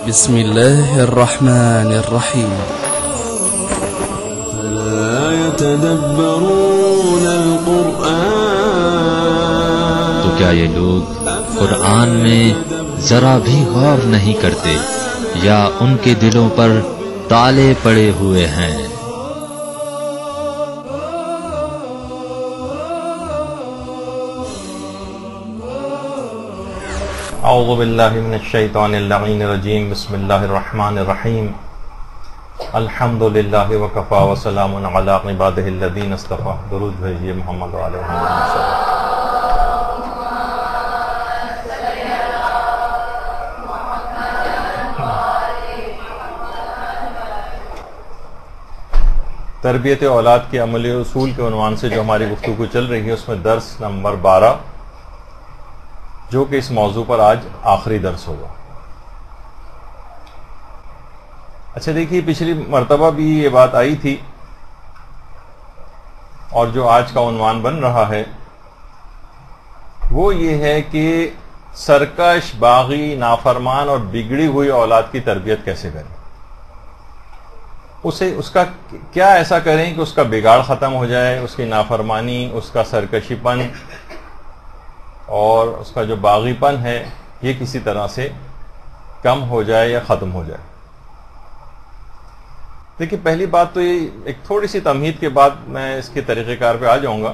بسم الله الرحمن الرحيم. لا يتدبرون القرآن. تو کیا یہ لوگ قرآن میں ذرا بھی غور نہیں کرتے یا ان کے دلوں پر تالے پڑے ہوئے ہیں؟ اعوذ باللہ من الشیطان اللعین الرجیم. بسم اللہ الرحمن الرحیم. الحمد للہ وکفا وسلام علی عبادہ الذین اصطفیٰ. درود بھیجیے محمد وعلی محمد صلی اللہ. تربیت اولاد کے عملی اصول کے عنوان سے جو ہماری گفتگو چل رہی ہے، اس میں درس نمبر 12 جو کہ اس موضوع پر آج آخری درس ہوگا. اچھا دیکھیے، پچھلی مرتبہ بھی یہ بات آئی تھی اور جو آج کا عنوان بن رہا ہے وہ یہ ہے کہ سرکش، باغی، نافرمان اور بگڑی ہوئی اولاد کی تربیت کیسے کریں. اس کا کیا ایسا کریں کہ اس کا بگاڑ ختم ہو جائے، اس کی نافرمانی، اس کا سرکشی پن اور اس کا جو باغی پن ہے یہ کسی طرح سے کم ہو جائے یا ختم ہو جائے. دیکھیے، پہلی بات تو یہ ایک تھوڑی سی تمہید کے بعد میں اس کے طریقہ کار پہ آ جاؤں گا.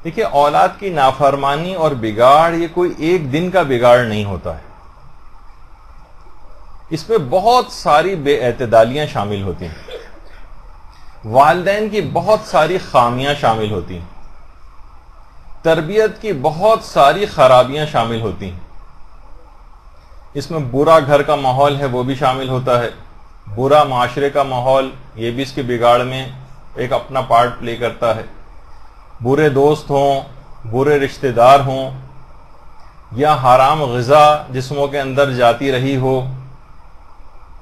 دیکھیے، اولاد کی نافرمانی اور بگاڑ یہ کوئی ایک دن کا بگاڑ نہیں ہوتا ہے. اس میں بہت ساری بے اعتدالیاں شامل ہوتی ہیں، والدین کی بہت ساری خامیاں شامل ہوتی ہیں، تربیت کی بہت ساری خرابیاں شامل ہوتی ہیں. اس میں برا گھر کا ماحول ہے وہ بھی شامل ہوتا ہے، برا معاشرے کا ماحول یہ بھی اس کے بگاڑ میں ایک اپنا پارٹ پلے کرتا ہے. برے دوست ہوں، برے رشتہ دار ہوں، یا حرام غذا جسموں کے اندر جاتی رہی ہو،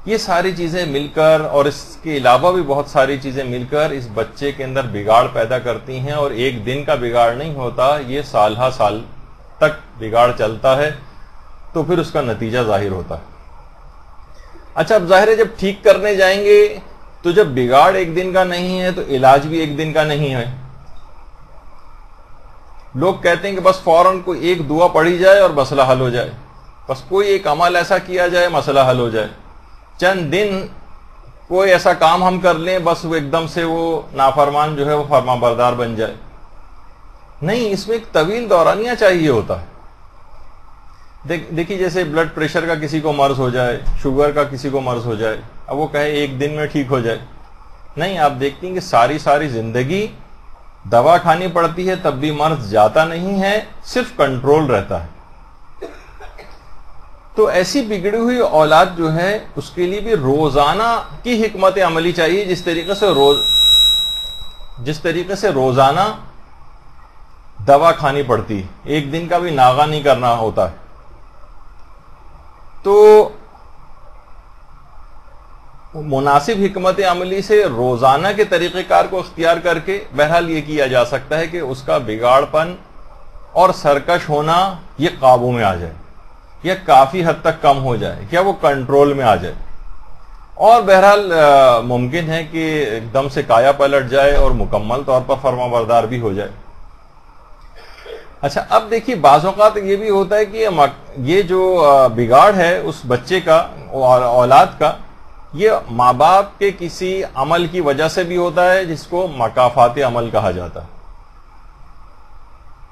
یہ ساری چیزیں مل کر اور اس کے علاوہ بھی بہت ساری چیزیں مل کر اس بچے کے اندر بگاڑ پیدا کرتی ہیں. اور ایک دن کا بگاڑ نہیں ہوتا، یہ سال ہا سال تک بگاڑ چلتا ہے تو پھر اس کا نتیجہ ظاہر ہوتا ہے. اچھا، اب ظاہر ہے جب ٹھیک کرنے جائیں گے تو جب بگاڑ ایک دن کا نہیں ہے تو علاج بھی ایک دن کا نہیں ہے. لوگ کہتے ہیں کہ بس فوراً کوئی ایک دعا پڑھی جائے اور مسئلہ حل ہو جائے، بس کوئی ایک عمل ایسا کیا جائے مسئلہ حل ہو جائے، چند دن کوئی ایسا کام ہم کر لیں بس وہ ایک دم سے وہ نافرمان جو ہے وہ فرما بردار بن جائے. نہیں، اس میں ایک طویل دورانیہ چاہیے ہوتا ہے. دیکھیے، جیسے بلڈ پریشر کا کسی کو مرض ہو جائے، شوگر کا کسی کو مرض ہو جائے، اب وہ کہے ایک دن میں ٹھیک ہو جائے. نہیں، آپ دیکھتی ہیں کہ ساری زندگی دوا کھانی پڑتی ہے تب بھی مرض جاتا نہیں ہے، صرف کنٹرول رہتا ہے. تو ایسی بگڑی ہوئی اولاد جو ہے اس کے لیے بھی روزانہ کی حکمت عملی چاہیے. جس طریقے سے روزانہ دوا کھانی پڑتی ہے، ایک دن کا بھی ناغہ نہیں کرنا ہوتا ہے. تو مناسب حکمت عملی سے روزانہ کے طریقہ کار کو اختیار کر کے بہرحال یہ کیا جا سکتا ہے کہ اس کا بگاڑ پن اور سرکش ہونا یہ قابو میں آ جائے یا کافی حد تک کم ہو جائے، کیا وہ کنٹرول میں آ جائے. اور بہرحال ممکن ہے کہ ایک دم سے کایا پلٹ جائے اور مکمل طور پر فرما بردار بھی ہو جائے. اچھا، اب دیکھیے، بعض اوقات یہ بھی ہوتا ہے کہ یہ جو بگاڑ ہے اس بچے کا اور اولاد کا، یہ ماں باپ کے کسی عمل کی وجہ سے بھی ہوتا ہے جس کو مکافات عمل کہا جاتا ہے.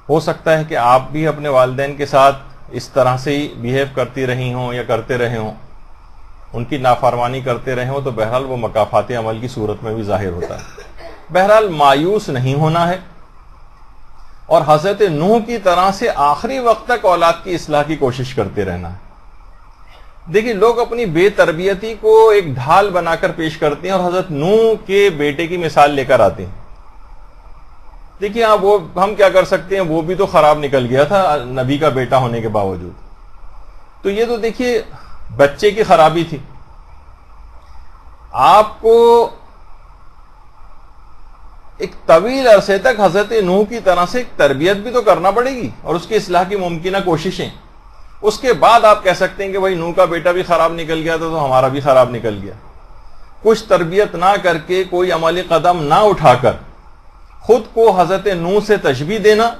ہو سکتا ہے کہ آپ بھی اپنے والدین کے ساتھ اس طرح سے ہی بیہیو کرتی رہی ہوں یا کرتے رہے ہوں، ان کی نافرمانی کرتے رہے ہوں، تو بہرحال وہ مکافات عمل کی صورت میں بھی ظاہر ہوتا ہے. بہرحال مایوس نہیں ہونا ہے اور حضرت نوح کی طرح سے آخری وقت تک اولاد کی اصلاح کی کوشش کرتے رہنا ہے. دیکھیے، لوگ اپنی بے تربیتی کو ایک ڈھال بنا کر پیش کرتے ہیں اور حضرت نوح کے بیٹے کی مثال لے کر آتے ہیں. دیکھیے، وہ ہم کیا کر سکتے ہیں، وہ بھی تو خراب نکل گیا تھا نبی کا بیٹا ہونے کے باوجود. تو یہ تو دیکھیے بچے کی خرابی تھی. آپ کو ایک طویل عرصے تک حضرت نوح کی طرح سے ایک تربیت بھی تو کرنا پڑے گی اور اس کی اصلاح کی ممکنہ کوششیں. اس کے بعد آپ کہہ سکتے ہیں کہ بھائی نوح کا بیٹا بھی خراب نکل گیا تو ہمارا بھی خراب نکل گیا. کچھ تربیت نہ کر کے، کوئی عملی قدم نہ اٹھا کر خود کو حضرت نوح سے تشبیہ دینا،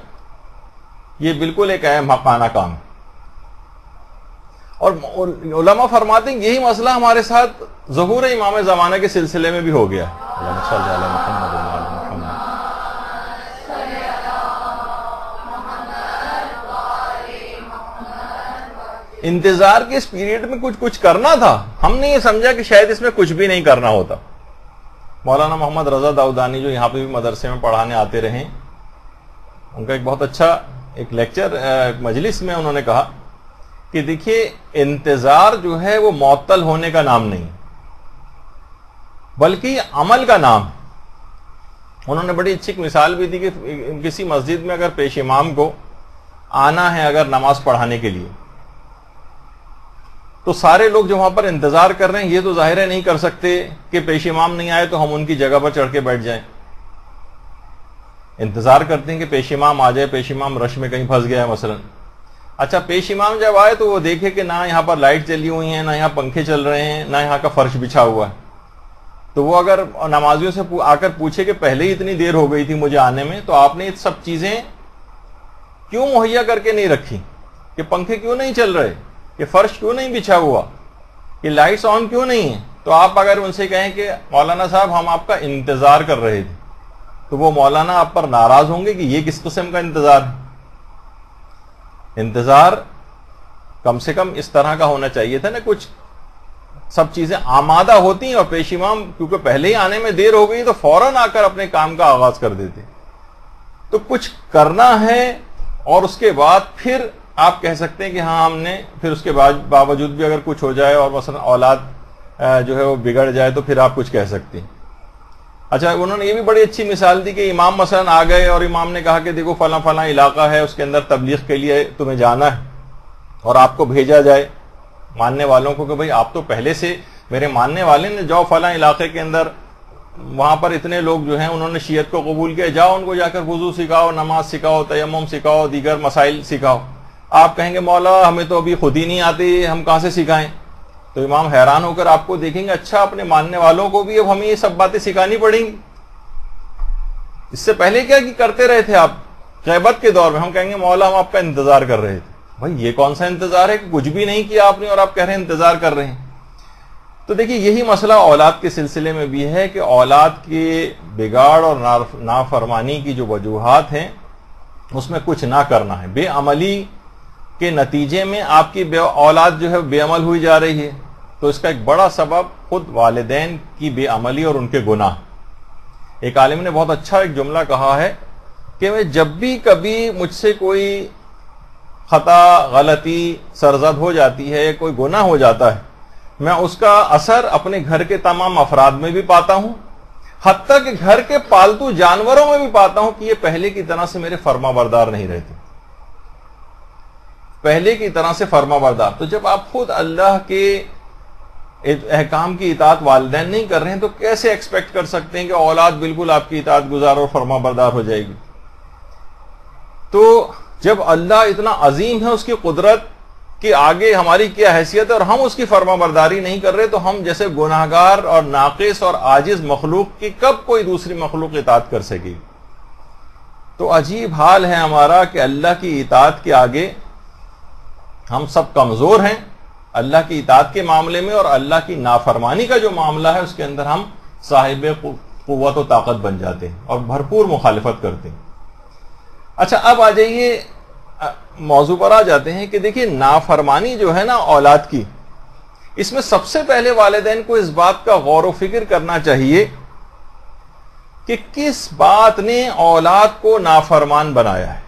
یہ بالکل ایک اہم حقانہ کام ہے. اور علماء فرماتے ہیں یہی مسئلہ ہمارے ساتھ ظہور امام زمانہ کے سلسلے میں بھی ہو گیا. اللہم صلی علی محمد و علی محمد. انتظار کے اس پیریڈ میں کچھ کرنا تھا، ہم نے یہ سمجھا کہ شاید اس میں کچھ بھی نہیں کرنا ہوتا. مولانا محمد رضا داؤدانی جو یہاں پہ بھی مدرسے میں پڑھانے آتے رہے، ان کا ایک بہت اچھا ایک لیکچر مجلس میں انہوں نے کہا کہ دیکھیے انتظار جو ہے وہ معطل ہونے کا نام نہیں بلکہ عمل کا نام. انہوں نے بڑی اچھی مثال بھی دی کہ کسی مسجد میں اگر پیش امام کو آنا ہے اگر نماز پڑھانے کے لیے، تو سارے لوگ جو وہاں پر انتظار کر رہے ہیں یہ تو ظاہر ہے نہیں کر سکتے کہ پیش امام نہیں آئے تو ہم ان کی جگہ پر چڑھ کے بیٹھ جائیں. انتظار کرتے ہیں کہ پیش امام آ جائے، پیش امام رش میں کہیں پھنس گیا ہے مثلا. اچھا پیش امام جب آئے تو وہ دیکھے کہ نہ یہاں پر لائٹ چلی ہوئی ہیں، نہ یہاں پنکھے چل رہے ہیں، نہ یہاں کا فرش بچھا ہوا ہے. تو وہ اگر نمازیوں سے آ کر پوچھے کہ پہلے ہی اتنی دیر ہو گئی تھی مجھے آنے میں، تو آپ نے یہ سب چیزیں کیوں مہیا کر کے نہیں رکھی؟ کہ پنکھے کیوں نہیں چل رہے، کہ فرش کیوں نہیں بچھا ہوا، کہ لائٹس آن کیوں نہیں ہیں؟ تو آپ اگر ان سے کہیں کہ مولانا صاحب ہم آپ کا انتظار کر رہے تھے، تو وہ مولانا آپ پر ناراض ہوں گے کہ یہ کس قسم کا انتظار ہے. انتظار کم سے کم اس طرح کا ہونا چاہیے تھا نا، کچھ سب چیزیں آمادہ ہوتی ہیں اور پیش امام کیونکہ پہلے ہی آنے میں دیر ہو گئی تو فوراً آ کر اپنے کام کا آغاز کر دیتے. تو کچھ کرنا ہے اور اس کے بعد پھر آپ کہہ سکتے ہیں کہ ہاں ہم نے، پھر اس کے باوجود بھی اگر کچھ ہو جائے اور مثلا اولاد جو ہے وہ بگڑ جائے تو پھر آپ کچھ کہہ سکتے ہیں. اچھا انہوں نے یہ بھی بڑی اچھی مثال دی کہ امام مثلا آ گئے اور امام نے کہا کہ دیکھو فلاں فلاں علاقہ ہے، اس کے اندر تبلیغ کے لیے تمہیں جانا ہے، اور آپ کو بھیجا جائے ماننے والوں کو کہ بھئی آپ تو پہلے سے میرے ماننے والے نے، جاؤ فلاں علاقے کے اندر، وہاں پر اتنے لوگ جو ہیں انہوں نے شیعت کو قبول کیا، جاؤ ان کو جا کر وضو سکھاؤ، نماز سکھاؤ، تیمم سکھاؤ، دیگر مسائل سکھاؤ. آپ کہیں گے مولا ہمیں تو ابھی خود ہی نہیں آتی، ہم کہاں سے سکھائیں؟ تو امام حیران ہو کر آپ کو دیکھیں گے اچھا اپنے ماننے والوں کو بھی اب ہمیں یہ سب باتیں سکھانی پڑیں گی. اس سے پہلے کیا کرتے رہے تھے آپ غیبت کے دور میں؟ ہم کہیں گے مولا ہم آپ کا انتظار کر رہے تھے. بھائی یہ کون سا انتظار ہے کہ کچھ بھی نہیں کیا آپ نے اور آپ کہہ رہے ہیں انتظار کر رہے ہیں؟ تو دیکھیے یہی مسئلہ اولاد کے سلسلے میں بھی ہے کہ اولاد کے بگاڑ اور نافرمانی کی جو وجوہات ہیں اس میں کچھ نہ کرنا ہے. بے عملی کے نتیجے میں آپ کی اولاد جو ہے بے عمل ہوئی جا رہی ہے، تو اس کا ایک بڑا سبب خود والدین کی بے عملی اور ان کے گناہ. ایک عالم نے بہت اچھا ایک جملہ کہا ہے کہ میں جب بھی کبھی مجھ سے کوئی خطا غلطی سرزد ہو جاتی ہے، کوئی گناہ ہو جاتا ہے، میں اس کا اثر اپنے گھر کے تمام افراد میں بھی پاتا ہوں، حتیٰ کہ گھر کے پالتو جانوروں میں بھی پاتا ہوں کہ یہ پہلے کی طرح سے میرے فرما بردار نہیں رہتے، پہلے کی طرح سے فرما بردار. تو جب آپ خود اللہ کے احکام کی اطاعت والدین نہیں کر رہے ہیں تو کیسے ایکسپیکٹ کر سکتے ہیں کہ اولاد بالکل آپ کی اطاعت گزار اور فرما بردار ہو جائے گی؟ تو جب اللہ اتنا عظیم ہے، اس کی قدرت کے آگے ہماری کیا حیثیت ہے اور ہم اس کی فرما برداری نہیں کر رہے، تو ہم جیسے گناہگار اور ناقص اور عاجز مخلوق کی کب کوئی دوسری مخلوق اطاعت کر سکے گی؟ تو عجیب حال ہے ہمارا کہ اللہ کی اطاعت کے آگے ہم سب کمزور ہیں اللہ کی اطاعت کے معاملے میں، اور اللہ کی نافرمانی کا جو معاملہ ہے اس کے اندر ہم صاحب قوت و طاقت بن جاتے ہیں اور بھرپور مخالفت کرتے ہیں. اچھا اب آ جائیے موضوع پر آ جاتے ہیں کہ دیکھیے نافرمانی جو ہے نا اولاد کی، اس میں سب سے پہلے والدین کو اس بات کا غور و فکر کرنا چاہیے کہ کس بات نے اولاد کو نافرمان بنایا ہے.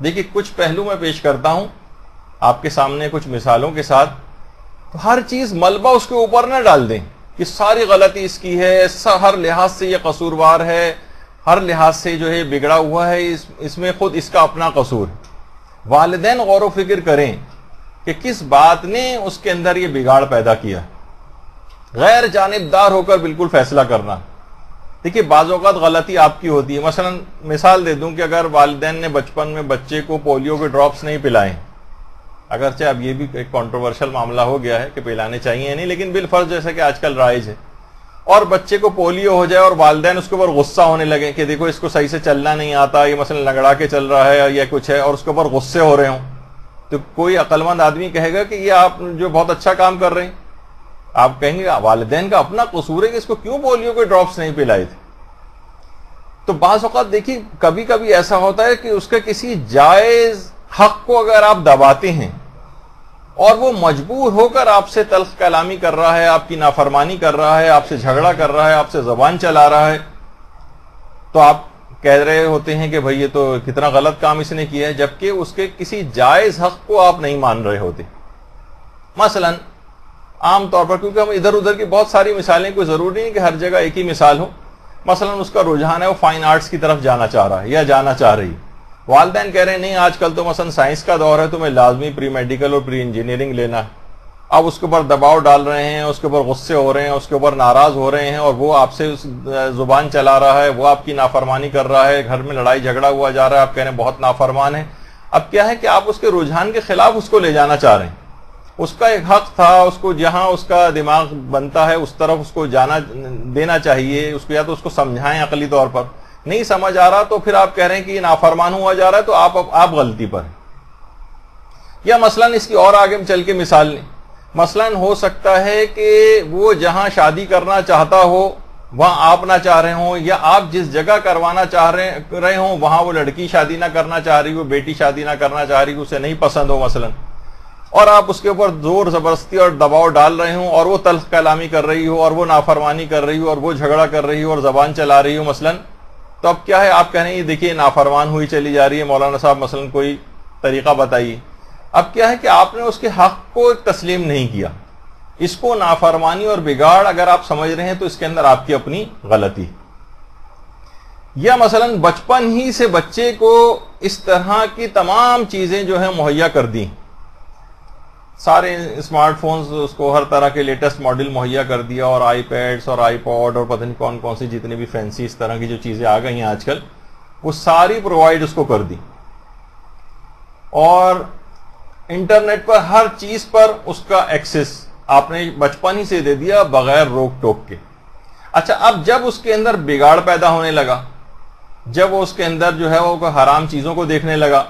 دیکھیے کچھ پہلو میں پیش کرتا ہوں آپ کے سامنے کچھ مثالوں کے ساتھ. تو ہر چیز ملبہ اس کے اوپر نہ ڈال دیں کہ ساری غلطی اس کی ہے، ہر لحاظ سے یہ قصوروار ہے، ہر لحاظ سے جو ہے بگڑا ہوا ہے، اس میں خود اس کا اپنا قصور ہے. والدین غور و فکر کریں کہ کس بات نے اس کے اندر یہ بگاڑ پیدا کیا. غیر جانبدار ہو کر بالکل فیصلہ کرنا. دیکھیے بعض اوقات غلطی آپ کی ہوتی ہے. مثلا مثال دے دوں کہ اگر والدین نے بچپن میں بچے کو پولیو کے ڈراپس نہیں پلائے اگرچہ اب یہ بھی ایک کنٹروورشل معاملہ ہو گیا ہے کہ پلانے چاہیے نہیں، لیکن بالفرض جیسا کہ آج کل رائج ہے، اور بچے کو پولیو ہو جائے اور والدین اس کے اوپر غصہ ہونے لگے کہ دیکھو اس کو صحیح سے چلنا نہیں آتا، یہ مثلا لنگڑا کے چل رہا ہے یا کچھ ہے، اور اس کے اوپر غصے ہو رہے ہوں، تو کوئی عقل مند آدمی کہے گا کہ یہ آپ جو بہت اچھا کام کر رہے ہیں. آپ کہیں گے والدین کا اپنا قصور ہے کہ اس کو کیوں پولیو کے ڈراپس نہیں پلائے تھے. تو بعض اوقات دیکھیے کبھی کبھی ایسا ہوتا ہے کہ اس کے کسی جائز حق کو اگر آپ دباتے ہیں اور وہ مجبور ہو کر آپ سے تلخ کلامی کر رہا ہے، آپ کی نافرمانی کر رہا ہے، آپ سے جھگڑا کر رہا ہے، آپ سے زبان چلا رہا ہے، تو آپ کہہ رہے ہوتے ہیں کہ بھئی یہ تو کتنا غلط کام اس نے کیا ہے، جبکہ اس کے کسی جائز حق کو آپ نہیں مان رہے ہوتے. مثلا عام طور پر، کیونکہ ہم ادھر ادھر کی بہت ساری مثالیں، کوئی ضروری نہیں کہ ہر جگہ ایک ہی مثال ہو. مثلا اس کا رجحان ہے وہ فائن آرٹس کی طرف جانا چاہ رہا ہے یا جانا چاہ رہی ہے، والدین کہہ رہے ہیں نہیں آج کل تو مثلا سائنس کا دور ہے، تمہیں لازمی پری میڈیکل اور پری انجینئرنگ لینا ہے. اب اس کے اوپر دباؤ ڈال رہے ہیں، اس کے اوپر غصے ہو رہے ہیں، اس کے اوپر ناراض ہو رہے ہیں، اور وہ آپ سے زبان چلا رہا ہے، وہ آپ کی نافرمانی کر رہا ہے، گھر میں لڑائی جھگڑا ہوا جا رہا ہے، آپ کہہ رہے ہیں بہت نافرمان ہے. اب کیا ہے کہ آپ اس کے رجحان کے خلاف اس کو لے جانا چاہ رہے ہیں. اس کا ایک حق تھا، اس کو جہاں اس کا دماغ بنتا ہے اس طرف اس کو جانا دینا چاہیے، اس کو یا تو اس کو سمجھائیں عقلی طور پر، نہیں سمجھ آ رہا تو پھر آپ کہہ رہے ہیں کہ یہ نافرمان ہوا جا رہا ہے تو آپ غلطی پر ہیں. یا مثلا اس کی اور آگے چل کے مثال لیں، مثلا ہو سکتا ہے کہ وہ جہاں شادی کرنا چاہتا ہو وہاں آپ نہ چاہ رہے ہوں، یا آپ جس جگہ کروانا چاہ رہے ہوں وہاں وہ لڑکی شادی نہ کرنا چاہ رہی ہو، بیٹی شادی نہ کرنا چاہ رہی ہو، اسے نہیں پسند ہو مثلا، اور آپ اس کے اوپر زور زبردستی اور دباؤ ڈال رہے ہوں، اور وہ تلخ کلامی کر رہی ہو، اور وہ نافرمانی کر رہی ہو، اور وہ جھگڑا کر رہی ہو، اور زبان چلا رہی ہو مثلا، تو اب کیا ہے آپ کہہ رہے ہیں یہ دیکھیے نافرمان ہوئی چلی جا رہی ہے، مولانا صاحب مثلا کوئی طریقہ بتائیے. اب کیا ہے کہ آپ نے اس کے حق کو تسلیم نہیں کیا. اس کو نافرمانی اور بگاڑ اگر آپ سمجھ رہے ہیں تو اس کے اندر آپ کی اپنی غلطی. یا مثلا بچپن ہی سے بچے کو اس طرح کی تمام چیزیں جو ہیں مہیا کر دی، سارے اسمارٹ فونز اس کو ہر طرح کے لیٹسٹ ماڈل مہیا کر دیا، اور آئی پیڈس اور آئی پوڈ اور پتہ نہیں کون کون سی جتنی بھی فینسی اس طرح کی جو چیزیں آ گئی ہیں آج کل، وہ ساری پرووائڈ اس کو کر دی، اور انٹرنیٹ پر ہر چیز پر اس کا ایکسس آپ نے بچپن ہی سے دے دیا بغیر روک ٹوک کے. اچھا اب جب اس کے اندر بگاڑ پیدا ہونے لگا، جب وہ اس کے اندر جو ہے وہ حرام چیزوں کو دیکھنے لگا،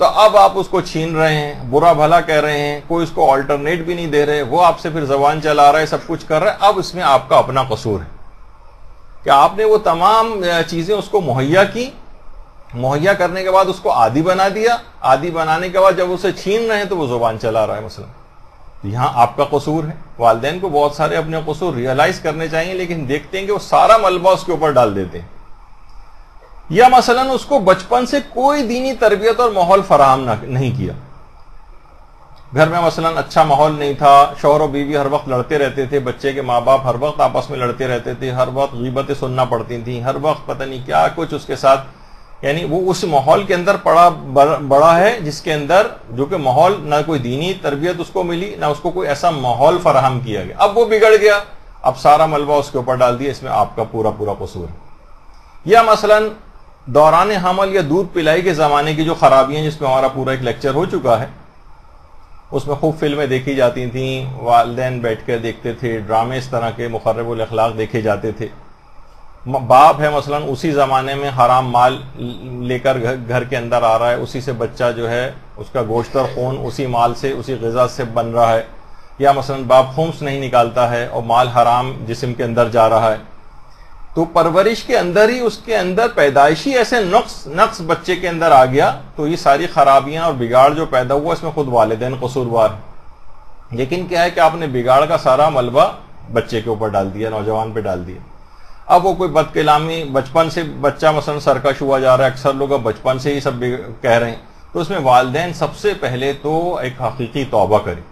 تو اب آپ اس کو چھین رہے ہیں، برا بھلا کہہ رہے ہیں، کوئی اس کو آلٹرنیٹ بھی نہیں دے رہے، وہ آپ سے پھر زبان چلا رہا ہے، سب کچھ کر رہا ہے. اب اس میں آپ کا اپنا قصور ہے کہ آپ نے وہ تمام چیزیں اس کو مہیا کی، مہیا کرنے کے بعد اس کو عادی بنا دیا، عادی بنانے کے بعد جب اسے چھین رہے ہیں تو وہ زبان چلا رہا ہے مثلا. یہاں آپ کا قصور ہے. والدین کو بہت سارے اپنے قصور ریئلائز کرنے چاہیے، لیکن دیکھتے ہیں کہ وہ سارا ملبہ اس کے اوپر ڈال دیتے ہیں. یا مثلا اس کو بچپن سے کوئی دینی تربیت اور ماحول فراہم نہیں کیا، گھر میں مثلا اچھا ماحول نہیں تھا، شوہر و بیوی ہر وقت لڑتے رہتے تھے، بچے کے ماں باپ ہر وقت آپس میں لڑتے رہتے تھے، ہر وقت غیبتیں سننا پڑتی تھیں، ہر وقت پتہ نہیں کیا کچھ اس کے ساتھ، یعنی وہ اس ماحول کے اندر بڑا ہے جس کے اندر جو کہ ماحول نہ کوئی دینی تربیت اس کو ملی، نہ اس کو کوئی ایسا ماحول فراہم کیا گیا. اب وہ بگڑ گیا، اب سارا ملبہ اس کے اوپر ڈال دیا، اس میں آپ کا پورا قصور ہے. یا مثلا دوران حمل یا دودھ پلائی کے زمانے کی جو خرابیاں، جس میں ہمارا پورا ایک لیکچر ہو چکا ہے، اس میں خوب فلمیں دیکھی جاتی تھیں، والدین بیٹھ کر دیکھتے تھے، ڈرامے اس طرح کے مخرب الاخلاق دیکھے جاتے تھے. باپ ہے مثلا اسی زمانے میں حرام مال لے کر گھر کے اندر آ رہا ہے، اسی سے بچہ جو ہے اس کا گوشت اور خون اسی مال سے، اسی غذا سے بن رہا ہے. یا مثلا باپ خمس نہیں نکالتا ہے اور مال حرام جسم کے اندر جا رہا ہے. تو پرورش کے اندر ہی اس کے اندر پیدائشی ایسے نقص بچے کے اندر آ گیا، تو یہ ساری خرابیاں اور بگاڑ جو پیدا ہوا اس میں خود والدین قصوروار ہیں. لیکن کیا ہے کہ آپ نے بگاڑ کا سارا ملبہ بچے کے اوپر ڈال دیا، نوجوان پہ ڈال دیا. اب وہ کوئی بد کلامی بچپن سے، بچہ مثلا سرکش ہوا جا رہا ہے، اکثر لوگ اب بچپن سے ہی سب کہہ رہے ہیں، تو اس میں والدین سب سے پہلے تو ایک حقیقی توبہ کریں.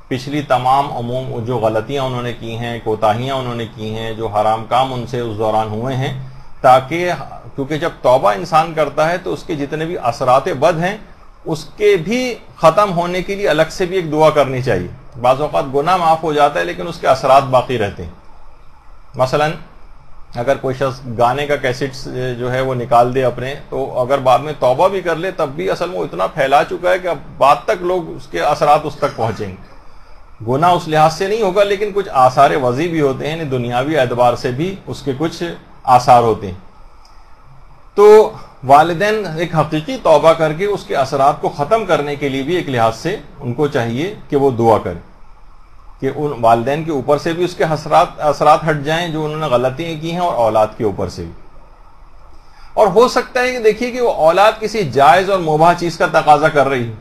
پچھلی تمام جو غلطیاں انہوں نے کی ہیں، کوتاہیاں انہوں نے کی ہیں، جو حرام کام ان سے اس دوران ہوئے ہیں، تاکہ کیونکہ جب توبہ انسان کرتا ہے تو اس کے جتنے بھی اثرات بد ہیں اس کے بھی ختم ہونے کے لیے الگ سے بھی ایک دعا کرنی چاہیے. بعض اوقات گناہ معاف ہو جاتا ہے لیکن اس کے اثرات باقی رہتے ہیں. مثلا اگر کوئی شخص گانے کا کیسٹ جو ہے وہ نکال دے اپنے، تو اگر بعد میں توبہ بھی کر لے تب بھی اصل میں وہ اتنا پھیلا چکا ہے کہ اب بعد تک لوگ اس کے اثرات اس تک پہنچیں گے. گناہ اس لحاظ سے نہیں ہوگا، لیکن کچھ آثار وضعی بھی ہوتے ہیں، دنیاوی اعتبار سے بھی اس کے کچھ آثار ہوتے ہیں. تو والدین ایک حقیقی توبہ کر کے اس کے اثرات کو ختم کرنے کے لیے بھی ایک لحاظ سے ان کو چاہیے کہ وہ دعا کریں کہ ان والدین کے اوپر سے بھی اس کے اثرات ہٹ جائیں جو انہوں نے غلطیاں کی ہیں، اور اولاد کے اوپر سے بھی. اور ہو سکتا ہے کہ دیکھیے کہ وہ اولاد کسی جائز اور مباح چیز کا تقاضا کر رہی ہے،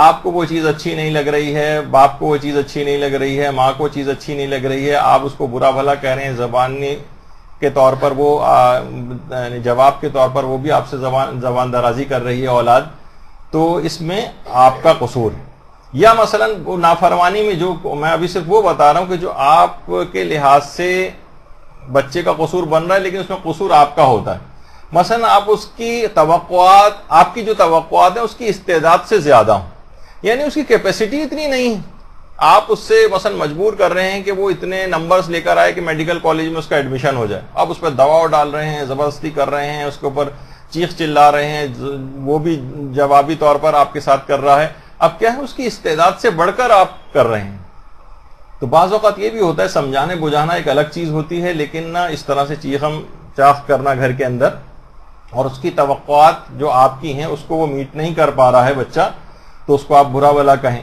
آپ کو وہ چیز اچھی نہیں لگ رہی ہے، باپ کو وہ چیز اچھی نہیں لگ رہی ہے، ماں کو چیز اچھی نہیں لگ رہی ہے، آپ اس کو برا بھلا کہہ رہے ہیں، زبانی کے طور پر وہ جواب کے طور پر وہ بھی آپ سے زبان درازی کر رہی ہے اولاد، تو اس میں آپ کا قصور ہے. یا مثلا وہ نافرمانی میں جو میں ابھی صرف وہ بتا رہا ہوں کہ جو آپ کے لحاظ سے بچے کا قصور بن رہا ہے لیکن اس میں قصور آپ کا ہوتا ہے. مثلا آپ اس کی توقعات، آپ کی جو توقعات ہیں اس کی استعداد سے زیادہ ہوں، یعنی اس کی کیپیسٹی اتنی نہیں ہے، آپ اس سے مثلا مجبور کر رہے ہیں کہ وہ اتنے نمبرز لے کر آئے کہ میڈیکل کالج میں اس کا ایڈمیشن ہو جائے، آپ اس پہ دباؤ ڈال رہے ہیں، زبردستی کر رہے ہیں، اس کے اوپر چیخ چلا رہے ہیں، وہ بھی جوابی طور پر آپ کے ساتھ کر رہا ہے. اب کیا ہے، اس کی استعداد سے بڑھ کر آپ کر رہے ہیں. تو بعض اوقات یہ بھی ہوتا ہے، سمجھانے بجھانا ایک الگ چیز ہوتی ہے، لیکن نہ اس طرح سے چیخم چاخ کرنا گھر کے اندر، اور اس کی توقعات جو آپ کی ہیں اس کو وہ میٹ نہیں کر پا رہا ہے بچہ، تو اس کو آپ برا بھلا کہیں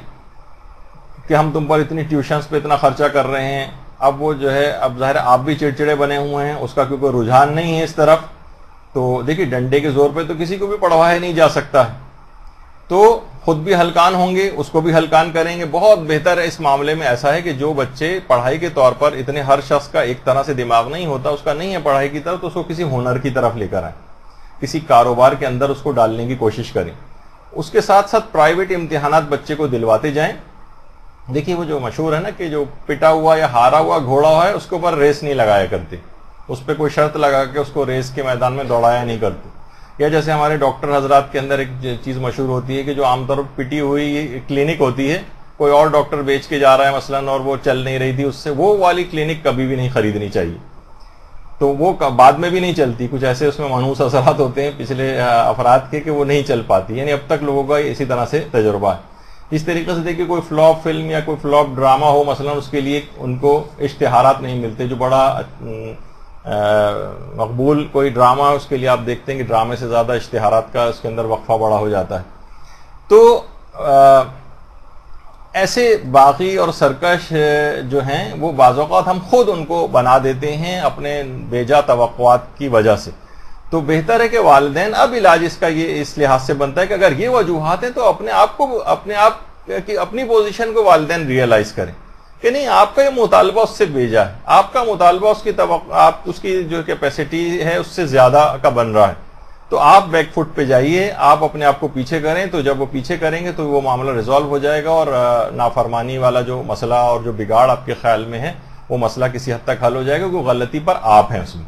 کہ ہم تم پر اتنی ٹیوشنز پہ اتنا خرچہ کر رہے ہیں. اب وہ جو ہے، اب ظاہر آپ بھی چڑچڑے بنے ہوئے ہیں، اس کا کیونکہ رجحان نہیں ہے اس طرف. تو دیکھیے ڈنڈے کے زور پہ تو کسی کو بھی پڑھوایا نہیں جا سکتا ہے، تو خود بھی ہلکان ہوں گے، اس کو بھی ہلکان کریں گے. بہت بہتر ہے اس معاملے میں ایسا ہے کہ جو بچے پڑھائی کے طور پر اتنے، ہر شخص کا ایک طرح سے دماغ نہیں ہوتا، اس کا نہیں ہے پڑھائی کی طرف، تو اس کو کسی ہنر کی طرف لے کر آئیں، کسی کاروبار کے اندر اس کو ڈالنے کی کوشش کریں. اس کے ساتھ ساتھ پرائیویٹ امتحانات بچے کو دلواتے جائیں. دیکھیے وہ جو مشہور ہے نا کہ جو پٹا ہوا یا ہارا ہوا گھوڑا ہے اس کے اوپر ریس نہیں لگایا کرتے، اس پہ کوئی شرط لگا کے اس کو ریس کے میدان میں دوڑایا نہیں کرتے. یا جیسے ہمارے ڈاکٹر حضرات کے اندر ایک چیز مشہور ہوتی ہے کہ جو عام طور پر پٹی ہوئی کلینک ہوتی ہے، کوئی اور ڈاکٹر بیچ کے جا رہا ہے مثلاً اور وہ چل نہیں رہی تھی اس سے، وہ والی کلینک کبھی بھی نہیں خریدنی چاہیے. تو وہ بعد میں بھی نہیں چلتی، کچھ ایسے اس میں منحوس اثرات ہوتے ہیں پچھلے افراد کے کہ وہ نہیں چل پاتی. یعنی اب تک لوگوں کا اسی طرح سے تجربہ ہے. اس طریقے سے دیکھیے کوئی فلاپ فلم یا کوئی فلاپ ڈرامہ ہو مثلاً، اس کے لیے ان کو اشتہارات نہیں ملتے. جو بڑا مقبول کوئی ڈرامہ، اس کے لیے آپ دیکھتے ہیں کہ ڈرامے سے زیادہ اشتہارات کا اس کے اندر وقفہ بڑا ہو جاتا ہے. تو ایسے باغی اور سرکش جو ہیں وہ بعض اوقات ہم خود ان کو بنا دیتے ہیں اپنے بیجا توقعات کی وجہ سے. تو بہتر ہے کہ والدین، اب علاج اس کا یہ اس لحاظ سے بنتا ہے کہ اگر یہ وجوہات ہیں تو اپنے آپ کی اپنی پوزیشن کو والدین ریئلائز کریں کہ نہیں، آپ کا یہ مطالبہ اس سے بیجا ہے، آپ کا مطالبہ اس کی آپ اس کی جو کیپیسٹی ہے اس سے زیادہ کا بن رہا ہے. تو آپ بیک فٹ پہ جائیے، آپ اپنے آپ کو پیچھے کریں. تو جب وہ پیچھے کریں گے تو وہ معاملہ ریزالو ہو جائے گا، اور نافرمانی والا جو مسئلہ اور جو بگاڑ آپ کے خیال میں ہے وہ مسئلہ کسی حد تک حل ہو جائے گا، کیونکہ غلطی پر آپ ہیں اس میں.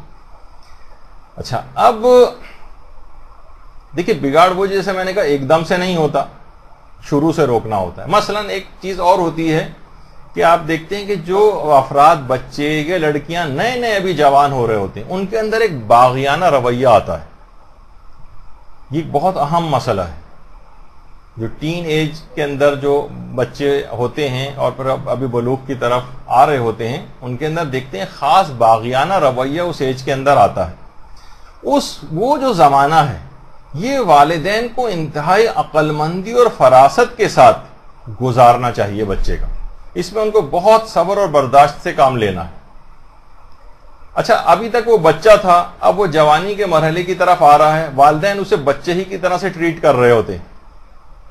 اچھا، اب دیکھیے بگاڑ وہ جیسے میں نے کہا ایک دم سے نہیں ہوتا، شروع سے روکنا ہوتا ہے. مثلا ایک چیز اور ہوتی ہے کہ آپ دیکھتے ہیں کہ جو افراد، بچے یا لڑکیاں نئے ابھی جوان ہو رہے ہوتے ہیں، ان کے اندر ایک باغیانہ رویہ آتا ہے. یہ ایک بہت اہم مسئلہ ہے. جو ٹین ایج کے اندر جو بچے ہوتے ہیں اور پھر ابھی بلوغ کی طرف آ رہے ہوتے ہیں، ان کے اندر دیکھتے ہیں خاص باغیانہ رویہ اس ایج کے اندر آتا ہے. وہ جو زمانہ ہے، یہ والدین کو انتہائی عقل مندی اور فراست کے ساتھ گزارنا چاہیے بچے کا. اس میں ان کو بہت صبر اور برداشت سے کام لینا ہے. اچھا، ابھی تک وہ بچہ تھا، اب وہ جوانی کے مرحلے کی طرف آ رہا ہے، والدین اسے بچے ہی کی طرح سے ٹریٹ کر رہے ہوتے ہیں.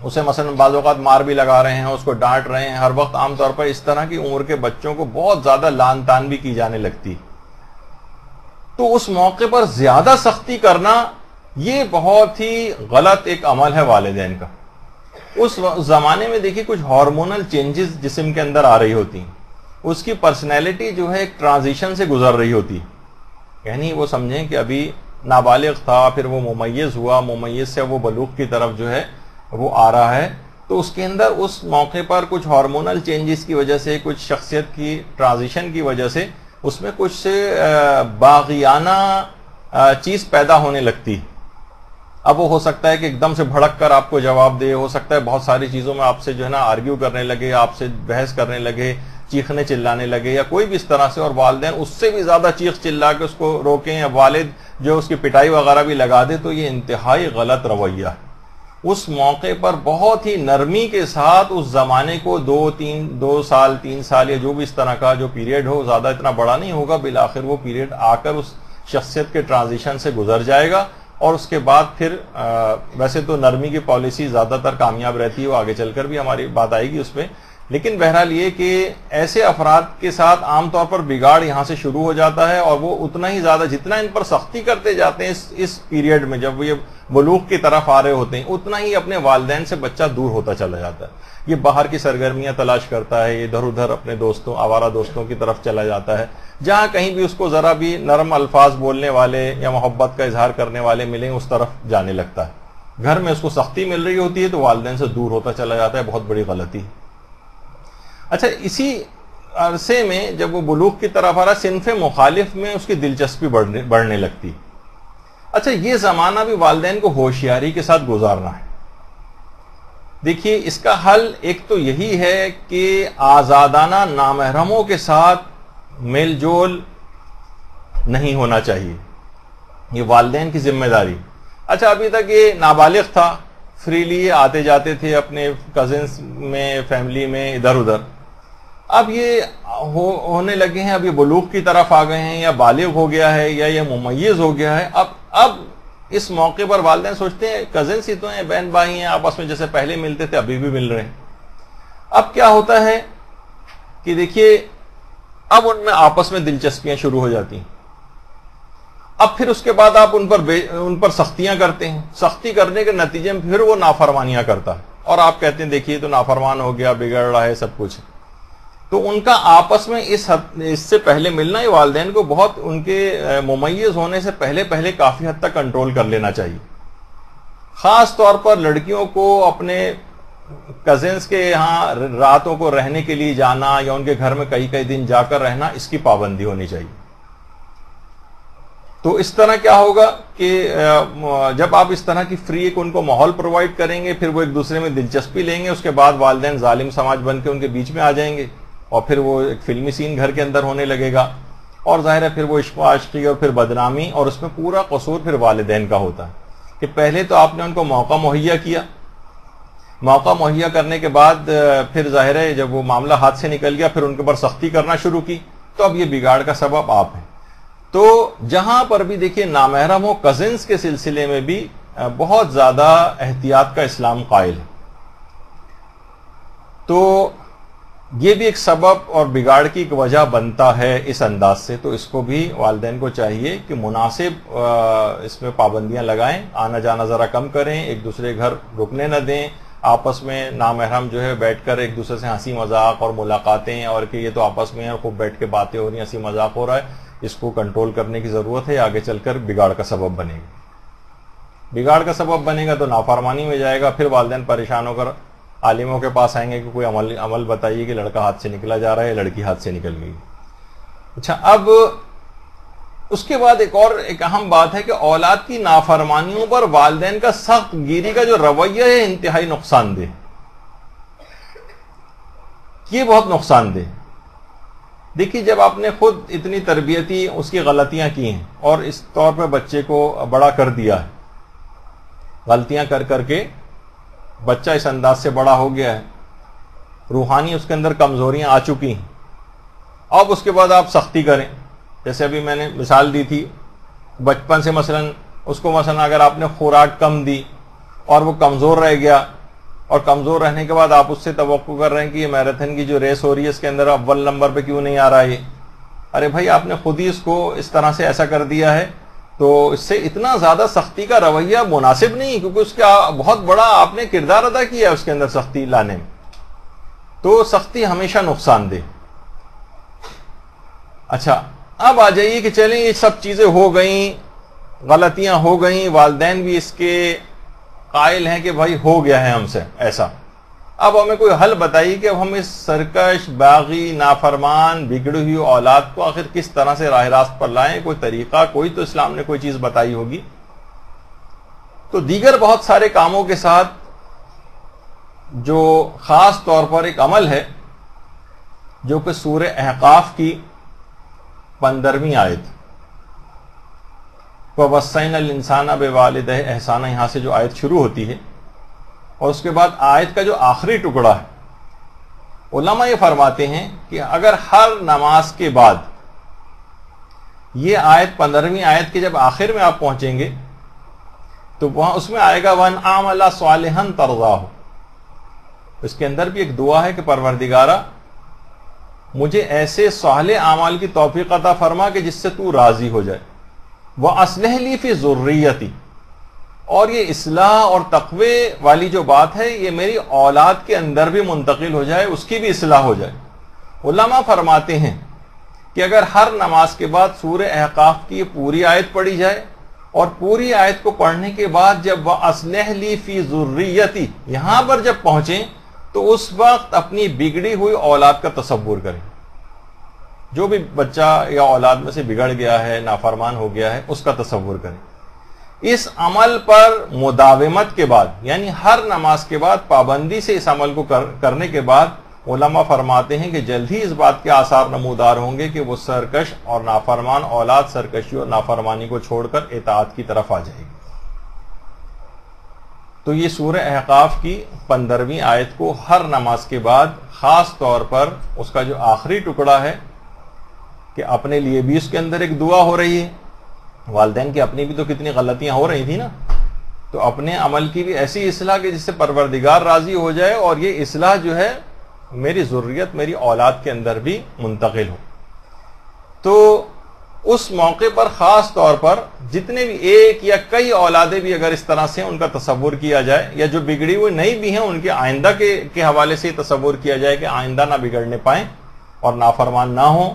اسے مثلا بعض اوقات مار بھی لگا رہے ہیں، اس کو ڈانٹ رہے ہیں. ہر وقت عام طور پر اس طرح کی عمر کے بچوں کو بہت زیادہ لان تان بھی کی جانے لگتی. تو اس موقع پر زیادہ سختی کرنا یہ بہت ہی غلط ایک عمل ہے والدین کا. اس زمانے میں دیکھیے کچھ ہارمونل چینجز جسم کے اندر آ رہی ہوتی ہیں، اس کی پرسنالٹی جو ہے ایک ٹرانزیشن سے گزر رہی ہوتی. یعنی وہ سمجھیں کہ ابھی نابالغ تھا، پھر وہ ممیز ہوا، ممیز سے وہ بلوغ کی طرف جو ہے وہ آ رہا ہے. تو اس کے اندر اس موقع پر کچھ ہارمونل چینجز کی وجہ سے، کچھ شخصیت کی ٹرانزیشن کی وجہ سے اس میں کچھ باغیانہ چیز پیدا ہونے لگتی. اب وہ ہو سکتا ہے کہ ایک دم سے بھڑک کر آپ کو جواب دے, ہو سکتا ہے بہت ساری چیزوں میں آپ سے جو ہے نا آرگیو کرنے لگے, آپ سے بحث کرنے لگے, چیخنے چلانے لگے یا کوئی بھی اس طرح سے, اور والدین اس سے بھی زیادہ چیخ چلا کے اس کو روکیں, یا والد جو اس کی پٹائی وغیرہ بھی لگا دے, تو یہ انتہائی غلط رویہ ہے. اس موقع پر بہت ہی نرمی کے ساتھ اس زمانے کو 2 سال 3 سال یا جو بھی اس طرح کا جو پیریڈ ہو, زیادہ اتنا بڑا نہیں ہوگا, بالآخر وہ پیریڈ آ کر اس شخصیت کے ٹرانزیشن سے گزر جائے گا, اور اس کے بعد پھر ویسے تو نرمی کی پالیسی زیادہ تر کامیاب رہتی ہے, وہ آگے چل کر بھی ہماری بات آئے گی اس پہ. لیکن بہرحال یہ کہ ایسے افراد کے ساتھ عام طور پر بگاڑ یہاں سے شروع ہو جاتا ہے, اور وہ اتنا ہی زیادہ جتنا ان پر سختی کرتے جاتے ہیں اس پیریڈ میں, جب وہ یہ بلوغ کی طرف آ رہے ہوتے ہیں, اتنا ہی اپنے والدین سے بچہ دور ہوتا چلا جاتا ہے. یہ باہر کی سرگرمیاں تلاش کرتا ہے, ادھر ادھر اپنے دوستوں, آوارہ دوستوں کی طرف چلا جاتا ہے. جہاں کہیں بھی اس کو ذرا بھی نرم الفاظ بولنے والے یا محبت کا اظہار کرنے والے ملیں, اس طرف جانے لگتا ہے. گھر میں اس کو سختی مل رہی ہوتی ہے تو والدین سے دور ہوتا چلا جاتا ہے. بہت بڑی غلطی. اچھا, اسی عرصے میں جب وہ بلوغ کی طرف آ رہا, صنف مخالف میں اس کی دلچسپی بڑھنے لگتی. اچھا, یہ زمانہ بھی والدین کو ہوشیاری کے ساتھ گزارنا ہے. دیکھیے, اس کا حل ایک تو یہی ہے کہ آزادانہ نامحرموں کے ساتھ میل جول نہیں ہونا چاہیے. یہ والدین کی ذمہ داری. اچھا, ابھی تک یہ نابالغ تھا, فریلی آتے جاتے تھے اپنے کزنس میں, فیملی میں, ادھر ادھر. اب یہ ہونے لگے ہیں, اب یہ بلوغ کی طرف آ گئے ہیں, یا بالغ ہو گیا ہے, یا یہ ممیز ہو گیا ہے. اب اس موقع پر والدین سوچتے ہیں کزنس ہی تو ہیں, بہن بھائی ہیں, آپس میں جیسے پہلے ملتے تھے ابھی بھی مل رہے ہیں. اب کیا ہوتا ہے کہ دیکھیے, اب ان میں آپس میں دلچسپیاں شروع ہو جاتی ہیں. اب پھر اس کے بعد آپ ان پر سختیاں کرتے ہیں. سختی کرنے کے نتیجے میں پھر وہ نافرمانیاں کرتا ہے, اور آپ کہتے ہیں دیکھیے تو نافرمان ہو گیا, بگڑ رہا ہے, سب کچھ. تو ان کا آپس میں اس سے پہلے ملنا, یہ والدین کو بہت ان کے ممیز ہونے سے پہلے کافی حد تک کنٹرول کر لینا چاہیے. خاص طور پر لڑکیوں کو اپنے کزنس کے یہاں راتوں کو رہنے کے لیے جانا, یا ان کے گھر میں کئی دن جا کر رہنا, اس کی پابندی ہونی چاہیے. تو اس طرح کیا ہوگا کہ جب آپ اس طرح کی فری ایک ان کو ماحول پرووائڈ کریں گے, پھر وہ ایک دوسرے میں دلچسپی لیں گے. اس کے بعد والدین ظالم سماج بن کے ان کے بیچ میں آ جائیں گے, اور پھر وہ ایک فلمی سین گھر کے اندر ہونے لگے گا, اور ظاہر ہے پھر وہ عشق و عاشقی اور پھر بدنامی, اور اس میں پورا قصور پھر والدین کا ہوتا ہے کہ پہلے تو آپ نے ان کو موقع مہیا کیا, موقع مہیا کرنے کے بعد پھر ظاہر ہے جب وہ معاملہ ہاتھ سے نکل گیا, پھر ان کے اوپر سختی کرنا شروع کی, تو اب یہ بگاڑ کا سبب آپ ہیں. تو جہاں پر بھی دیکھیے نامحرم ہو, کزنس کے سلسلے میں بھی بہت زیادہ احتیاط کا اسلام قائل ہے. تو یہ بھی ایک سبب اور بگاڑ کی ایک وجہ بنتا ہے اس انداز سے. تو اس کو بھی والدین کو چاہیے کہ مناسب اس میں پابندیاں لگائیں, آنا جانا ذرا کم کریں, ایک دوسرے گھر رکنے نہ دیں, آپس میں نامحرم جو ہے بیٹھ کر ایک دوسرے سے ہنسی مذاق اور ملاقاتیں, اور کہ یہ تو آپس میں خوب بیٹھ کے باتیں ہو رہی ہیں, ہنسی مذاق ہو رہا ہے, اس کو کنٹرول کرنے کی ضرورت ہے. آگے چل کر بگاڑ کا سبب بنے گا. بگاڑ کا سبب بنے گا تو نافرمانی میں جائے گا. پھر والدین پریشان ہو کر عالموں کے پاس آئیں گے کہ کوئی عمل بتائیے کہ لڑکا ہاتھ سے نکلا جا رہا ہے, لڑکی ہاتھ سے نکل گئی. اچھا, اب اس کے بعد ایک اہم بات ہے کہ اولاد کی نافرمانیوں پر والدین کا سخت گیری کا جو رویہ ہے انتہائی نقصان دہ. یہ بہت نقصان دہ. دیکھیے, جب آپ نے خود اتنی تربیتی اس کی غلطیاں کی ہیں اور اس طور پہ بچے کو بڑا کر دیا ہے, غلطیاں کر کے بچہ اس انداز سے بڑا ہو گیا ہے, روحانی اس کے اندر کمزوریاں آ چکی ہیں, اب اس کے بعد آپ سختی کریں. جیسے ابھی میں نے مثال دی تھی, بچپن سے مثلا اگر آپ نے خوراک کم دی اور وہ کمزور رہ گیا, اور کمزور رہنے کے بعد آپ اس سے توقع کر رہے ہیں کہ یہ میراتھن کی جو ریس ہو رہی ہے اس کے اندر اول نمبر پہ کیوں نہیں آ رہا ہے. ارے بھائی, آپ نے خود ہی اس کو اس طرح سے ایسا کر دیا ہے, تو اس سے اتنا زیادہ سختی کا رویہ مناسب نہیں, کیونکہ اس کا بہت بڑا آپ نے کردار ادا کیا ہے اس کے اندر سختی لانے میں. تو سختی ہمیشہ نقصان دہ. اچھا, اب آ جائیے کہ چلیں یہ سب چیزیں ہو گئیں, غلطیاں ہو گئیں, والدین بھی اس کے قائل ہیں کہ بھائی ہو گیا ہے ہم سے ایسا, اب ہمیں کوئی حل بتائیے کہ اب ہم اس سرکش، باغی، نافرمان، بگڑی ہوئی اولاد کو آخر کس طرح سے راہ راست پر لائیں، کوئی طریقہ، کوئی تو اسلام نے کوئی چیز بتائی ہوگی۔ تو دیگر بہت سارے کاموں کے ساتھ جو خاص طور پر ایک عمل ہے جو کہ سورہ احقاف کی 15ویں آیت، وَوَصَّيْنَا الْإِنسَانَ بِوَالِدَيْهِ احسانا، یہاں سے جو آیت شروع ہوتی ہے اور اس کے بعد آیت کا جو آخری ٹکڑا ہے، علماء یہ فرماتے ہیں کہ اگر ہر نماز کے بعد یہ آیت 15ویں آیت کے جب آخر میں آپ پہنچیں گے تو وہاں اس میں آئے گا وَأَنْ عَمَلَ صَالِحًا تَرْضَاهُ، اس کے اندر بھی ایک دعا ہے کہ پروردگارہ مجھے ایسے صالح اعمال کی توفیق عطا فرما کہ جس سے تو راضی ہو جائے، وَأَصْلِحْ لِي فِي ذُرِّيَّتِي، اور یہ اصلاح اور تقوی والی جو بات ہے یہ میری اولاد کے اندر بھی منتقل ہو جائے، اس کی بھی اصلاح ہو جائے۔ علماء فرماتے ہیں کہ اگر ہر نماز کے بعد سورہ احقاف کی پوری آیت پڑھی جائے اور پوری آیت کو پڑھنے کے بعد جب وَأَصْلِحْ لِي فِي ذُرِّيَّتِي یہاں پر جب پہنچیں تو اس وقت اپنی بگڑی ہوئی اولاد کا تصور کریں، جو بھی بچہ یا اولاد میں سے بگڑ گیا ہے، نافرمان ہو گیا ہے، اس کا تصور کریں۔ اس عمل پر مداومت کے بعد، یعنی ہر نماز کے بعد پابندی سے اس عمل کو کرنے کے بعد علماء فرماتے ہیں کہ جلد ہی اس بات کے آثار نمودار ہوں گے کہ وہ سرکش اور نافرمان اولاد سرکشی اور نافرمانی کو چھوڑ کر اطاعت کی طرف آ جائے گی۔ تو یہ سورہ احقاف کی 15ویں آیت کو ہر نماز کے بعد خاص طور پر اس کا جو آخری ٹکڑا ہے کہ اپنے لیے بھی اس کے اندر ایک دعا ہو رہی ہے، والدین کی اپنی بھی تو کتنی غلطیاں ہو رہی تھی نا، تو اپنے عمل کی بھی ایسی اصلاح کہ جس سے پروردگار راضی ہو جائے اور یہ اصلاح جو ہے میری ذریت، میری اولاد کے اندر بھی منتقل ہو۔ تو اس موقع پر خاص طور پر جتنے بھی ایک یا کئی اولادیں بھی اگر اس طرح سے ان کا تصور کیا جائے، یا جو بگڑی ہوئی نہیں بھی ہیں ان کے آئندہ کے حوالے سے تصور کیا جائے کہ آئندہ نہ بگڑنے پائیں اور نافرمان نہ ہوں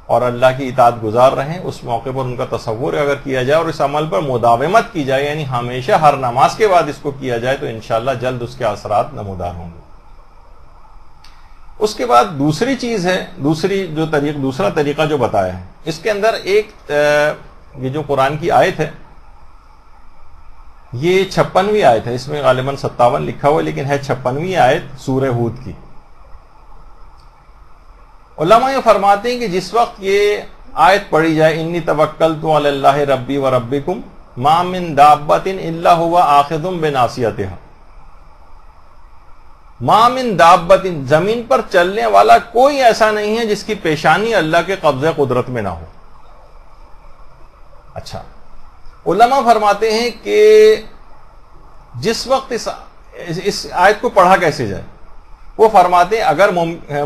اور اللہ کی اطاعت گزار رہیں، اس موقع پر ان کا تصور اگر کیا جائے اور اس عمل پر مداومت کی جائے، یعنی ہمیشہ ہر نماز کے بعد اس کو کیا جائے، تو انشاءاللہ جلد اس کے اثرات نمودار ہوں گے۔ اس کے بعد دوسری چیز ہے، دوسرا طریقہ جو بتایا ہے، اس کے اندر ایک یہ جو قرآن کی آیت ہے یہ 56ویں آیت ہے، اس میں غالباً 57 لکھا ہوا لیکن ہے 56ویں آیت سورہ ہود کی۔ علماء یہ فرماتے ہیں کہ جس وقت یہ آیت پڑھی جائے انی توکلت علی اللہ ربی و ربکم ما من دابۃ الا هو آخذ بناصیتها، ما من دابۃ، زمین پر چلنے والا کوئی ایسا نہیں ہے جس کی پیشانی اللہ کے قبضے قدرت میں نہ ہو۔ اچھا، علماء فرماتے ہیں کہ جس وقت اس آیت کو پڑھا کیسے جائے، وہ فرماتے ہیں اگر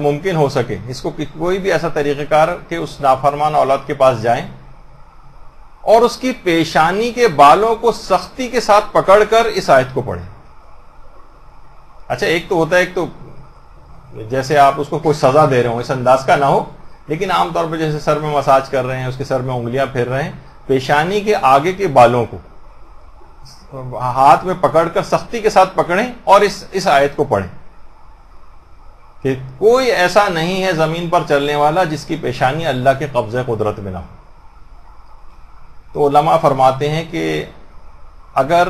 ممکن ہو سکے اس کو کوئی بھی ایسا طریقہ کار کہ اس نافرمان اولاد کے پاس جائیں اور اس کی پیشانی کے بالوں کو سختی کے ساتھ پکڑ کر اس آیت کو پڑھیں۔ اچھا، ایک تو ہوتا ہے، ایک تو جیسے آپ اس کو کوئی سزا دے رہے ہوں، اس انداز کا نہ ہو، لیکن عام طور پہ جیسے سر میں مساج کر رہے ہیں، اس کے سر میں انگلیاں پھیر رہے ہیں، پیشانی کے آگے کے بالوں کو ہاتھ میں پکڑ کر سختی کے ساتھ پکڑیں اور اس آیت کو پڑھیں کہ کوئی ایسا نہیں ہے زمین پر چلنے والا جس کی پیشانی اللہ کے قبضے قدرت میں نہ ہو۔ تو علماء فرماتے ہیں کہ اگر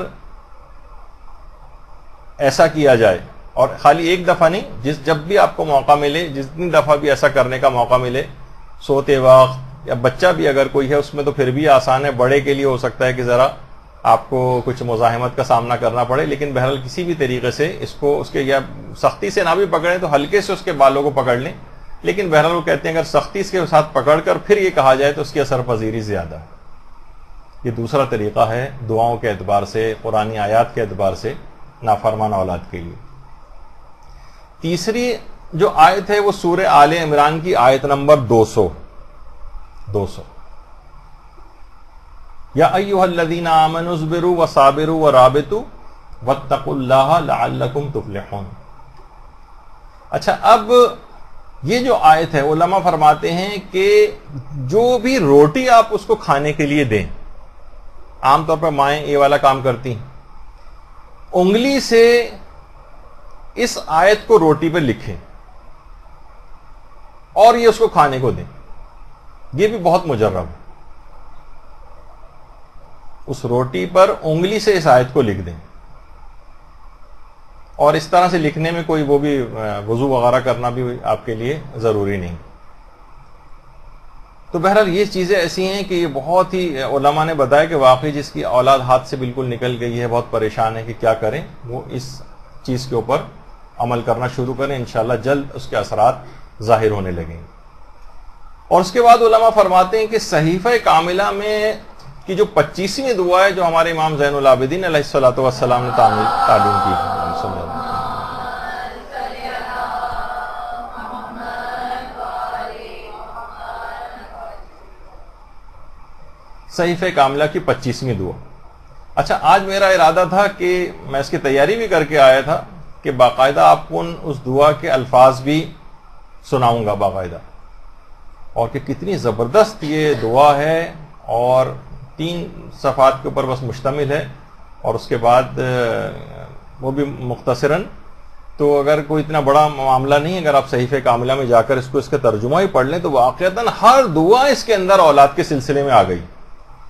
ایسا کیا جائے، اور خالی ایک دفعہ نہیں، جب بھی آپ کو موقع ملے، جتنی دفعہ بھی ایسا کرنے کا موقع ملے، سوتے وقت، یا بچہ بھی اگر کوئی ہے اس میں تو پھر بھی آسان ہے، بڑے کے لیے ہو سکتا ہے کہ ذرا آپ کو کچھ مزاحمت کا سامنا کرنا پڑے، لیکن بہرحال کسی بھی طریقے سے اس کو اس کے یا سختی سے نہ بھی پکڑیں تو ہلکے سے اس کے بالوں کو پکڑ لیں، لیکن بہرحال وہ کہتے ہیں اگر سختی کے ساتھ پکڑ کر پھر یہ کہا جائے تو اس کی اثر پذیری زیادہ ہے۔ یہ دوسرا طریقہ ہے دعاؤں کے اعتبار سے، قرآنی آیات کے اعتبار سے نافرمان اولاد کے لیے۔ تیسری جو آیت ہے وہ سورہ آل عمران کی آیت نمبر 200 یا ایھا الذین آمنوا اصبروا وصابروا ورابطوا واتقوا اللہ لعلکم تفلحون۔ اچھا، اب یہ جو آیت ہے علماء فرماتے ہیں کہ جو بھی روٹی آپ اس کو کھانے کے لیے دیں، عام طور پر مائیں یہ والا کام کرتی ہیں، انگلی سے اس آیت کو روٹی پہ لکھیں اور یہ اس کو کھانے کو دیں. یہ بھی بہت مجرب ہے. اس روٹی پر انگلی سے اس آیت کو لکھ دیں, اور اس طرح سے لکھنے میں کوئی وہ بھی وضو وغیرہ کرنا بھی آپ کے لیے ضروری نہیں. تو بہرحال یہ چیزیں ایسی ہیں کہ یہ بہت ہی علماء نے بتایا کہ واقعی جس کی اولاد ہاتھ سے بالکل نکل گئی ہے, بہت پریشان ہے کہ کیا کریں, وہ اس چیز کے اوپر عمل کرنا شروع کریں, انشاءاللہ جلد اس کے اثرات ظاہر ہونے لگیں. اور اس کے بعد علماء فرماتے ہیں کہ صحیفہ کاملہ میں کی جو 25ویں دعا ہے جو ہمارے امام زین العابدین علیہ الصلوۃ والسلام نے تعلیم کی ہے, صحیفہ کاملہ کی 25ویں دعا. اچھا, آج میرا ارادہ تھا کہ میں اس کی تیاری بھی کر کے آیا تھا کہ باقاعدہ آپ کو اس دعا کے الفاظ بھی سناؤں گا باقاعدہ, اور کہ کتنی زبردست یہ دعا ہے, اور 3 صفحات کے اوپر بس مشتمل ہے, اور اس کے بعد وہ بھی مختصراً. تو اگر کوئی اتنا بڑا معاملہ نہیں, اگر آپ صحیفہ کاملہ میں جا کر اس کا ترجمہ ہی پڑھ لیں تو واقعتاً ہر دعا اس کے اندر اولاد کے سلسلے میں آ گئی,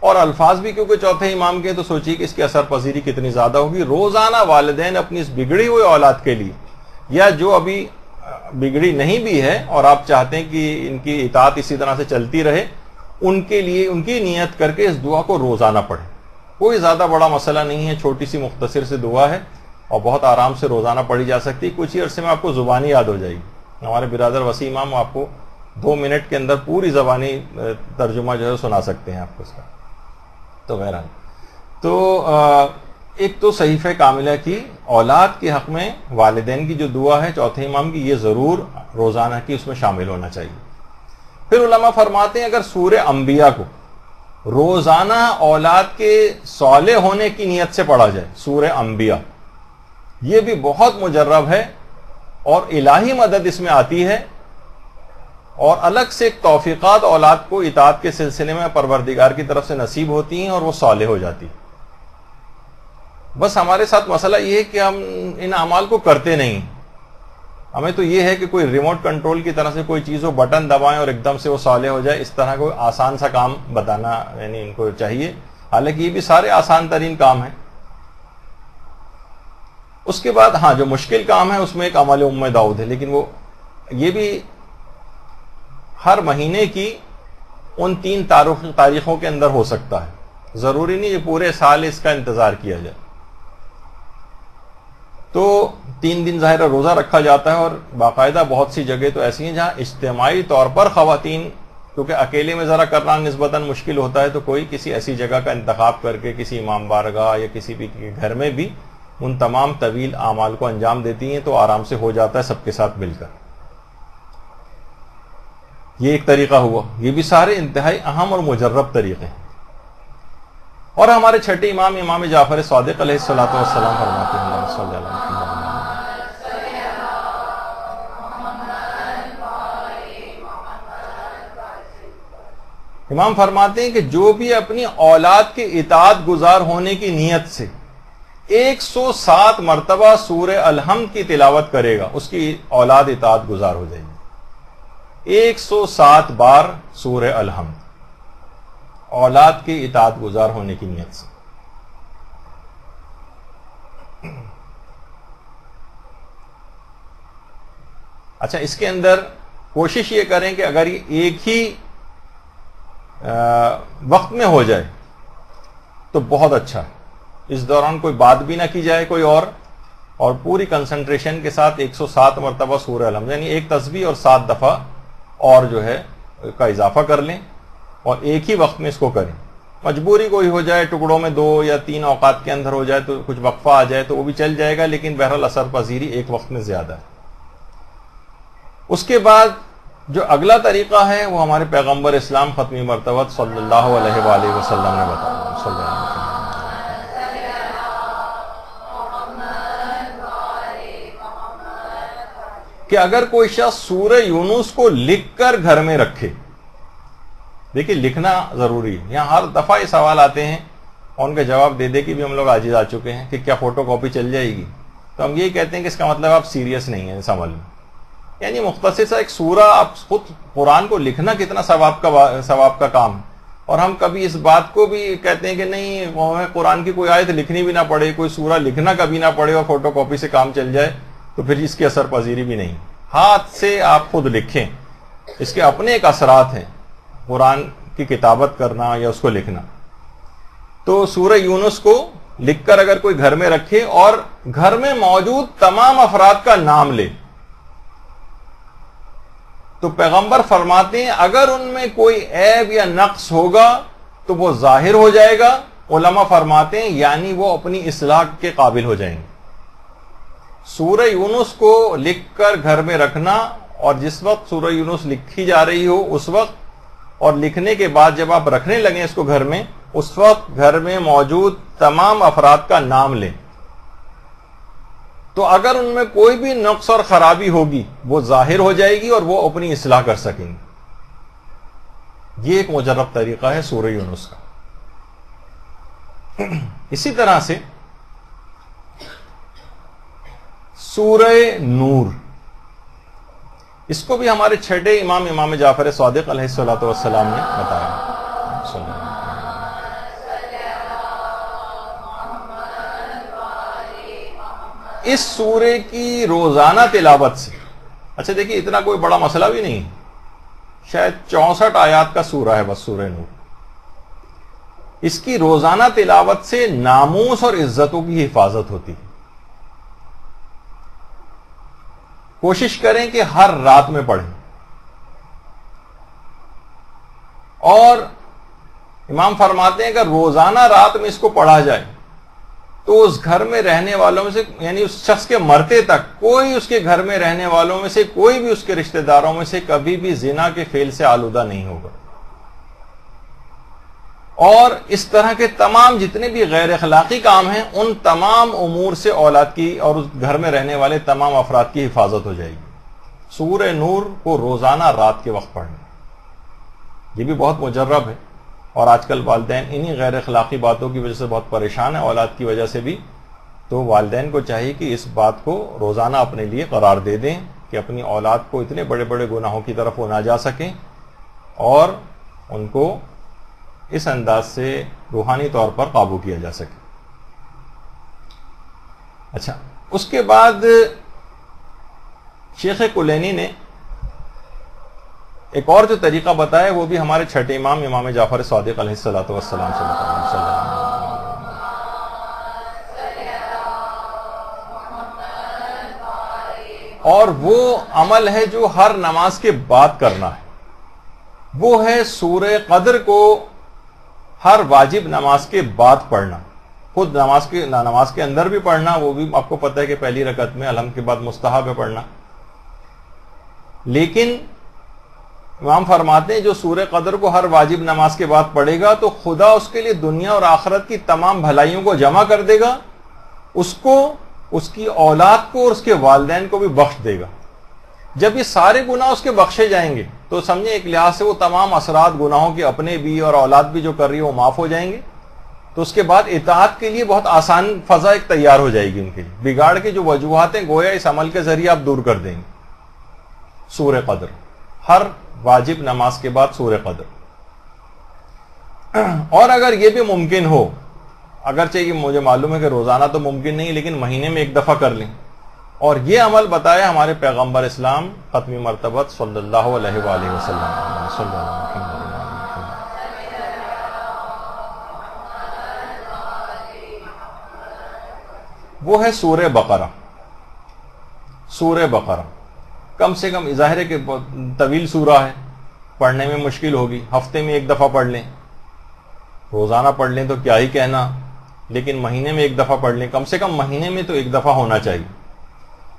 اور الفاظ بھی کیونکہ چوتھے امام کے, تو سوچیے کہ اس کی اثر پذیری کتنی زیادہ ہوگی. روزانہ والدین اپنی اس بگڑی ہوئی اولاد کے لیے, یا جو ابھی بگڑی نہیں بھی ہے اور آپ چاہتے ہیں کہ ان کی اطاعت اسی طرح سے چلتی رہے, ان کے لیے ان کی نیت کر کے اس دعا کو روزانہ پڑھیں. کوئی زیادہ بڑا مسئلہ نہیں ہے, چھوٹی سی مختصر سی دعا ہے, اور بہت آرام سے روزانہ پڑھی جا سکتی. کچھ ہی عرصے میں آپ کو زبانی یاد ہو جائے گی. ہمارے برادر وسیع امام آپ کو 2 منٹ کے اندر پوری زبانی ترجمہ جو ہے سنا سکتے ہیں آپ کو اس کا. تو بہرحال تو ایک تو صحیفہ کاملہ کی اولاد کے حق میں والدین کی جو دعا ہے چوتھے امام کی, یہ ضرور روزانہ کی اس میں شامل ہونا چاہیے. پھر علماء فرماتے ہیں اگر سورہ انبیاء کو روزانہ اولاد کے صالح ہونے کی نیت سے پڑھا جائے, سورہ انبیاء, یہ بھی بہت مجرب ہے, اور الہی مدد اس میں آتی ہے, اور الگ سے ایک توفیقات اولاد کو اطاعت کے سلسلے میں پروردگار کی طرف سے نصیب ہوتی ہیں, اور وہ صالح ہو جاتی. بس ہمارے ساتھ مسئلہ یہ ہے کہ ہم ان اعمال کو کرتے نہیں. ہمیں تو یہ ہے کہ کوئی ریموٹ کنٹرول کی طرح سے کوئی چیز ہو, بٹن دبائیں اور ایک دم سے وہ صالح ہو جائے, اس طرح کوئی آسان سا کام بتانا یعنی ان کو چاہیے. حالانکہ یہ بھی سارے آسان ترین کام ہیں. اس کے بعد ہاں جو مشکل کام ہے اس میں ایک عمل ام داؤد ہے, لیکن وہ یہ بھی ہر مہینے کی ان 3 تاریخوں کے اندر ہو سکتا ہے. ضروری نہیں یہ پورے سال اس کا انتظار کیا جائے. تو 3 دن ظاہر روزہ رکھا جاتا ہے, اور باقاعدہ بہت سی جگہ تو ایسی ہیں جہاں اجتماعی طور پر خواتین, کیونکہ اکیلے میں ذرا کرنا نسبتاً مشکل ہوتا ہے, تو کوئی کسی ایسی جگہ کا انتخاب کر کے کسی امام بارگاہ یا کسی بھی گھر میں بھی ان تمام طویل اعمال کو انجام دیتی ہیں, تو آرام سے ہو جاتا ہے سب کے ساتھ مل کر. یہ ایک طریقہ ہوا. یہ بھی سارے انتہائی اہم اور مجرب طریقے ہیں. اور ہمارے چھٹے امام امام جعفر صادق علیہ الصلوۃ والسلام فرماتے ہیں, اللہ صلی اللہ علیہ وسلم, امام فرماتے ہیں کہ جو بھی اپنی اولاد کے اطاعت گزار ہونے کی نیت سے 107 مرتبہ سورہ الحمد کی تلاوت کرے گا, اس کی اولاد اطاعت گزار ہو جائے گی. 107 بار سورہ الحمد اولاد کی اطاعت گزار ہونے کی نیت سے. اچھا, اس کے اندر کوشش یہ کریں کہ اگر یہ ایک ہی وقت میں ہو جائے تو بہت اچھا ہے. اس دوران کوئی بات بھی نہ کی جائے کوئی اور پوری کنسنٹریشن کے ساتھ 107 مرتبہ سورہ الحمد, یعنی ایک تسبیح اور 7 دفعہ اور جو ہے کا اضافہ کر لیں, اور ایک ہی وقت میں اس کو کریں. مجبوری کوئی ہو جائے ٹکڑوں میں 2 یا 3 اوقات کے اندر ہو جائے تو کچھ وقفہ آ جائے تو وہ بھی چل جائے گا, لیکن بہرحال اثر پذیری ایک وقت میں زیادہ ہے. اس کے بعد جو اگلا طریقہ ہے وہ ہمارے پیغمبر اسلام ختمی مرتبہ صلی اللہ علیہ وآلہ وسلم نے بتایا, صلی اللہ علیہ وسلم, کہ اگر کوئی شخص سورہ یونس کو لکھ کر گھر میں رکھے. دیکھیے لکھنا ضروری ہے. یہاں ہر دفعہ یہ سوال آتے ہیں اور ان کا جواب دے دے کہ بھی ہم لوگ عاجز آ چکے ہیں کہ کیا فوٹو کاپی چل جائے گی. تو ہم یہی کہتے ہیں کہ اس کا مطلب آپ سیریس نہیں ہیں اس عمل میں. یعنی مختصر سا ایک سورہ، آپ خود قرآن کو لکھنا کتنا ثواب کا کام ہے، اور ہم کبھی اس بات کو بھی کہتے ہیں کہ نہیں ہمیں قرآن کی کوئی آیت لکھنی بھی نہ پڑے، کوئی سورہ لکھنا کبھی نہ پڑے اور فوٹو کاپی سے کام چل جائے، تو پھر اس کی اثر پذیری بھی نہیں. ہاتھ سے آپ خود لکھیں، اس کے اپنے ایک اثرات ہیں قرآن کی کتابت کرنا یا اس کو لکھنا. تو سورہ یونس کو لکھ کر اگر کوئی گھر میں رکھے اور گھر میں موجود تمام افراد کا نام لے، تو پیغمبر فرماتے ہیں اگر ان میں کوئی عیب یا نقص ہوگا تو وہ ظاہر ہو جائے گا. علماء فرماتے ہیں یعنی وہ اپنی اصلاح کے قابل ہو جائیں گے. سورہ یونس کو لکھ کر گھر میں رکھنا، اور جس وقت سورہ یونس لکھی جا رہی ہو اس وقت، اور لکھنے کے بعد جب آپ رکھنے لگیں اس کو گھر میں، اس وقت گھر میں موجود تمام افراد کا نام لیں. تو اگر ان میں کوئی بھی نقص اور خرابی ہوگی وہ ظاہر ہو جائے گی اور وہ اپنی اصلاح کر سکیں گے. یہ ایک مجرب طریقہ ہے سورہ یونس کا. اسی طرح سے سورہ نور، اس کو بھی ہمارے چھٹے امام جعفر صادق علیہ الصلوۃ والسلام نے بتایا. اس سورے کی روزانہ تلاوت سے، اچھا دیکھیے اتنا کوئی بڑا مسئلہ بھی نہیں، شاید 64 آیات کا سورہ ہے بس سورہ نور. اس کی روزانہ تلاوت سے ناموس اور عزتوں کی حفاظت ہوتی ہے. کوشش کریں کہ ہر رات میں پڑھیں. اور امام فرماتے ہیں کہ روزانہ رات میں اس کو پڑھا جائے تو اس گھر میں رہنے والوں میں سے، یعنی اس شخص کے مرتے تک، کوئی اس کے گھر میں رہنے والوں میں سے کوئی بھی اس کے رشتہ داروں میں سے کبھی بھی زنا کے فعل سے آلودہ نہیں ہوگا. اور اس طرح کے تمام جتنے بھی غیر اخلاقی کام ہیں ان تمام امور سے اولاد کی اور اس گھر میں رہنے والے تمام افراد کی حفاظت ہو جائے گی. سورہ نور کو روزانہ رات کے وقت پڑھنا یہ بھی بہت مجرب ہے، اور آج کل والدین انہی غیر اخلاقی باتوں کی وجہ سے بہت پریشان ہیں، اولاد کی وجہ سے بھی. تو والدین کو چاہیے کہ اس بات کو روزانہ اپنے لیے قرار دے دیں کہ اپنی اولاد کو اتنے بڑے بڑے گناہوں کی طرف وہ نہ جا سکیں، اور ان کو اس انداز سے روحانی طور پر قابو کیا جا سکے. اچھا، اس کے بعد شیخ کلینی نے ایک اور جو طریقہ بتایا وہ بھی ہمارے چھٹے امام جعفر صادق علیہ الصلوۃ والسلام سے بتایا. اور وہ عمل ہے جو ہر نماز کے بعد کرنا ہے، وہ ہے سورہ قدر کو ہر واجب نماز کے بعد پڑھنا. خود نماز کے اندر بھی پڑھنا، وہ بھی آپ کو پتہ ہے کہ پہلی رکعت میں الحمد کے بعد مستحب ہے پڑھنا. لیکن امام فرماتے ہیں جو سورہ قدر کو ہر واجب نماز کے بعد پڑھے گا تو خدا اس کے لیے دنیا اور آخرت کی تمام بھلائیوں کو جمع کر دے گا، اس کو، اس کی اولاد کو اور اس کے والدین کو بھی بخش دے گا. جب یہ سارے گناہ اس کے بخشے جائیں گے تو سمجھیں ایک لحاظ سے وہ تمام اثرات گناہوں کے اپنے بھی اور اولاد بھی جو کر رہی ہے وہ معاف ہو جائیں گے. تو اس کے بعد اطاعت کے لیے بہت آسان فضا ایک تیار ہو جائے گی ان کے لیے. بگاڑ کے جو وجوہات ہیں گویا اس عمل کے ذریعے آپ دور کر دیں گے. سورہ قدر ہر واجب نماز کے بعد سورہ قدر. اور اگر یہ بھی ممکن ہو، اگرچہ یہ مجھے معلوم ہے کہ روزانہ تو ممکن نہیں، لیکن مہینے میں ایک دفعہ کر لیں. اور یہ عمل بتایا ہمارے پیغمبر اسلام ختمی مرتبت صلی اللہ علیہ وآلہ وسلم. وہ ہے سورہ بقرہ. سورہ بقرہ کم سے کم ظاہر ہے کہ طویل سورہ ہے، پڑھنے میں مشکل ہوگی. ہفتے میں ایک دفعہ پڑھ لیں، روزانہ پڑھ لیں تو کیا ہی کہنا، لیکن مہینے میں ایک دفعہ پڑھ لیں. کم سے کم مہینے میں تو ایک دفعہ ہونا چاہیے.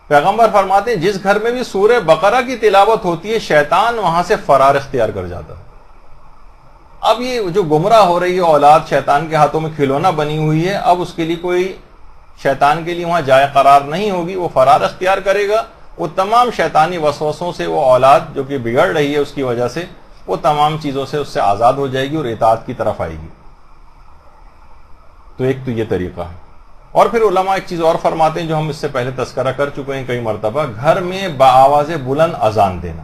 پیغمبر فرماتے ہیں جس گھر میں بھی سورہ بقرہ کی تلاوت ہوتی ہے شیطان وہاں سے فرار اختیار کر جاتا ہے. اب یہ جو گمراہ ہو رہی ہے اولاد، شیطان کے ہاتھوں میں کھلونا بنی ہوئی ہے، اب اس کے لیے کوئی شیطان کے لیے وہاں جائے قرار نہیں ہوگی. وہ فرار اختیار کرے گا، وہ تمام شیطانی وسوسوں سے وہ اولاد جو کہ بگڑ رہی ہے اس کی وجہ سے، وہ تمام چیزوں سے اس سے آزاد ہو جائے گی اور اطاعت کی طرف آئے گی. تو ایک تو یہ طریقہ ہے. اور پھر علماء ایک چیز اور فرماتے ہیں جو ہم اس سے پہلے تذکرہ کر چکے ہیں کئی مرتبہ، گھر میں بآواز بلند اذان دینا.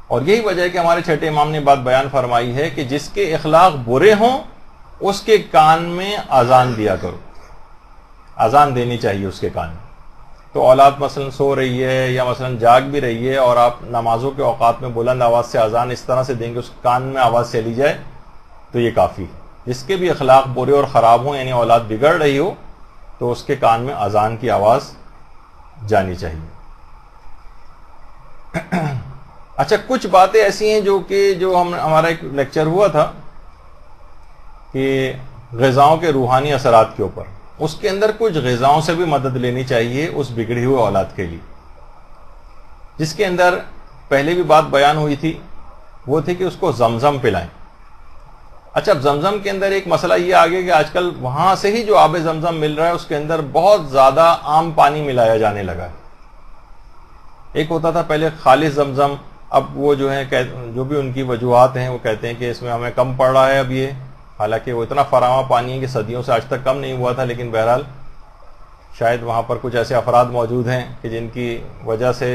اور یہی وجہ ہے کہ ہمارے چھٹے امام نے بات بیان فرمائی ہے کہ جس کے اخلاق برے ہوں اس کے کان میں اذان دیا کرو، اذان دینی چاہیے اس کے کان میں. تو اولاد مثلا سو رہی ہے یا مثلا جاگ بھی رہی ہے اور آپ نمازوں کے اوقات میں بلند آواز سے اذان اس طرح سے دیں گے اس کان میں آواز چلی جائے تو یہ کافی ہے. جس کے بھی اخلاق برے اور خراب ہوں، یعنی اولاد بگڑ رہی ہو، تو اس کے کان میں اذان کی آواز جانی چاہیے. اچھا، کچھ باتیں ایسی ہیں جو ہمارا ایک لیکچر ہوا تھا کہ غذاؤں کے روحانی اثرات کے اوپر، اس کے اندر کچھ غذاؤں سے بھی مدد لینی چاہیے اس بگڑی ہوئی اولاد کے لیے، جس کے اندر پہلے بھی بات بیان ہوئی تھی، وہ تھی کہ اس کو زمزم پلائیں. اچھا، اب زمزم کے اندر ایک مسئلہ یہ آ گیا کہ آج کل وہاں سے ہی جو آب زمزم مل رہا ہے اس کے اندر بہت زیادہ عام پانی ملایا جانے لگا ہے. ایک ہوتا تھا پہلے خالص زمزم، اب وہ جو ہے جو بھی ان کی وجوہات ہیں وہ کہتے ہیں کہ اس میں ہمیں کم پڑ رہا ہے اب یہ، حالانکہ وہ اتنا فراواں پانی ہے کہ صدیوں سے آج تک کم نہیں ہوا تھا، لیکن بہرحال شاید وہاں پر کچھ ایسے افراد موجود ہیں کہ جن کی وجہ سے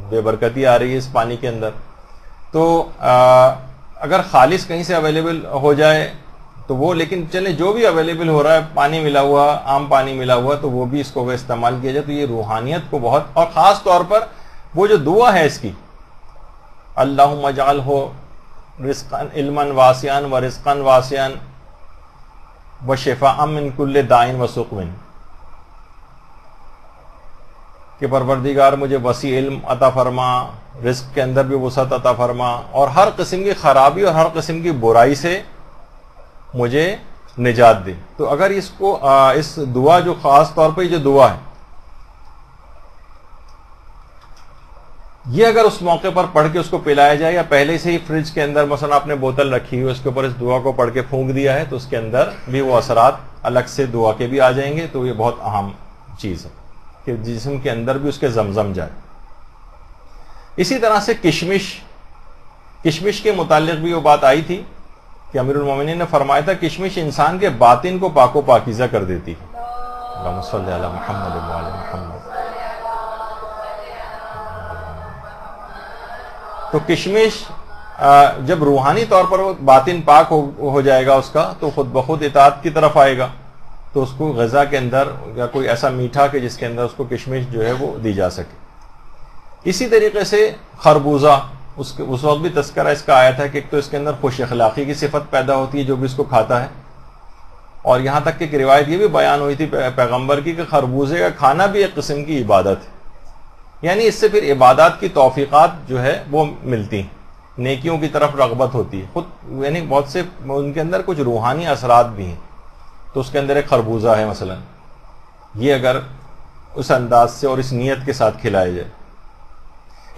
بے برکتی آ رہی ہے اس پانی کے اندر. تو اگر خالص کہیں سے اویلیبل ہو جائے تو وہ، لیکن چلے جو بھی اویلیبل ہو رہا ہے پانی ملا ہوا، عام پانی ملا ہوا، تو وہ بھی اس کو استعمال کیا جائے تو یہ روحانیت کو بہت، اور خاص طور پر وہ جو دعا ہے اس کی، اللہم اجعلہ رزقا علما واسعا و رزقا واسعا و شفاء من کل داء و سقم، کہ پروردگار مجھے وسیع علم عطا فرما، رزق کے اندر بھی وسعت عطا فرما، اور ہر قسم کی خرابی اور ہر قسم کی برائی سے مجھے نجات دے. تو اگر اس کو اس دعا جو خاص طور پہ جو دعا ہے یہ اگر اس موقع پر پڑھ کے اس کو پلایا جائے، یا پہلے سے ہی فریج کے اندر مثلا آپ نے بوتل رکھی ہوئی اس کے اوپر اس دعا کو پڑھ کے پھونک دیا ہے، تو اس کے اندر بھی وہ اثرات الگ سے دعا کے بھی آ جائیں گے. تو یہ بہت اہم چیز ہے کہ جسم کے اندر بھی اس کے زمزم جائے. اسی طرح سے کشمش کے متعلق بھی وہ بات آئی تھی کہ امیر المومنین نے فرمایا تھا کشمش انسان کے باطن کو پاک و پاکیزہ کر دیتی ہے. اللہم صلی علی محمد و علی محمد. تو کشمش جب روحانی طور پر وہ باطن پاک ہو جائے گا اس کا، تو خود بخود اطاعت کی طرف آئے گا. تو اس کو غذا کے اندر یا کوئی ایسا میٹھا کہ جس کے اندر اس کو کشمش جو ہے وہ دی جا سکے. اسی طریقے سے خربوزہ، اس وقت بھی تذکرہ اس کا آیا تھا کہ ایک تو اس کے اندر خوش اخلاقی کی صفت پیدا ہوتی ہے جو بھی اس کو کھاتا ہے، اور یہاں تک کہ ایک روایت یہ بھی بیان ہوئی تھی پیغمبر کی کہ خربوزے کا کھانا بھی ایک قسم کی عبادت ہے. یعنی اس سے پھر عبادات کی توفیقات جو ہے وہ ملتی ہیں، نیکیوں کی طرف رغبت ہوتی ہے خود، یعنی بہت سے ان کے اندر کچھ روحانی اثرات بھی ہیں. تو اس کے اندر ایک خربوزہ ہے مثلا، یہ اگر اس انداز سے اور اس نیت کے ساتھ کھلایا جائے.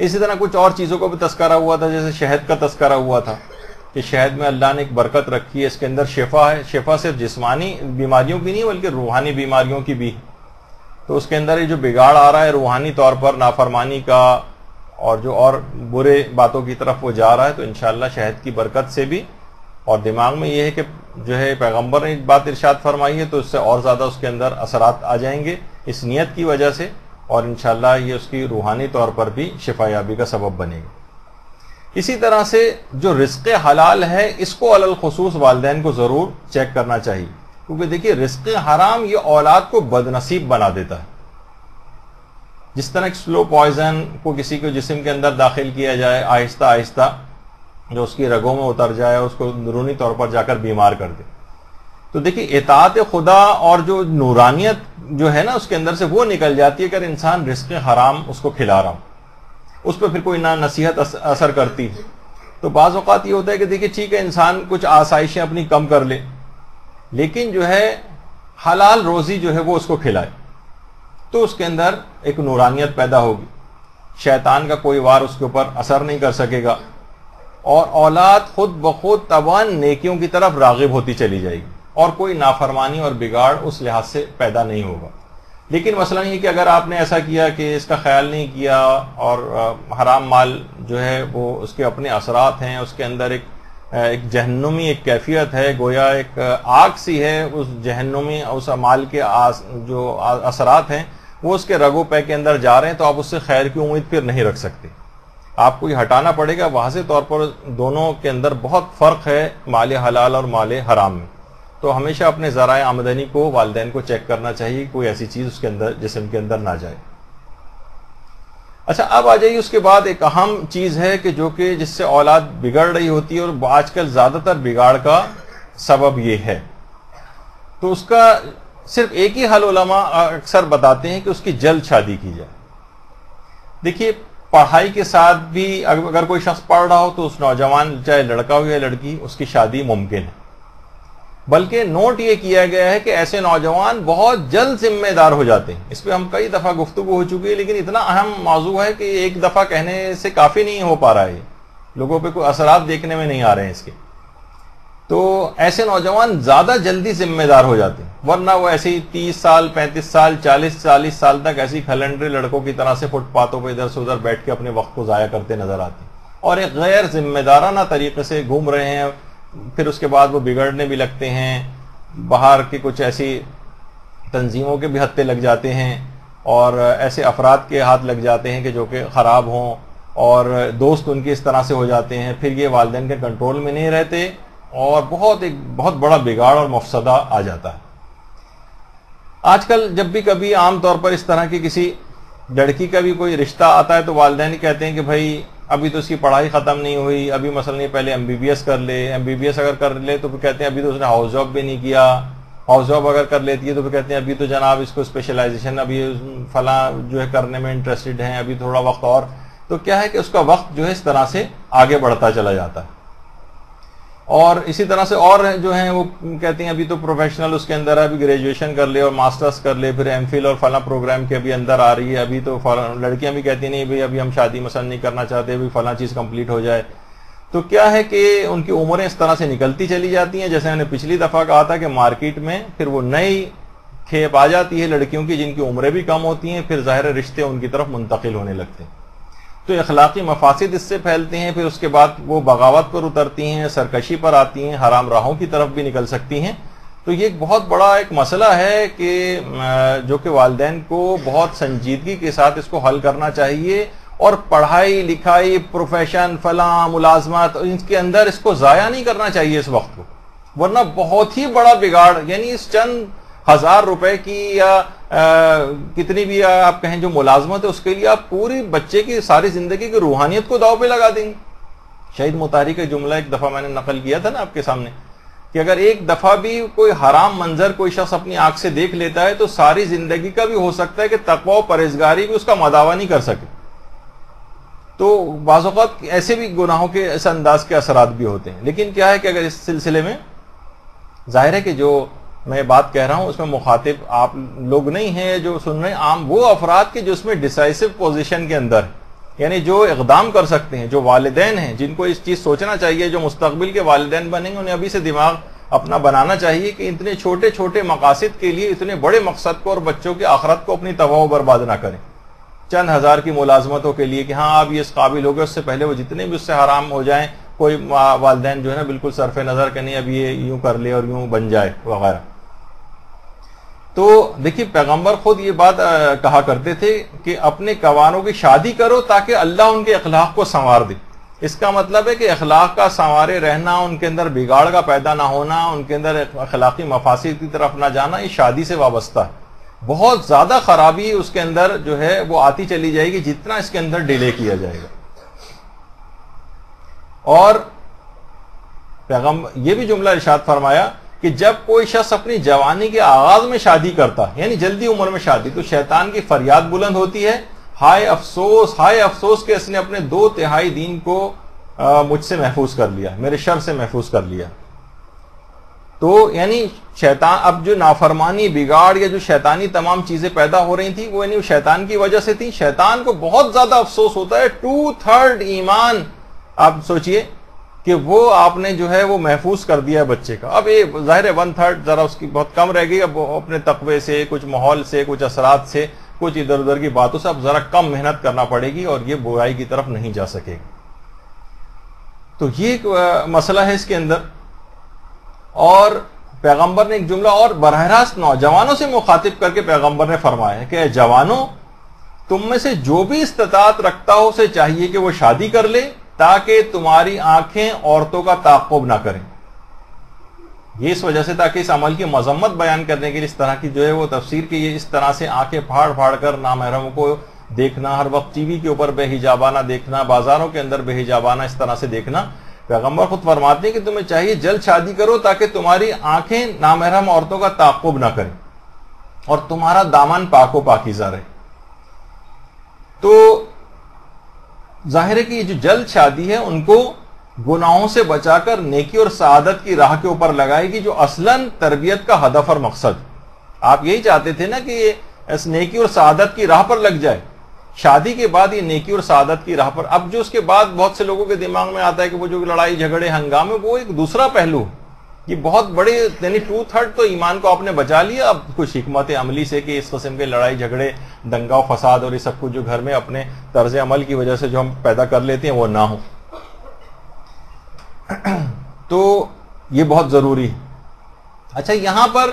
اسی طرح کچھ اور چیزوں کو بھی تذکرہ ہوا تھا، جیسے شہد کا تذکرہ ہوا تھا کہ شہد میں اللہ نے ایک برکت رکھی ہے، اس کے اندر شفا ہے. شفا صرف جسمانی بیماریوں کی نہیں بلکہ روحانی بیماریوں کی بھی. تو اس کے اندر یہ جو بگاڑ آ رہا ہے روحانی طور پر نافرمانی کا اور جو اور برے باتوں کی طرف وہ جا رہا ہے، تو انشاءاللہ شہد کی برکت سے بھی، اور دماغ میں یہ ہے کہ جو ہے پیغمبر نے ایک بات ارشاد فرمائی ہے تو اس سے اور زیادہ اس کے اندر اثرات آ جائیں گے اس نیت کی وجہ سے، اور انشاءاللہ یہ اس کی روحانی طور پر بھی شفا یابی کا سبب بنے گا. اسی طرح سے جو رزق حلال ہے اس کو علی الخصوص والدین کو ضرور چیک کرنا چاہیے، کیونکہ دیکھیے رزق حرام یہ اولاد کو بد نصیب بنا دیتا ہے. جس طرح ایک سلو پوائزن کو کسی کو جسم کے اندر داخل کیا جائے آہستہ آہستہ، جو اس کی رگوں میں اتر جائے اور اس کو اندرونی طور پر جا کر بیمار کر دے. تو دیکھیے اطاعت خدا اور جو نورانیت جو ہے نا اس کے اندر سے وہ نکل جاتی ہے اگر انسان رزق حرام اس کو کھلا رہا ہوں، اس پہ پھر کوئی نہ نصیحت اثر کرتی. تو بعض اوقات یہ ہوتا ہے کہ دیکھیے ٹھیک ہے انسان کچھ آسائشیں اپنی کم کر لے، لیکن جو ہے حلال روزی جو ہے وہ اس کو کھلائے، تو اس کے اندر ایک نورانیت پیدا ہوگی، شیطان کا کوئی وار اس کے اوپر اثر نہیں کر سکے گا، اور اولاد خود بخود طبعاً نیکیوں کی طرف راغب ہوتی چلی جائے گی، اور کوئی نافرمانی اور بگاڑ اس لحاظ سے پیدا نہیں ہوگا. لیکن مثلا یہ کہ اگر آپ نے ایسا کیا کہ اس کا خیال نہیں کیا اور حرام مال جو ہے وہ اس کے اپنے اثرات ہیں، اس کے اندر ایک ایک جہنمی ایک کیفیت ہے، گویا ایک آگ سی ہے، اس جہنمی اس اعمال کے جو اثرات ہیں وہ اس کے رگو پے کے اندر جا رہے ہیں، تو آپ اس سے خیر کی امید پھر نہیں رکھ سکتے، آپ کو یہ ہٹانا پڑے گا۔ واضح طور پر دونوں کے اندر بہت فرق ہے، مال حلال اور مال حرام میں، تو ہمیشہ اپنے ذرائع آمدنی کو والدین کو چیک کرنا چاہیے، کوئی ایسی چیز اس کے اندر جسم کے اندر نہ جائے۔ اچھا، اب آ جائیے اس کے بعد ایک اہم چیز ہے کہ جو کہ جس سے اولاد بگڑ رہی ہوتی ہے، اور آج کل زیادہ تر بگاڑ کا سبب یہ ہے، تو اس کا صرف ایک ہی حل علماء اکثر بتاتے ہیں کہ اس کی جلد شادی کی جائے۔ دیکھیے، پڑھائی کے ساتھ بھی اگر کوئی شخص پڑھ رہا ہو تو اس نوجوان چاہے لڑکا ہو یا لڑکی، اس کی شادی ممکن ہے، بلکہ نوٹ یہ کیا گیا ہے کہ ایسے نوجوان بہت جلد ذمہ دار ہو جاتے ہیں۔ اس پہ ہم کئی دفعہ گفتگو ہو چکی ہے، لیکن اتنا اہم موضوع ہے کہ ایک دفعہ کہنے سے کافی نہیں ہو پا رہا ہے، لوگوں پہ کوئی اثرات دیکھنے میں نہیں آ رہے ہیں اس کے۔ تو ایسے نوجوان زیادہ جلدی ذمہ دار ہو جاتے ہیں، ورنہ وہ ایسے ہی 30 سال 35 سال 40 سال تک ایسی کھلنڈری لڑکوں کی طرح سے فٹ پاتھوں پہ ادھر سے ادھر بیٹھ کے اپنے وقت کو ضائع کرتے نظر آتے ہیں، اور ایک غیر ذمہ دارانہ طریقے سے گھوم رہے ہیں۔ پھر اس کے بعد وہ بگڑنے بھی لگتے ہیں، باہر کی کچھ ایسی تنظیموں کے بھی ہتھے لگ جاتے ہیں، اور ایسے افراد کے ہاتھ لگ جاتے ہیں کہ جو کہ خراب ہوں، اور دوست ان کے اس طرح سے ہو جاتے ہیں، پھر یہ والدین کے کنٹرول میں نہیں رہتے، اور ایک بہت بڑا بگاڑ اور مفسدہ آ جاتا ہے۔ آج کل جب بھی کبھی عام طور پر اس طرح کی کسی لڑکی کا بھی کوئی رشتہ آتا ہے تو والدین کہتے ہیں کہ بھائی ابھی تو اس کی پڑھائی ختم نہیں ہوئی، ابھی مثلا یہ پہلے MBBS کر لے، MBBS اگر کر لے تو پھر کہتے ہیں ابھی تو اس نے ہاؤس جاب بھی نہیں کیا، ہاؤس جاب اگر کر لیتی ہے تو پھر کہتے ہیں ابھی تو جناب اس کو اسپیشلائزیشن ابھی فلاں جو ہے کرنے میں انٹرسٹڈ ہیں، ابھی تھوڑا وقت اور۔ تو کیا ہے کہ اس کا وقت جو ہے اس طرح سے آگے بڑھتا چلا جاتا ہے، اور اسی طرح سے اور جو ہیں وہ کہتے ہیں ابھی تو پروفیشنل اس کے اندر ہے، ابھی گریجویشن کر لے اور ماسٹرز کر لے، پھر MPhil اور فلاں پروگرام کے ابھی اندر آ رہی ہے، ابھی تو لڑکیاں بھی کہتی نہیں بھائی ابھی ہم شادی مثلا نہیں کرنا چاہتے، ابھی فلاں چیز کمپلیٹ ہو جائے۔ تو کیا ہے کہ ان کی عمریں اس طرح سے نکلتی چلی جاتی ہیں، جیسے میں نے پچھلی دفعہ کہا تھا کہ مارکیٹ میں پھر وہ نئی کھیپ آ جاتی ہے لڑکیوں کی جن کی عمریں بھی کم ہوتی ہیں، پھر ظاہر رشتے ان کی طرف منتقل ہونے لگتے ہیں، تو اخلاقی مفاسد اس سے پھیلتے ہیں، پھر اس کے بعد وہ بغاوت پر اترتی ہیں، سرکشی پر آتی ہیں، حرام راہوں کی طرف بھی نکل سکتی ہیں۔ تو یہ ایک بہت بڑا ایک مسئلہ ہے کہ جو کہ والدین کو بہت سنجیدگی کے ساتھ اس کو حل کرنا چاہیے، اور پڑھائی لکھائی پروفیشن فلاں ملازمت ان کے اندر اس کو ضائع نہیں کرنا چاہیے اس وقت کو، ورنہ بہت ہی بڑا بگاڑ، یعنی اس چند 1000 روپے کی یا کتنی بھی آپ کہیں جو ملازمت ہے اس کے لیے آپ پوری بچے کی ساری زندگی کی روحانیت کو داؤ پہ لگا دیں گے۔ شہید مطہری کا جملہ ایک دفعہ میں نے نقل کیا تھا نا آپ کے سامنے، کہ اگر ایک دفعہ بھی کوئی حرام منظر کوئی شخص اپنی آنکھ سے دیکھ لیتا ہے تو ساری زندگی کا بھی ہو سکتا ہے کہ تقوی و پرہیزگاری بھی اس کا مداوع نہیں کر سکے۔ تو بعض اوقات ایسے بھی گناہوں کے اس انداز کے اثرات بھی ہوتے ہیں، لیکن کیا ہے کہ اگر اس سلسلے میں ظاہر ہے کہ جو میں بات کہہ رہا ہوں اس میں مخاطب آپ لوگ نہیں ہیں جو سن رہے ہیں، عام وہ افراد کے جو اس میں ڈیسائسو پوزیشن کے اندر، یعنی جو اقدام کر سکتے ہیں، جو والدین ہیں جن کو اس چیز سوچنا چاہیے، جو مستقبل کے والدین بنیں گے، انہیں ابھی سے دماغ اپنا بنانا چاہیے کہ اتنے چھوٹے چھوٹے مقاصد کے لیے اتنے بڑے مقصد کو اور بچوں کی آخرت کو اپنی تباہ و برباد نہ کریں، چند ہزار کی ملازمتوں کے لیے کہ ہاں آپ یہ اس قابل ہو گئے، اس سے پہلے وہ جتنے بھی اس سے حرام ہو جائیں، کوئی والدین جو ہے نا بالکل صرف نظر کہ نہیں اب یہ یوں کر لے اور یوں بن جائے وغیرہ۔ تو دیکھیے پیغمبر خود یہ بات کہا کرتے تھے کہ اپنے کوانوں کی شادی کرو تاکہ اللہ ان کے اخلاق کو سنوار دے۔ اس کا مطلب ہے کہ اخلاق کا سنوارے رہنا، ان کے اندر بگاڑ کا پیدا نہ ہونا، ان کے اندر اخلاقی مفاسد کی طرف نہ جانا، یہ شادی سے وابستہ ہے۔ بہت زیادہ خرابی اس کے اندر جو ہے وہ آتی چلی جائے گی جتنا اس کے اندر ڈیلے کیا جائے گا۔ اور پیغمبر یہ بھی جملہ ارشاد فرمایا کہ جب کوئی شخص اپنی جوانی کے آغاز میں شادی کرتا ہے، یعنی جلدی عمر میں شادی، تو شیطان کی فریاد بلند ہوتی ہے، ہائے افسوس کہ اس نے اپنے 2/3 دین کو مجھ سے محفوظ کر لیا، میرے شر سے محفوظ کر لیا۔ تو یعنی شیطان اب جو نافرمانی بگاڑ یا جو شیطانی تمام چیزیں پیدا ہو رہی تھیں وہ یعنی شیطان کی وجہ سے تھی۔ شیطان کو بہت زیادہ افسوس ہوتا ہے، 2/3 ایمان آپ سوچئے کہ وہ آپ نے جو ہے وہ محفوظ کر دیا ہے بچے کا۔ اب یہ ظاہر ہے 1/3 ذرا اس کی بہت کم رہ گئی، اب اپنے تقوی سے، کچھ ماحول سے، کچھ اثرات سے، کچھ ادھر ادھر کی باتوں سے اب ذرا کم محنت کرنا پڑے گی اور یہ برائی کی طرف نہیں جا سکے گی۔ تو یہ ایک مسئلہ ہے اس کے اندر. اور پیغمبر نے ایک جملہ اور براہ راست نوجوانوں سے مخاطب کر کے پیغمبر نے فرمایا ہے کہ اے جوانوں، تم میں سے جو بھی استطاعت رکھتا ہو اسے چاہیے کہ وہ شادی کر لے تاکہ تمہاری آنکھیں عورتوں کا تعقب نہ کریں. یہ اس وجہ سے تاکہ اس عمل کی مذمت بیان کرنے کے لیے اس طرح کی جو ہے وہ تفسیر کی، یہ اس طرح سے آنکھیں پھاڑ پھاڑ کر نامحرموں کو دیکھنا، ہر وقت ٹی وی کے اوپر بے حجابانہ دیکھنا، بازاروں کے اندر بے حجابانہ اس طرح سے دیکھنا. پیغمبر خود فرماتے ہیں کہ تمہیں چاہیے جلد شادی کرو تاکہ تمہاری آنکھیں نامحرم عورتوں کا تعقب نہ کریں اور تمہارا دامن پاک و پاکیزہ رہے. تو ظاہر ہے کہ یہ جو جلد شادی ہے ان کو گناہوں سے بچا کر نیکی اور سعادت کی راہ کے اوپر لگائے گی، جو اصلاً تربیت کا ہدف اور مقصد. آپ یہی چاہتے تھے نا کہ یہ اس نیکی اور سعادت کی راہ پر لگ جائے. شادی کے بعد یہ نیکی اور سعادت کی راہ پر، اب جو اس کے بعد بہت سے لوگوں کے دماغ میں آتا ہے کہ وہ جو لڑائی جھگڑے ہنگامے، وہ ایک دوسرا پہلو. یہ بہت بڑے یعنی 2/3 تو ایمان کو آپ نے بچا لیا اب کچھ حکمت عملی سے کہ اس قسم کے لڑائی جھگڑے، دنگا و فساد اور یہ سب کچھ جو گھر میں اپنے طرز عمل کی وجہ سے جو ہم پیدا کر لیتے ہیں وہ نہ ہو. تو یہ بہت ضروری ہے. اچھا، یہاں پر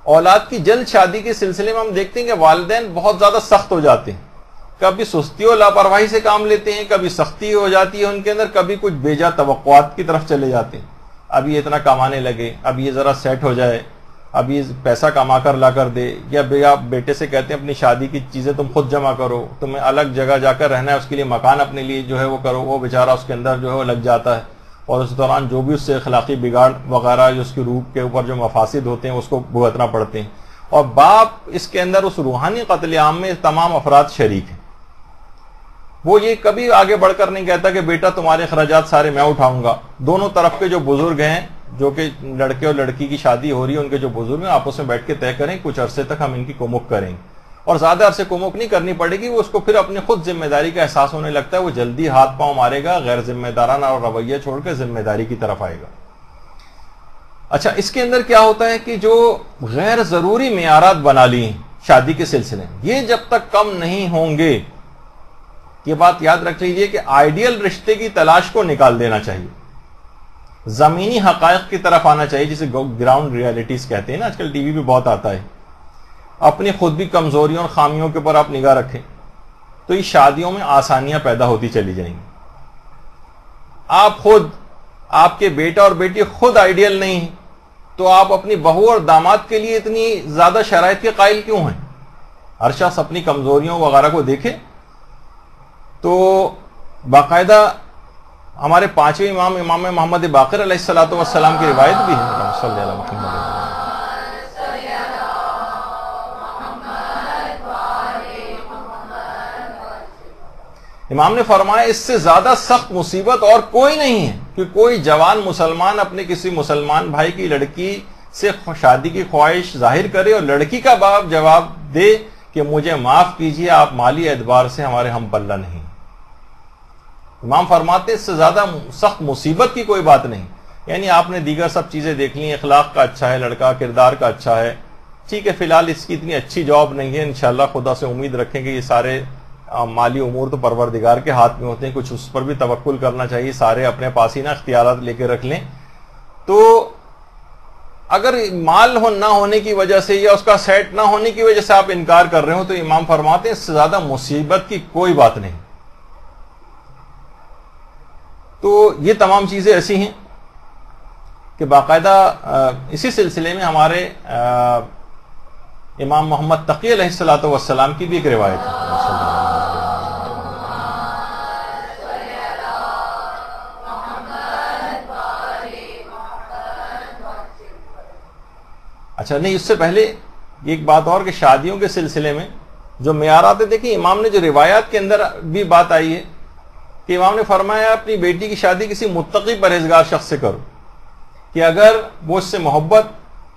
اولاد کی جلد شادی کے سلسلے میں ہم دیکھتے ہیں کہ والدین بہت زیادہ سخت ہو جاتے ہیں. کبھی سستی و لاپرواہی سے کام لیتے ہیں، کبھی سختی ہو جاتی ہے ان کے اندر، کبھی کچھ بیجا توقعات کی طرف چلے جاتے ہیں. اب یہ اتنا کمانے لگے، اب یہ ذرا سیٹ ہو جائے، اب یہ پیسہ کما کر لا کر دے، یا بیٹے سے کہتے ہیں اپنی شادی کی چیزیں تم خود جمع کرو، تمہیں الگ جگہ جا کر رہنا ہے، اس کے لیے مکان اپنے لیے جو ہے وہ کرو. وہ بیچارہ اس کے اندر جو ہے وہ لگ جاتا ہے اور اس دوران جو بھی اس سے اخلاقی بگاڑ وغیرہ جو اس کی روح کے اوپر جو مفاسد ہوتے ہیں اس کو بھگتنا پڑتے ہیں. اور باپ اس کے اندر اس روحانی قتل عام میں تمام افراد شریک ہیں. وہ یہ کبھی آگے بڑھ کر نہیں کہتا کہ بیٹا تمہارے اخراجات سارے میں اٹھاؤں گا. دونوں طرف کے جو بزرگ ہیں، جو کہ لڑکے اور لڑکی کی شادی ہو رہی ہے، ان کے جو بزرگ ہیں آپس میں بیٹھ کے طے کریں کچھ عرصے تک ہم ان کی کمک کریں گے. اور زیادہ عرصے کمک نہیں کرنی پڑے گی. وہ اس کو پھر اپنی خود ذمہ داری کا احساس ہونے لگتا ہے، وہ جلدی ہاتھ پاؤں مارے گا، غیر ذمہ دارانہ اور رویہ چھوڑ کے ذمہ داری کی طرف آئے گا. اچھا، اس کے اندر کیا ہوتا ہے کہ جو غیر ضروری معیارات بنا لی ہیں شادی کے سلسلے میں، یہ جب تک کم نہیں ہوں گے، یہ بات یاد رکھ لیجئے کہ آئیڈیل رشتے کی تلاش کو نکال دینا چاہیے. زمینی حقائق کی طرف آنا چاہیے، جسے گراؤنڈ ریالٹیز کہتے ہیں نا، آج کل ٹی وی پہ بہت آتا ہے. اپنی خود بھی کمزوریوں اور خامیوں کے اوپر آپ نگاہ رکھیں تو یہ شادیوں میں آسانیاں پیدا ہوتی چلی جائیں گی. آپ خود، آپ کے بیٹا اور بیٹی خود آئیڈیل نہیں ہیں تو آپ اپنی بہو اور داماد کے لیے اتنی زیادہ شرائط کے قائل کیوں ہیں؟ ہر شخص اپنی کمزوریوں وغیرہ کو دیکھے. تو باقاعدہ ہمارے پانچویں امام محمد باقر علیہ الصلوۃ والسلام کی روایت بھی ہے. صلی اللہ علیہ وسلم. امام نے فرمایا اس سے زیادہ سخت مصیبت اور کوئی نہیں ہے کہ کوئی جوان مسلمان اپنے کسی مسلمان بھائی کی لڑکی سے شادی کی خواہش ظاہر کرے اور لڑکی کا باپ جواب دے کہ مجھے معاف کیجیے، آپ مالی اعتبار سے ہمارے ہم پلہ نہیں. امام فرماتے اس سے زیادہ سخت مصیبت کی کوئی بات نہیں. یعنی آپ نے دیگر سب چیزیں دیکھ لی، اخلاق کا اچھا ہے لڑکا، کردار کا اچھا ہے، ٹھیک ہے، فی الحال اس کی اتنی اچھی جاب نہیں ہے، انشاءاللہ خدا سے امید رکھیں کہ یہ سارے مالی امور تو پروردگار کے ہاتھ میں ہوتے ہیں، کچھ اس پر بھی توکل کرنا چاہیے، سارے اپنے پاس ہی نہ اختیارات لے کے رکھ لیں. تو اگر مال نہ ہونے کی وجہ سے یا اس کا سیٹ نہ ہونے کی وجہ سے آپ انکار کر رہے ہو تو امام فرماتے ہیں اس سے زیادہ مصیبت کی کوئی بات نہیں. تو یہ تمام چیزیں ایسی ہیں کہ باقاعدہ اسی سلسلے میں ہمارے امام محمد تقی علیہ الصلوۃ والسلام کی بھی ایک روایت ہے. اچھا نہیں، اس سے پہلے ایک بات اور کہ شادیوں کے سلسلے میں جو معیارات دیکھیں، امام نے جو روایات کے اندر بھی بات آئی ہے کہ امام نے فرمایا اپنی بیٹی کی شادی کسی متقی پرہیزگار شخص سے کرو کہ اگر وہ اس سے محبت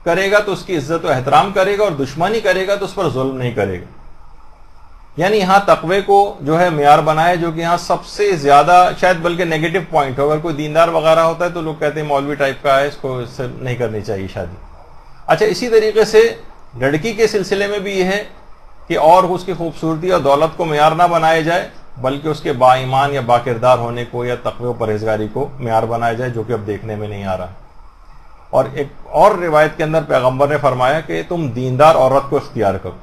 کرے گا تو اس کی عزت و احترام کرے گا اور دشمنی کرے گا تو اس پر ظلم نہیں کرے گا. یعنی یہاں تقوی کو جو ہے معیار بنایا، جو کہ یہاں سب سے زیادہ شاید بلکہ نیگیٹو پوائنٹ ہو. اگر کوئی دیندار وغیرہ ہوتا ہے تو لوگ کہتے ہیں مولوی ٹائپ کا ہے، اس کو اس سے نہیں کرنی چاہیے شادی. اچھا، اسی طریقے سے لڑکی کے سلسلے میں بھی یہ ہے کہ اور اس کی خوبصورتی اور دولت کو معیار نہ بنایا جائے، بلکہ اس کے با ایمان یا با کردار ہونے کو یا تقوی و پرہیزگاری کو معیار بنایا جائے، جو کہ اب دیکھنے میں نہیں آ رہا۔ اور ایک اور روایت کے اندر پیغمبر نے فرمایا کہ تم دیندار عورت کو اختیار کرو،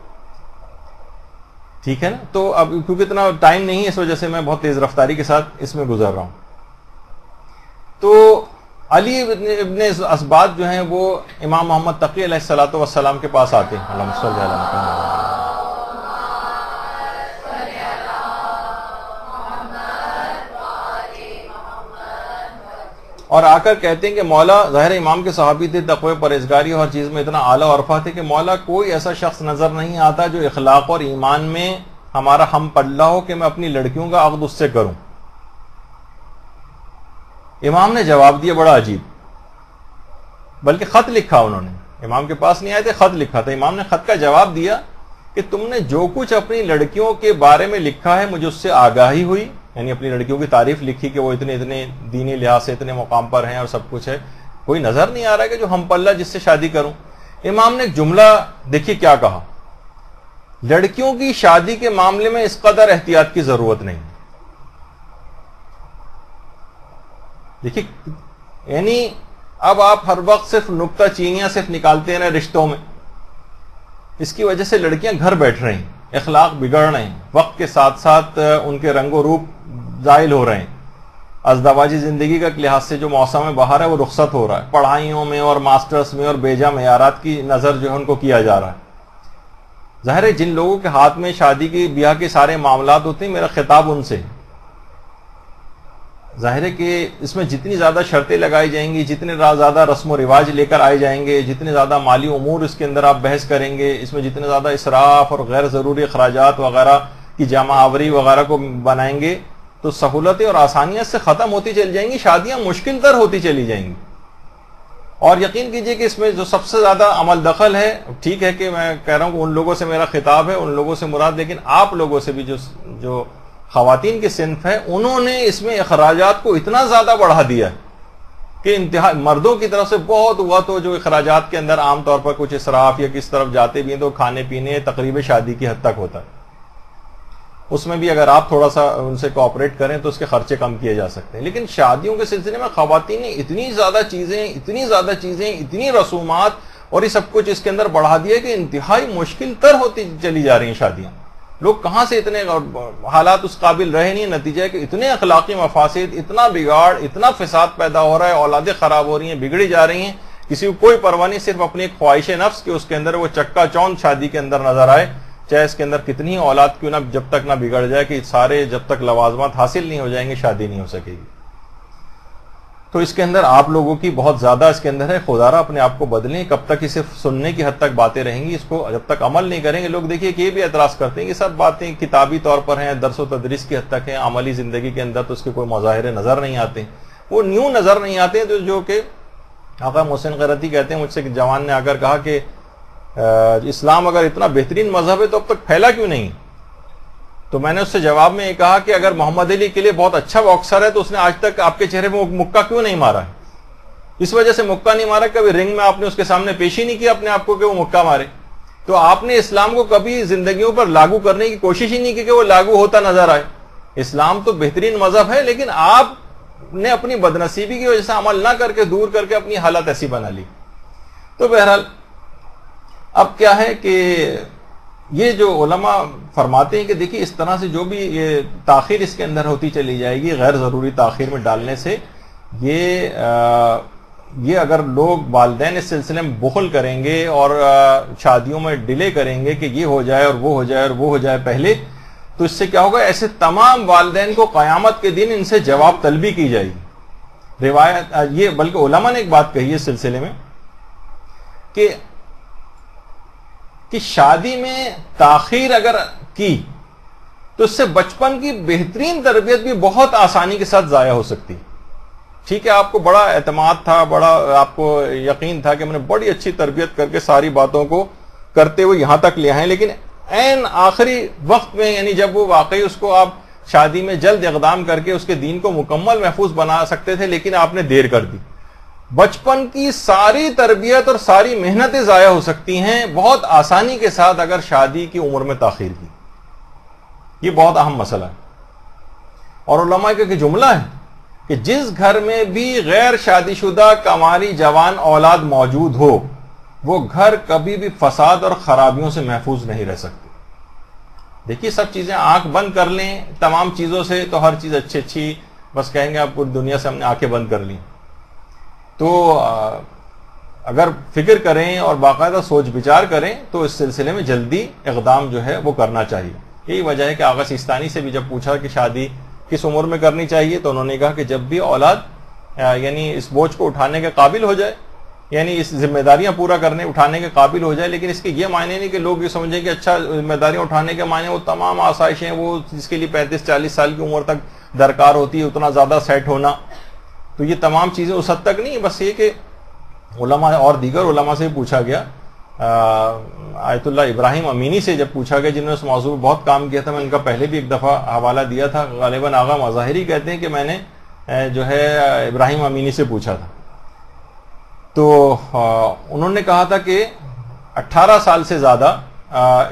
ٹھیک ہے نا۔ تو اب کیونکہ اتنا ٹائم نہیں ہے، اس وجہ سے میں بہت تیز رفتاری کے ساتھ اس میں گزر رہا ہوں۔ تو علی ابن اسباط جو ہیں وہ امام محمد تقی علیہ الصلوۃ والسلام کے پاس آتے ہیں، اللہم صلی علی محمد، اور آ کر کہتے ہیں کہ مولا، ظاہر امام کے صحابی تھے، تقوی پرہیزگاری اور ہر چیز میں اتنا اعلیٰ عرفہ تھے کہ مولا کوئی ایسا شخص نظر نہیں آتا جو اخلاق اور ایمان میں ہمارا ہم پلہ ہو کہ میں اپنی لڑکیوں کا عقد اس سے کروں۔ امام نے جواب دیا بڑا عجیب، بلکہ خط لکھا، انہوں نے امام کے پاس نہیں آئے تھے، خط لکھا تھا۔ امام نے خط کا جواب دیا کہ تم نے جو کچھ اپنی لڑکیوں کے بارے میں لکھا ہے مجھے اس سے آگاہی ہوئی، یعنی اپنی لڑکیوں کی تعریف لکھی کہ وہ اتنے دینی لحاظ سے اتنے مقام پر ہیں اور سب کچھ ہے، کوئی نظر نہیں آ رہا ہے کہ جو ہم پلہ جس سے شادی کروں۔ امام نے ایک جملہ دیکھیے کیا کہا، لڑکیوں کی شادی کے معاملے میں اس قدر احتیاط کی ضرورت نہیں۔ دیکھیے یعنی اب آپ ہر وقت صرف نکتہ چینیاں صرف نکالتے ہیں رشتوں میں، اس کی وجہ سے لڑکیاں گھر بیٹھ رہی ہیں، اخلاق بگڑ رہے ہیں، وقت کے ساتھ ساتھ ان کے رنگ و روپ زائل ہو رہے ہیں، ازدواجی زندگی کا لحاظ سے جو موسم بہار ہے وہ رخصت ہو رہا ہے، پڑھائیوں میں اور ماسٹرز میں اور بیجا معیارات کی نظر جو ہے ان کو کیا جا رہا ہے۔ ظاہر ہے جن لوگوں کے ہاتھ میں شادی کی بیاہ کے سارے معاملات ہوتے ہیں، میرا خطاب ان سے ہے۔ ظاہر ہے کہ اس میں جتنی زیادہ شرطیں لگائی جائیں گی، جتنے زیادہ رسم و رواج لے کر آئے جائیں گے، جتنے زیادہ مالی امور اس کے اندر آپ بحث کریں گے، اس میں جتنے زیادہ اسراف اور غیر ضروری اخراجات وغیرہ کی جمع آوری وغیرہ کو بنائیں گے تو سہولتیں اور آسانیاں سے ختم ہوتی چلی جائیں گی، شادیاں مشکل تر ہوتی چلی جائیں گی۔ اور یقین کیجئے کہ اس میں جو سب سے زیادہ عمل دخل ہے، ٹھیک ہے کہ میں کہہ رہا ہوں کہ ان لوگوں سے میرا خطاب ہے، ان لوگوں سے مراد، لیکن آپ لوگوں سے بھی جو خواتین کی صنف ہے، انہوں نے اس میں اخراجات کو اتنا زیادہ بڑھا دیا ہے کہ انتہا مردوں کی طرف سے بہت ہوا تو جو اخراجات کے اندر عام طور پر کچھ اسراف یا کس طرف جاتے بھی ہیں تو کھانے پینے تقریب شادی کی حد تک ہوتا ہے، اس میں بھی اگر آپ تھوڑا سا ان سے کوآپریٹ کریں تو اس کے خرچے کم کیے جا سکتے ہیں۔ لیکن شادیوں کے سلسلے میں خواتین نے اتنی زیادہ چیزیں اتنی رسومات اور یہ سب کچھ اس کے اندر بڑھا دیا کہ انتہائی مشکل تر ہوتی چلی جا رہی ہیں شادیاں۔ لوگ کہاں سے اتنے حالات اس قابل رہے نہیں، نتیجہ ہے کہ اتنے اخلاقی مفاسد، اتنا بگاڑ، اتنا فساد پیدا ہو رہا ہے، اولادیں خراب ہو رہی ہیں، بگڑی جا رہی ہیں، کسی کو کوئی پرواہ نہیں، صرف اپنی ایک خواہش نفس کہ اس کے اندر وہ چکا چوند شادی کے اندر نظر آئے، چاہے اس کے اندر کتنی ہی اولاد کیوں نہ جب تک نہ بگڑ جائے کہ سارے جب تک لوازمات حاصل نہیں ہو جائیں گے شادی نہیں ہو سکے گی۔ تو اس کے اندر آپ لوگوں کی بہت زیادہ اس کے اندر ہے، خدارا اپنے آپ کو بدلیں، کب تک یہ صرف سننے کی حد تک باتیں رہیں گی، اس کو جب تک عمل نہیں کریں گے۔ لوگ دیکھیے کہ یہ بھی اعتراض کرتے ہیں کہ سب باتیں کتابی طور پر ہیں، درس و تدریس کی حد تک ہیں، عملی زندگی کے اندر تو اس کے کوئی مظاہرے نظر نہیں آتے، وہ نیو نظر نہیں آتے ہیں، جو کہ آقا محسن غیرتی کہتے ہیں، مجھ سے ایک جوان نے آ کر کہا کہ اسلام اگر اتنا بہترین مذہب ہے تو اب تک پھیلا کیوں نہیں؟ تو میں نے اس سے جواب میں یہ کہا کہ اگر محمد علی کے لیے بہت اچھا باکسر ہے تو اس نے آج تک آپ کے چہرے میں مکہ کیوں نہیں مارا ہے؟ اس وجہ سے مکہ نہیں مارا، کبھی رنگ میں آپ نے اس کے سامنے پیش ہی نہیں کیا اپنے آپ کو کہ وہ مکہ مارے۔ تو آپ نے اسلام کو کبھی زندگیوں پر لاگو کرنے کی کوشش ہی نہیں کی کہ وہ لاگو ہوتا نظر آئے۔ اسلام تو بہترین مذہب ہے، لیکن آپ نے اپنی بدنصیبی کی وجہ سے عمل نہ کر کے دور کر کے اپنی حالت ایسی بنا لی۔ تو بہرحال اب کیا ہے کہ یہ جو علماء فرماتے ہیں کہ دیکھیے اس طرح سے جو بھی یہ تاخیر اس کے اندر ہوتی چلی جائے گی، غیر ضروری تاخیر میں ڈالنے سے یہ اگر لوگ والدین اس سلسلے میں بخل کریں گے اور شادیوں میں ڈیلے کریں گے کہ یہ ہو جائے اور وہ ہو جائے اور وہ ہو جائے پہلے، تو اس سے کیا ہوگا، ایسے تمام والدین کو قیامت کے دن ان سے جواب طلبی کی جائے گی۔ روایت یہ بلکہ علماء نے ایک بات کہی ہے اس سلسلے میں کہ شادی میں تاخیر اگر کی تو اس سے بچپن کی بہترین تربیت بھی بہت آسانی کے ساتھ ضائع ہو سکتی۔ ٹھیک ہے، آپ کو بڑا اعتماد تھا، بڑا آپ کو یقین تھا کہ میں نے بڑی اچھی تربیت کر کے ساری باتوں کو کرتے ہوئے یہاں تک لے آئے، لیکن عین آخری وقت میں، یعنی جب وہ واقعی اس کو آپ شادی میں جلد اقدام کر کے اس کے دین کو مکمل محفوظ بنا سکتے تھے، لیکن آپ نے دیر کر دی۔ بچپن کی ساری تربیت اور ساری محنتیں ضائع ہو سکتی ہیں بہت آسانی کے ساتھ اگر شادی کی عمر میں تاخیر کی۔ یہ بہت اہم مسئلہ ہے۔ اور علماء کا کہ جملہ ہے کہ جس گھر میں بھی غیر شادی شدہ کماری جوان اولاد موجود ہو وہ گھر کبھی بھی فساد اور خرابیوں سے محفوظ نہیں رہ سکتے. دیکھیے سب چیزیں آنکھ بند کر لیں تمام چیزوں سے تو ہر چیز اچھی اچھی بس کہیں گے آپ پوری دنیا سے ہم نے آنکھیں بند کر لی. تو اگر فکر کریں اور باقاعدہ سوچ بچار کریں تو اس سلسلے میں جلدی اقدام جو ہے وہ کرنا چاہیے. یہی وجہ ہے کہ آغا سیستانی سے بھی جب پوچھا کہ شادی کس عمر میں کرنی چاہیے تو انہوں نے کہا کہ جب بھی اولاد یعنی اس بوجھ کو اٹھانے کے قابل ہو جائے, یعنی اس ذمہ داریاں پورا کرنے اٹھانے کے قابل ہو جائے. لیکن اس کے یہ معنی نہیں کہ لوگ یہ سمجھیں کہ اچھا ذمہ داریاں اٹھانے کے معنی وہ تمام آسائشیں وہ جس کے لیے 35-40 سال کی عمر تک درکار ہوتی ہے اتنا زیادہ سیٹ ہونا, تو یہ تمام چیزیں اس حد تک نہیں. بس یہ کہ علماء اور دیگر علماء سے پوچھا گیا, آیت اللہ ابراہیم امینی سے جب پوچھا گیا جنہوں نے اس موضوع پر بہت کام کیا تھا, میں ان کا پہلے بھی ایک دفعہ حوالہ دیا تھا, غالباً آغا مظاہری کہتے ہیں کہ میں نے جو ہے ابراہیم امینی سے پوچھا تھا. تو انہوں نے کہا تھا کہ 18 سال سے زیادہ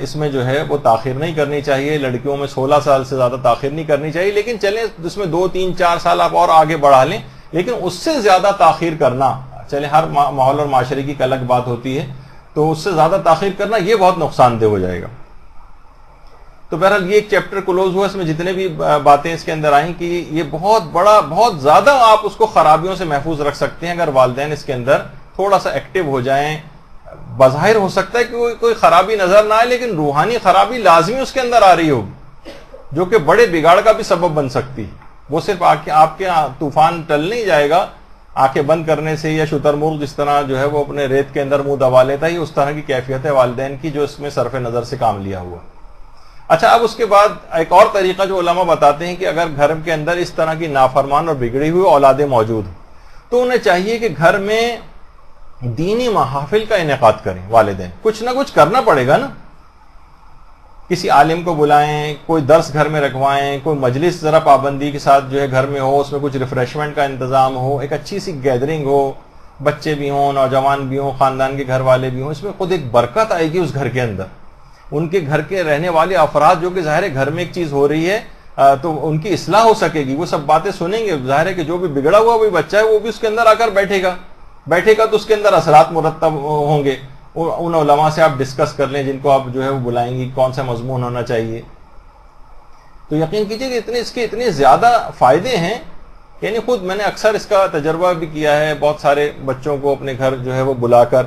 اس میں جو ہے وہ تاخیر نہیں کرنی چاہیے, لڑکیوں میں 16 سال سے زیادہ تاخیر نہیں کرنی چاہیے, لیکن چلیں اس میں 2-3-4 سال آپ اور آگے بڑھا لیں, لیکن اس سے زیادہ تاخیر کرنا, چلیں ہر ماحول اور معاشرے کی ایک الگ بات ہوتی ہے, تو اس سے زیادہ تاخیر کرنا یہ بہت نقصان دہ ہو جائے گا. تو بہرحال یہ ایک چیپٹر کلوز ہوا, اس میں جتنے بھی باتیں اس کے اندر آئیں کہ یہ بہت بڑا بہت زیادہ آپ اس کو خرابیوں سے محفوظ رکھ سکتے ہیں اگر والدین اس کے اندر تھوڑا سا ایکٹیو ہو جائیں. بظاہر ہو سکتا ہے کہ کوئی خرابی نظر نہ آئے لیکن روحانی خرابی لازمی اس کے اندر آ رہی ہوگی جو کہ بڑے بگاڑ کا بھی سبب بن سکتی ہے. وہ صرف آپ کے طوفان ٹل نہیں جائے گا آنکھیں بند کرنے سے, یا شتر مرغ جس طرح جو ہے وہ اپنے ریت کے اندر منہ دبا لیتا ہے, یہ اس طرح کی کیفیت ہے والدین کی جو اس میں صرف نظر سے کام لیا ہوا. اچھا, اب اس کے بعد ایک اور طریقہ جو علماء بتاتے ہیں کہ اگر گھر کے اندر اس طرح کی نافرمان اور بگڑی ہوئی اولادیں موجود ہیں تو انہیں چاہیے کہ گھر میں دینی محافل کا انعقاد کریں. والدین کچھ نہ کچھ کرنا پڑے گا نا, کسی عالم کو بلائیں, کوئی درس گھر میں رکھوائیں, کوئی مجلس ذرا پابندی کے ساتھ جو ہے گھر میں ہو, اس میں کچھ ریفریشمنٹ کا انتظام ہو, ایک اچھی سی گیدرنگ ہو, بچے بھی ہوں, نوجوان بھی ہوں, خاندان کے گھر والے بھی ہوں, اس میں خود ایک برکت آئے گی اس گھر کے اندر. ان کے گھر کے رہنے والے افراد جو کہ ظاہر ہے گھر میں ایک چیز ہو رہی ہے تو ان کی اصلاح ہو سکے گی, وہ سب باتیں سنیں گے. ظاہر ہے کہ جو بھی بگڑا ہوا وہی بچہ ہے وہ بھی اس کے اندر آ کر بیٹھے گا تو اس کے اندر اثرات مرتب ہوں گے. ان علماء سے آپ ڈسکس کر لیں جن کو آپ جو ہے وہ بلائیں گی, کون سا مضمون ہونا چاہیے. تو یقین کیجیے کہ اس کے اتنے زیادہ فائدے ہیں, یعنی خود میں نے اکثر اس کا تجربہ بھی کیا ہے. بہت سارے بچوں کو اپنے گھر جو ہے وہ بلا کر,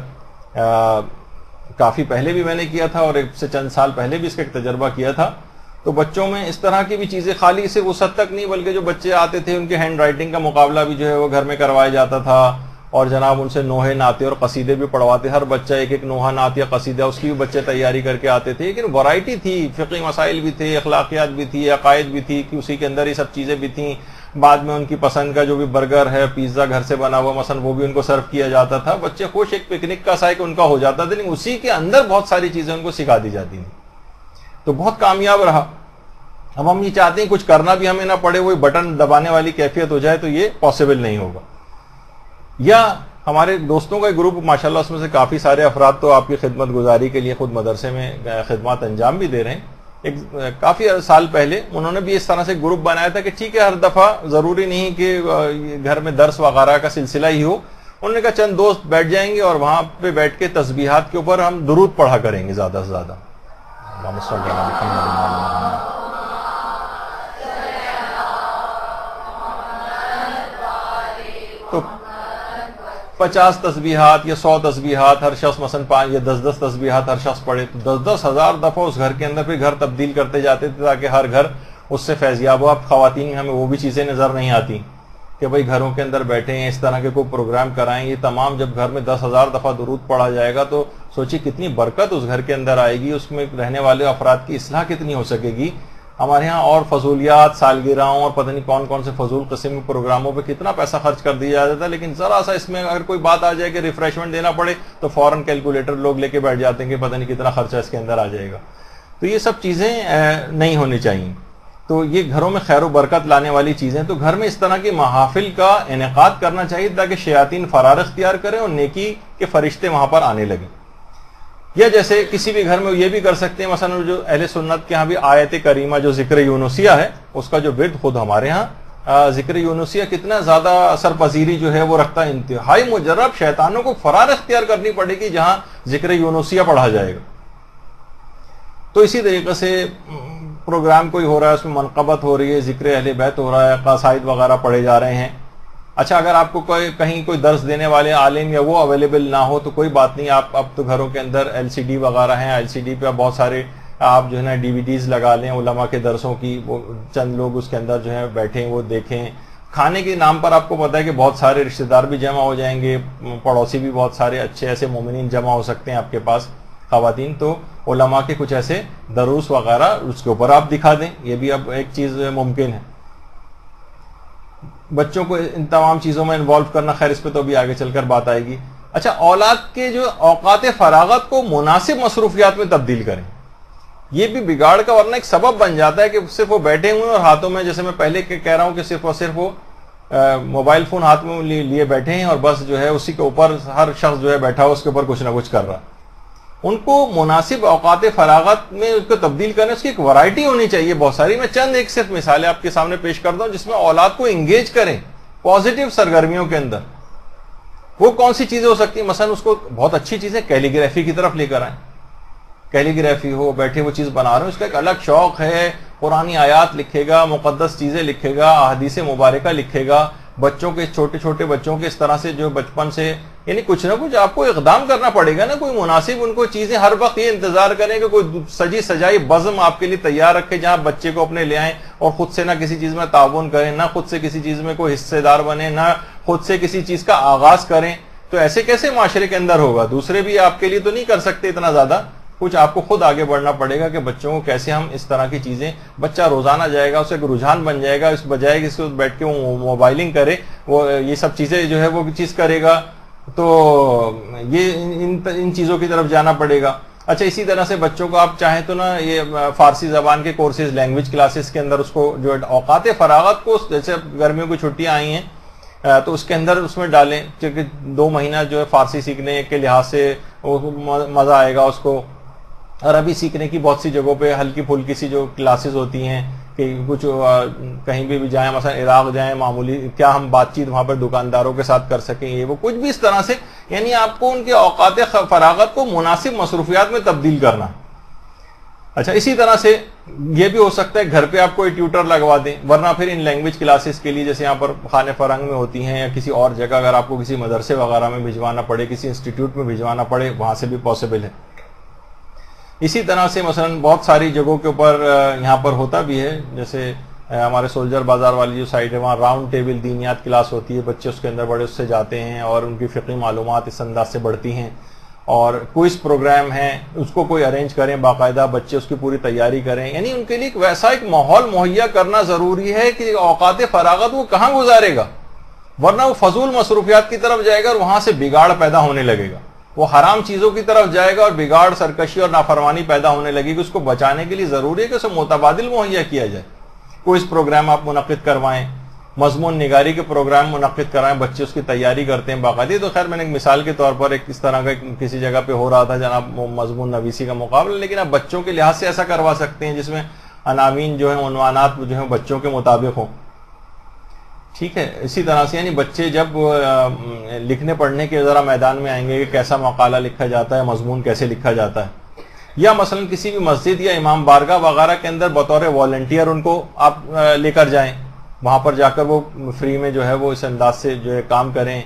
کافی پہلے بھی میں نے کیا تھا اور ایک سے چند سال پہلے بھی اس کا ایک تجربہ کیا تھا. تو بچوں میں اس طرح کی بھی چیزیں خالی صرف اس حد تک نہیں بلکہ جو بچے آتے تھے ان کے ہینڈ رائٹنگ کا مقابلہ بھی جو ہے وہ گھر میں کروایا جاتا تھا, اور جناب ان سے نوحے نعتیں اور قصیدے بھی پڑھواتے. ہر بچہ ایک ایک نوحہ نعت یا قصیدہ اس کی بھی بچے تیاری کر کے آتے تھے. لیکن ورائٹی تھی, فقہی مسائل بھی تھے, اخلاقیات بھی تھی, عقائد بھی تھی, کہ اسی کے اندر یہ سب چیزیں بھی تھیں. بعد میں ان کی پسند کا جو بھی برگر ہے, پیزا گھر سے بنا ہوا مثلا وہ بھی ان کو سرو کیا جاتا تھا. بچے خوش, ایک پکنک کا سا کہ ان کا ہو جاتا تھا, لیکن اسی کے اندر بہت ساری چیزیں ان کو سکھا دی جاتی ہیں. تو بہت کامیاب رہا. اب ہم یہ چاہتے ہیں کچھ کرنا بھی ہمیں نہ پڑے, وہی بٹن دبانے والی کیفیت ہو جائے, تو یہ پاسبل نہیں ہوگا. یا ہمارے دوستوں کا ایک گروپ ماشاءاللہ اس میں سے کافی سارے افراد تو آپ کی خدمت گزاری کے لیے خود مدرسے میں خدمات انجام بھی دے رہے ہیں. ایک کافی سال پہلے انہوں نے بھی اس طرح سے گروپ بنایا تھا کہ ٹھیک ہے ہر دفعہ ضروری نہیں کہ گھر میں درس وغیرہ کا سلسلہ ہی ہو. انہوں نے کہا چند دوست بیٹھ جائیں گے اور وہاں پہ بیٹھ کے تسبیحات کے اوپر ہم درود پڑھا کریں گے زیادہ سے زیادہ. تو 50 تسبیحات یا 100 تسبیحات ہر شخص مثلا 5 یا 10 تسبیحات ہر شخص پڑھے, تو 10 ہزار دفعہ اس گھر کے اندر پھر گھر تبدیل کرتے جاتے تھے تاکہ ہر گھر اس سے فیضیاب ہو. اب خواتین میں ہمیں وہ بھی چیزیں نظر نہیں آتی کہ بھائی گھروں کے اندر بیٹھے ہیں, اس طرح کے کوئی پروگرام کرائیں. یہ تمام جب گھر میں 10,000 دفعہ درود پڑھا جائے گا تو سوچیے کتنی برکت اس گھر کے اندر آئے گی, اس میں رہنے والے افراد کی اصلاح کتنی ہو سکے گی. ہمارے ہاں اور فضولیات, سالگرہوں اور پتہ نہیں کون کون سے فضول قسم کے پروگراموں پہ کتنا پیسہ خرچ کر دیا جاتا ہے, لیکن ذرا سا اس میں اگر کوئی بات آ جائے کہ ریفریشمنٹ دینا پڑے تو فوراً کیلکولیٹر لوگ لے کے بیٹھ جاتے ہیں کہ پتہ نہیں کتنا خرچہ اس کے اندر آ جائے گا. تو یہ سب چیزیں نہیں ہونی چاہیے. تو یہ گھروں میں خیر و برکت لانے والی چیزیں, تو گھر میں اس طرح کی محافل کا انعقاد کرنا چاہیے تاکہ شیاطین فرار اختیار کریں اور نیکی کے فرشتے وہاں پر آنے لگیں. یا جیسے کسی بھی گھر میں یہ بھی کر سکتے ہیں، مثلا جو اہل سنت کے ہاں بھی آیت کریمہ جو ذکر یونسیہ ہے اس کا جو ورد خود ہمارے ہاں ذکر یونسیہ کتنا زیادہ اثر پذیری جو ہے وہ رکھتا ہے، انتہائی مجرب، شیطانوں کو فرار اختیار کرنی پڑے گی جہاں ذکر یونسیہ پڑھا جائے گا۔ تو اسی طریقے سے پروگرام کوئی ہو رہا ہے، اس میں منقبت ہو رہی ہے، ذکر اہل بیت ہو رہا ہے، قصائد وغیرہ پڑھے جا رہے ہیں۔ اچھا اگر آپ کو کہیں کوئی درس دینے والے عالم یا وہ اویلیبل نہ ہو تو کوئی بات نہیں، آپ اب تو گھروں کے اندر LCD وغیرہ ہیں، LCD پہ بہت سارے آپ جو ہے نا DVDs لگا لیں علماء کے درسوں کی، وہ چند لوگ اس کے اندر جو ہے بیٹھیں وہ دیکھیں۔ کھانے کے نام پر آپ کو پتا ہے کہ بہت سارے رشتہ دار بھی جمع ہو جائیں گے، پڑوسی بھی بہت سارے اچھے ایسے مومنین جمع ہو سکتے ہیں آپ کے پاس خواتین، تو علماء کے کچھ ایسے دروس وغیرہ اس کے اوپر آپ دکھا دیں، یہ بھی اب ایک چیز ممکن ہے۔ بچوں کو ان تمام چیزوں میں انوالو کرنا، خیر اس پہ تو بھی آگے چل کر بات آئے گی۔ اچھا اولاد کے جو اوقات فراغت کو مناسب مصروفیات میں تبدیل کریں، یہ بھی بگاڑ کا ورنہ ایک سبب بن جاتا ہے کہ صرف وہ بیٹھے ہوئے اور ہاتھوں میں، جیسے میں پہلے کہہ رہا ہوں کہ صرف اور صرف وہ موبائل فون ہاتھ میں لیے بیٹھے ہیں اور بس جو ہے اسی کے اوپر ہر شخص جو ہے بیٹھا ہو اس کے اوپر کچھ نہ کچھ کر رہا۔ ان کو مناسب اوقات فراغت میں اس کو تبدیل کرنے، اس کی ایک ورائٹی ہونی چاہیے بہت ساری۔ میں چند ایک صرف مثالیں آپ کے سامنے پیش کرتا ہوں جس میں اولاد کو انگیج کریں پازیٹیو سرگرمیوں کے اندر۔ وہ کون سی چیزیں ہو سکتی ہیں؟ مثلا اس کو بہت اچھی چیزیں کیلیگرافی کی طرف لے کر آئیں، کیلیگرافی ہو، بیٹھے وہ چیز بنا رہے ہو، اس کا ایک الگ شوق ہے، قرآنی آیات لکھے گا، مقدس چیزیں لکھے گا، احادیث مبارکہ لکھے گا۔ بچوں کے چھوٹے چھوٹے بچوں کے اس طرح سے جو بچپن سے یعنی کچھ نہ کچھ آپ کو اقدام کرنا پڑے گا نا، کوئی مناسب ان کو چیزیں، ہر وقت یہ انتظار کریں کہ کوئی سجی سجائی بزم آپ کے لیے تیار رکھے جہاں بچے کو اپنے لے آئیں اور خود سے نہ کسی چیز میں تعاون کریں، نہ خود سے کسی چیز میں کوئی حصے دار بنے، نہ خود سے کسی چیز کا آغاز کریں۔ تو ایسے کیسے معاشرے کے اندر ہوگا؟ دوسرے بھی آپ کے لیے تو نہیں کر سکتے اتنا زیادہ، کچھ آپ کو خود آگے بڑھنا پڑے گا کہ بچوں کو کیسے ہم اس طرح کی چیزیں، بچہ روزانہ جائے گا، اسے ایک رجحان بن جائے گا، اس بجائے کہ اس کو بیٹھ کے وہ موبائلنگ کرے، وہ یہ سب چیزیں جو ہے وہ چیز کرے گا، تو یہ ان چیزوں کی طرف جانا پڑے گا۔ اچھا اسی طرح سے بچوں کو آپ چاہیں تو نا یہ فارسی زبان کے کورسز، لینگویج کلاسز کے اندر اس کو جو اوقات فراغت کو، جیسے گرمیوں کی چھٹیاں آئی ہیں تو اس کے اندر اس میں ڈالیں، کیونکہ 2 مہینہ جو ہے فارسی سیکھنے کے لحاظ سے مزہ آئے گا اس کو۔ عربی سیکھنے کی بہت سی جگہوں پہ ہلکی پھلکی سی جو کلاسز ہوتی ہیں کہ کچھ کہیں بھی جائیں، مثلا عراق جائیں، معمولی کیا ہم بات چیت وہاں پر دکانداروں کے ساتھ کر سکیں، یہ وہ کچھ بھی اس طرح سے، یعنی آپ کو ان کے اوقات فراغت کو مناسب مصروفیات میں تبدیل کرنا۔ اچھا اسی طرح سے یہ بھی ہو سکتا ہے گھر پہ آپ کوئی ٹیوٹر لگوا دیں، ورنہ پھر ان لینگویج کلاسز کے لیے جیسے یہاں پر خانہ فرنگ میں ہوتی ہیں یا کسی اور جگہ اگر آپ کو کسی مدرسے وغیرہ میں بھجوانا پڑے، کسی انسٹیٹیوٹ میں بھجوانا پڑے، وہاں سے بھی پاسبل ہے۔ اسی طرح سے مثلا بہت ساری جگہوں کے اوپر یہاں پر ہوتا بھی ہے، جیسے ہمارے سولجر بازار والی جو سائڈ ہے وہاں راؤنڈ ٹیبل دینیات کلاس ہوتی ہے، بچے اس کے اندر بڑے اس سے جاتے ہیں اور ان کی فقہی معلومات اس انداز سے بڑھتی ہیں۔ اور کوئز پروگرام ہے، اس کو کوئی ارینج کریں باقاعدہ، بچے اس کی پوری تیاری کریں، یعنی ان کے لیے ویسا ایک ماحول مہیا کرنا ضروری ہے کہ اوقات فراغت وہ کہاں گزارے گا، ورنہ وہ فضول مصروفیات کی طرف جائے گا اور وہاں سے بگاڑ پیدا ہونے لگے گا، وہ حرام چیزوں کی طرف جائے گا اور بگاڑ، سرکشی اور نافرمانی پیدا ہونے لگے گی۔ اس کو بچانے کے لیے ضروری ہے کہ اسے متبادل مہیا کیا جائے، کوئی اس پروگرام آپ منعقد کروائیں، مضمون نگاری کے پروگرام منعقد کرائیں، بچے اس کی تیاری کرتے ہیں باقاعدہ۔ تو خیر میں نے ایک مثال کے طور پر ایک اس طرح کا کسی جگہ پہ ہو رہا تھا جناب مضمون نویسی کا مقابلہ، لیکن آپ بچوں کے لحاظ سے ایسا کروا سکتے ہیں جس میں عناوین جو ہیں، عنوانات جو ہیں بچوں کے مطابق ہوں، ٹھیک ہے۔ اسی طرح سے یعنی بچے جب لکھنے پڑھنے کے ذرا میدان میں آئیں گے کہ کیسا مقالہ لکھا جاتا ہے، مضمون کیسے لکھا جاتا ہے، یا مثلا کسی بھی مسجد یا امام بارگاہ وغیرہ کے اندر بطور والنٹیئر ان کو آپ لے کر جائیں، وہاں پر جا کر وہ فری میں جو ہے وہ اس انداز سے جو ہے کام کریں،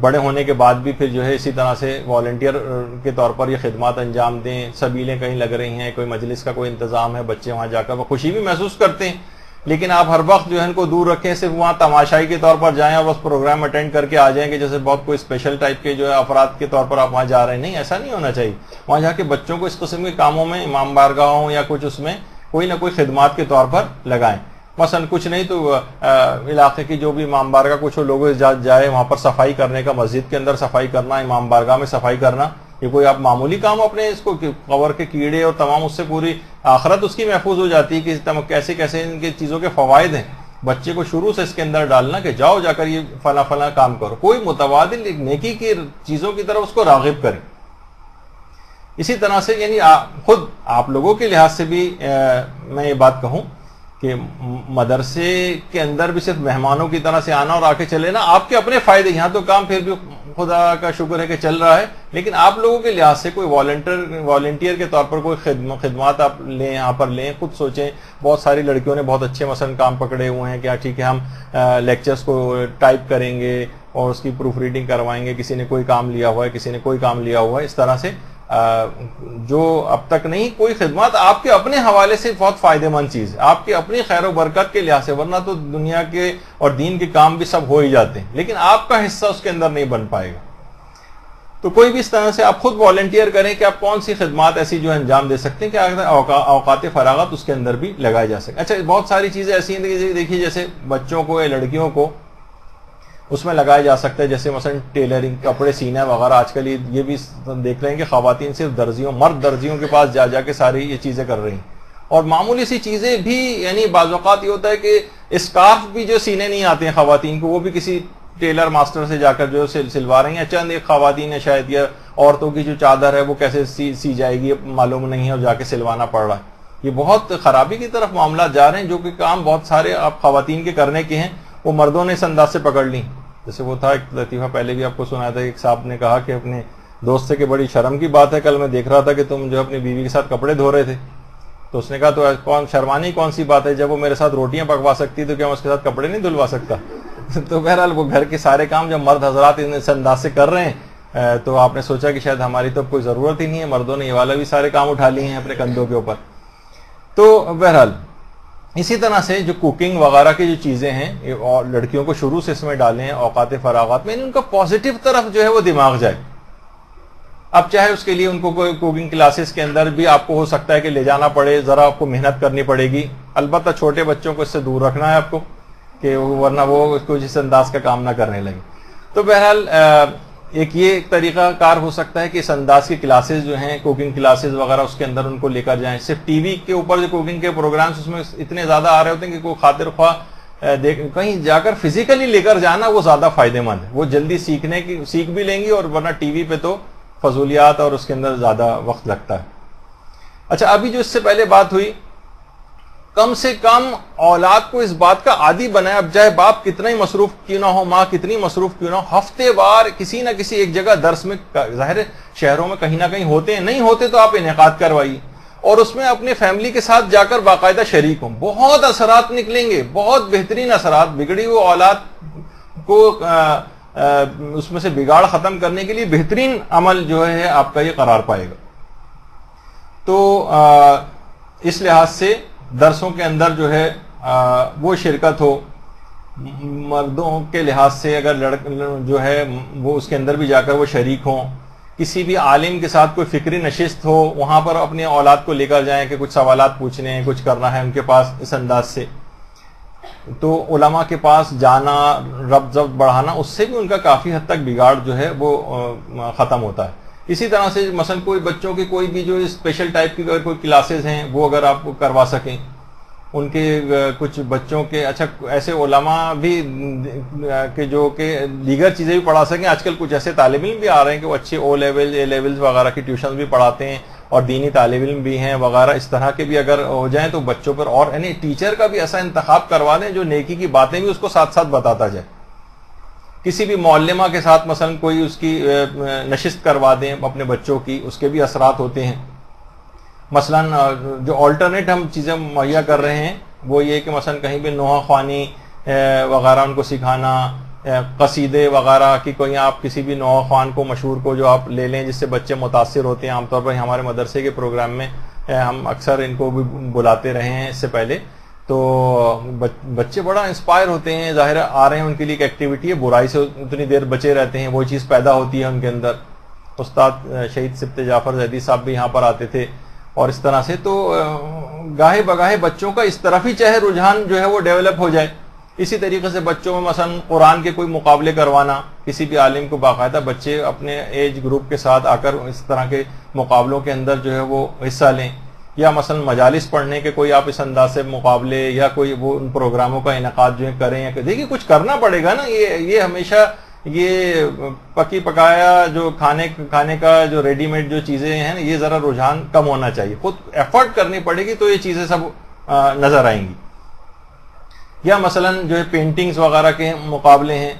بڑے ہونے کے بعد بھی پھر جو ہے اسی طرح سے والنٹیئر کے طور پر یہ خدمات انجام دیں۔ سبیلیں کہیں لگ رہی ہیں، کوئی مجلس کا کوئی انتظام ہے، بچے وہاں جا کر وہ خوشی بھی محسوس کرتے ہیں، لیکن آپ ہر وقت جو ہے ان کو دور رکھیں، صرف وہاں تماشائی کے طور پر جائیں اور بس پروگرام اٹینڈ کر کے آ جائیں کہ جیسے بہت کوئی اسپیشل ٹائپ کے جو ہے افراد کے طور پر آپ وہاں جا رہے ہیں، نہیں، ایسا نہیں ہونا چاہیے۔ وہاں جا کے بچوں کو اس قسم کے کاموں میں، امام بارگاہوں یا کچھ اس میں کوئی نہ کوئی خدمات کے طور پر لگائیں۔ مثلا کچھ نہیں تو علاقے کی جو بھی امام بارگاہ کچھ لوگوں جائے وہاں پر صفائی کرنے کا، مسجد کے اندر صفائی کرنا، امام بارگاہ میں صفائی کرنا، یہ کوئی آپ معمولی کام اپنے اس کو قبر کے کیڑے اور تمام اس سے پوری آخرت اس کی محفوظ ہو جاتی ہے کہ کیسے کیسے ان کی چیزوں کے فوائد ہیں، بچے کو شروع سے اس کے اندر ڈالنا کہ جاؤ جا کر یہ فلاں کام کرو، کوئی متبادل نیکی کی چیزوں کی طرف اس کو راغب کریں۔ اسی طرح سے یعنی خود آپ لوگوں کے لحاظ سے بھی میں یہ بات کہوں کہ مدرسے کے اندر بھی صرف مہمانوں کی طرح سے آنا اور آ کے چلے نا، آپ کے اپنے فائدے، یہاں تو کام پھر بھی خدا کا شکر ہے کہ چل رہا ہے، لیکن آپ لوگوں کے لحاظ سے کوئی والنٹیئر کے طور پر کوئی خدمات آپ لیں، یہاں پر لیں، خود سوچیں. بہت ساری لڑکیوں نے بہت اچھے مثلا کام پکڑے ہوئے ہیں کہ ٹھیک ہے ہم لیکچرز کو ٹائپ کریں گے اور اس کی پروف ریڈنگ کروائیں گے، کسی نے کوئی کام لیا ہوا ہے، کسی نے کوئی کام لیا ہوا ہے، اس طرح سے جو اب تک نہیں کوئی خدمات آپ کے اپنے حوالے سے بہت فائدہ مند چیز ہے، آپ کی اپنی خیر و برکت کے لحاظ سے، ورنہ تو دنیا کے اور دین کے کام بھی سب ہو ہی جاتے ہیں، لیکن آپ کا حصہ اس کے اندر نہیں بن پائے گا. تو کوئی بھی اس طرح سے آپ خود والنٹیئر کریں کہ آپ کون سی خدمات ایسی جو انجام دے سکتے ہیں کہ اوقات فراغت اس کے اندر بھی لگائے جا سکے. اچھا بہت ساری چیزیں ایسی ہیں دیکھیے، جیسے بچوں کو یا لڑکیوں کو اس میں لگایا جا سکتا ہے، جیسے مثلا ٹیلرنگ، کپڑے سینا وغیرہ. آج کل یہ بھی دیکھ رہے ہیں کہ خواتین صرف مرد درزیوں کے پاس جا کے ساری یہ چیزیں کر رہی ہیں، اور معمولی سی چیزیں بھی، یعنی بعض اوقات یہ ہوتا ہے کہ اسکارف بھی جو سینے نہیں آتے ہیں خواتین کو، وہ بھی کسی ٹیلر ماسٹر سے جا کر جو سلوا رہی ہیں. چند ایک خواتین ہے شاید، یا عورتوں کی جو چادر ہے وہ کیسے سی جائے گی معلوم نہیں ہے اور جا کے سلوانا پڑ رہا ہے. یہ بہت خرابی کی طرف معاملات جا رہے ہیں، جو کہ کام بہت سارے آپ خواتین کے کرنے کے ہیں وہ مردوں نے اس انداز سے پکڑ لی. جیسے وہ تھا ایک لطیفہ پہلے بھی آپ کو سنایا تھا، ایک صاحب نے کہا کہ اپنے دوست سے کہ بڑی شرم کی بات ہے، کل میں دیکھ رہا تھا کہ تم جو اپنی بیوی کے ساتھ کپڑے دھو رہے تھے. تو اس نے کہا تو شرمانی کون سی بات ہے، جب وہ میرے ساتھ روٹیاں پکوا سکتی تو کیا میں اس کے ساتھ کپڑے نہیں دھلوا سکتا. تو بہرحال وہ گھر کے سارے کام جب مرد حضرات اس انداز سے کر رہے ہیں تو آپ نے سوچا کہ شاید ہماری تو کوئی ضرورت ہی نہیں ہے، مردوں نے یہ والا بھی سارے کام اٹھا لیے ہیں اپنے کندھوں کے اوپر. تو بہرحال اسی طرح سے جو کوکنگ وغیرہ کی جو چیزیں ہیں اور لڑکیوں کو شروع سے اس میں ڈالیں اوقات فراغات میں، ان کا پازیٹیو طرف جو ہے وہ دماغ جائے. اب چاہے اس کے لیے ان کو کوئی کوکنگ کلاسز کے اندر بھی آپ کو ہو سکتا ہے کہ لے جانا پڑے، ذرا آپ کو محنت کرنی پڑے گی. البتہ چھوٹے بچوں کو اس سے دور رکھنا ہے آپ کو، کہ ورنہ وہ کچھ اس انداز کا کام نہ کرنے لگے. تو بہرحال ایک یہ طریقہ کار ہو سکتا ہے کہ اس انداز کی کلاسز جو ہیں، کوکنگ کلاسز وغیرہ، اس کے اندر ان کو لے کر جائیں. صرف ٹی وی کے اوپر جو کوکنگ کے پروگرامز اس میں اتنے زیادہ آ رہے ہوتے ہیں کہ کوئی خاطر خواہ کہیں جا کر فزیکلی لے کر جانا وہ زیادہ فائدہ مند ہے. وہ جلدی سیکھ بھی لیں گی، اور ورنہ ٹی وی پہ تو فضولیات اور اس کے اندر زیادہ وقت لگتا ہے. اچھا ابھی جو اس سے پہلے بات ہوئی، کم سے کم اولاد کو اس بات کا عادی بنائے، اب چاہے باپ کتنا ہی مصروف کیوں نہ ہو، ماں کتنی مصروف کیوں نہ ہو، ہفتے وار کسی نہ کسی ایک جگہ درس میں، ظاہر شہروں میں کہیں نہ کہیں ہوتے ہیں، نہیں ہوتے تو آپ انعقاد کروائیے، اور اس میں اپنے فیملی کے ساتھ جا کر باقاعدہ شریک ہوں. بہت اثرات نکلیں گے، بہت بہترین اثرات. بگڑی وہ اولاد کو اس میں سے بگاڑ ختم کرنے کے لیے بہترین عمل جو ہے آپ کا یہ قرار پائے گا. تو اس لحاظ سے درسوں کے اندر جو ہے وہ شرکت ہو. مردوں کے لحاظ سے اگر جو ہے وہ اس کے اندر بھی جا کر وہ شریک ہوں. کسی بھی عالم کے ساتھ کوئی فکری نشست ہو، وہاں پر اپنے اولاد کو لے کر جائیں کہ کچھ سوالات پوچھنے ہیں، کچھ کرنا ہے ان کے پاس اس انداز سے. تو علماء کے پاس جانا، ربط ضبط بڑھانا، اس سے بھی ان کا کافی حد تک بگاڑ جو ہے وہ ختم ہوتا ہے. اسی طرح سے مثلا کوئی بچوں کی کوئی بھی جو اسپیشل ٹائپ کی اگر کوئی کلاسز ہیں وہ اگر آپ کروا سکیں، ان کے کچھ بچوں کے، اچھا ایسے علماء بھی کہ جو کہ دیگر چیزیں بھی پڑھا سکیں. آج کل کچھ ایسے طالب علم بھی آ رہے ہیں کہ وہ اچھے او لیول اے لیولز وغیرہ کی ٹیوشن بھی پڑھاتے ہیں، اور دینی طالب علم بھی ہیں وغیرہ. اس طرح کے بھی اگر ہو جائیں تو بچوں پر، اور یعنی ٹیچر کا بھی ایسا انتخاب کروا دیں جو نیکی کی باتیں بھی اس کو ساتھ ساتھ بتاتا جائے. کسی بھی معلمہ کے ساتھ مثلا کوئی اس کی نشست کروا دیں اپنے بچوں کی، اس کے بھی اثرات ہوتے ہیں. مثلا جو آلٹرنیٹ ہم چیزیں مہیا کر رہے ہیں وہ یہ کہ مثلا کہیں بھی نوحہ خوانی وغیرہ ان کو سکھانا، قصیدے وغیرہ کی کوئی آپ کسی بھی نوحہ خوان کو مشہور کو جو آپ لے لیں جس سے بچے متاثر ہوتے ہیں. عام طور پر ہمارے مدرسے کے پروگرام میں ہم اکثر ان کو بھی بلاتے رہے ہیں اس سے پہلے، تو بچے بڑا انسپائر ہوتے ہیں. ظاہر آ رہے ہیں ان کے لیے ایک ایکٹیویٹی ہے، برائی سے اتنی دیر بچے رہتے ہیں، وہ چیز پیدا ہوتی ہے ان کے اندر. استاد شہید سبت جعفر زیدی صاحب بھی یہاں پر آتے تھے، اور اس طرح سے تو گاہے بگاہے بچوں کا اس طرف ہی چاہے رجحان جو ہے وہ ڈیولپ ہو جائے. اسی طریقے سے بچوں میں مثلا قرآن کے کوئی مقابلے کروانا، کسی بھی عالم کو باقاعدہ بچے اپنے ایج گروپ کے ساتھ آ کر اس طرح کے مقابلوں کے اندر جو ہے وہ حصہ لیں. یا مثلا مجالس پڑھنے کے کوئی آپ اس انداز سے مقابلے یا کوئی وہ ان پروگراموں کا انعقاد جو ہے کریں. یا دیکھیے کچھ کرنا پڑے گا نا، یہ ہمیشہ یہ پکی پکایا جو کھانے کا جو ریڈی میڈ جو چیزیں ہیں یہ ذرا رجحان کم ہونا چاہیے. خود ایفرٹ کرنی پڑے گی تو یہ چیزیں سب نظر آئیں گی. یا مثلا جو ہے پینٹنگز وغیرہ کے مقابلے ہیں,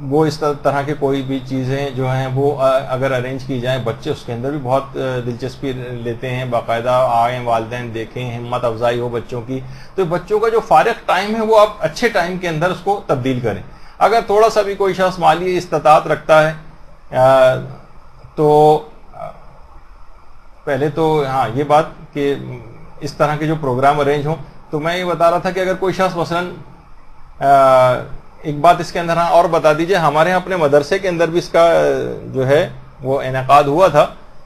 وہ اس طرح کے کوئی بھی چیزیں جو ہیں وہ اگر ارینج کی جائیں, بچے اس کے اندر بھی بہت دلچسپی لیتے ہیں. باقاعدہ آئیں, والدین دیکھیں, ہمت افزائی ہو بچوں کی, تو بچوں کا جو فارغ ٹائم ہے وہ آپ اچھے ٹائم کے اندر اس کو تبدیل کریں. اگر تھوڑا سا بھی کوئی شخص مالی استطاعت رکھتا ہے تو پہلے تو ہاں یہ بات کہ اس طرح کے جو پروگرام ارینج ہوں, تو میں یہ بتا رہا تھا کہ اگر کوئی شخص مثلا ایک بات اس کے اندر ہاں اور بتا دیجئے, ہمارے یہاں اپنے مدرسے کے اندر بھی اس کا جو ہے وہ انعقاد ہوا تھا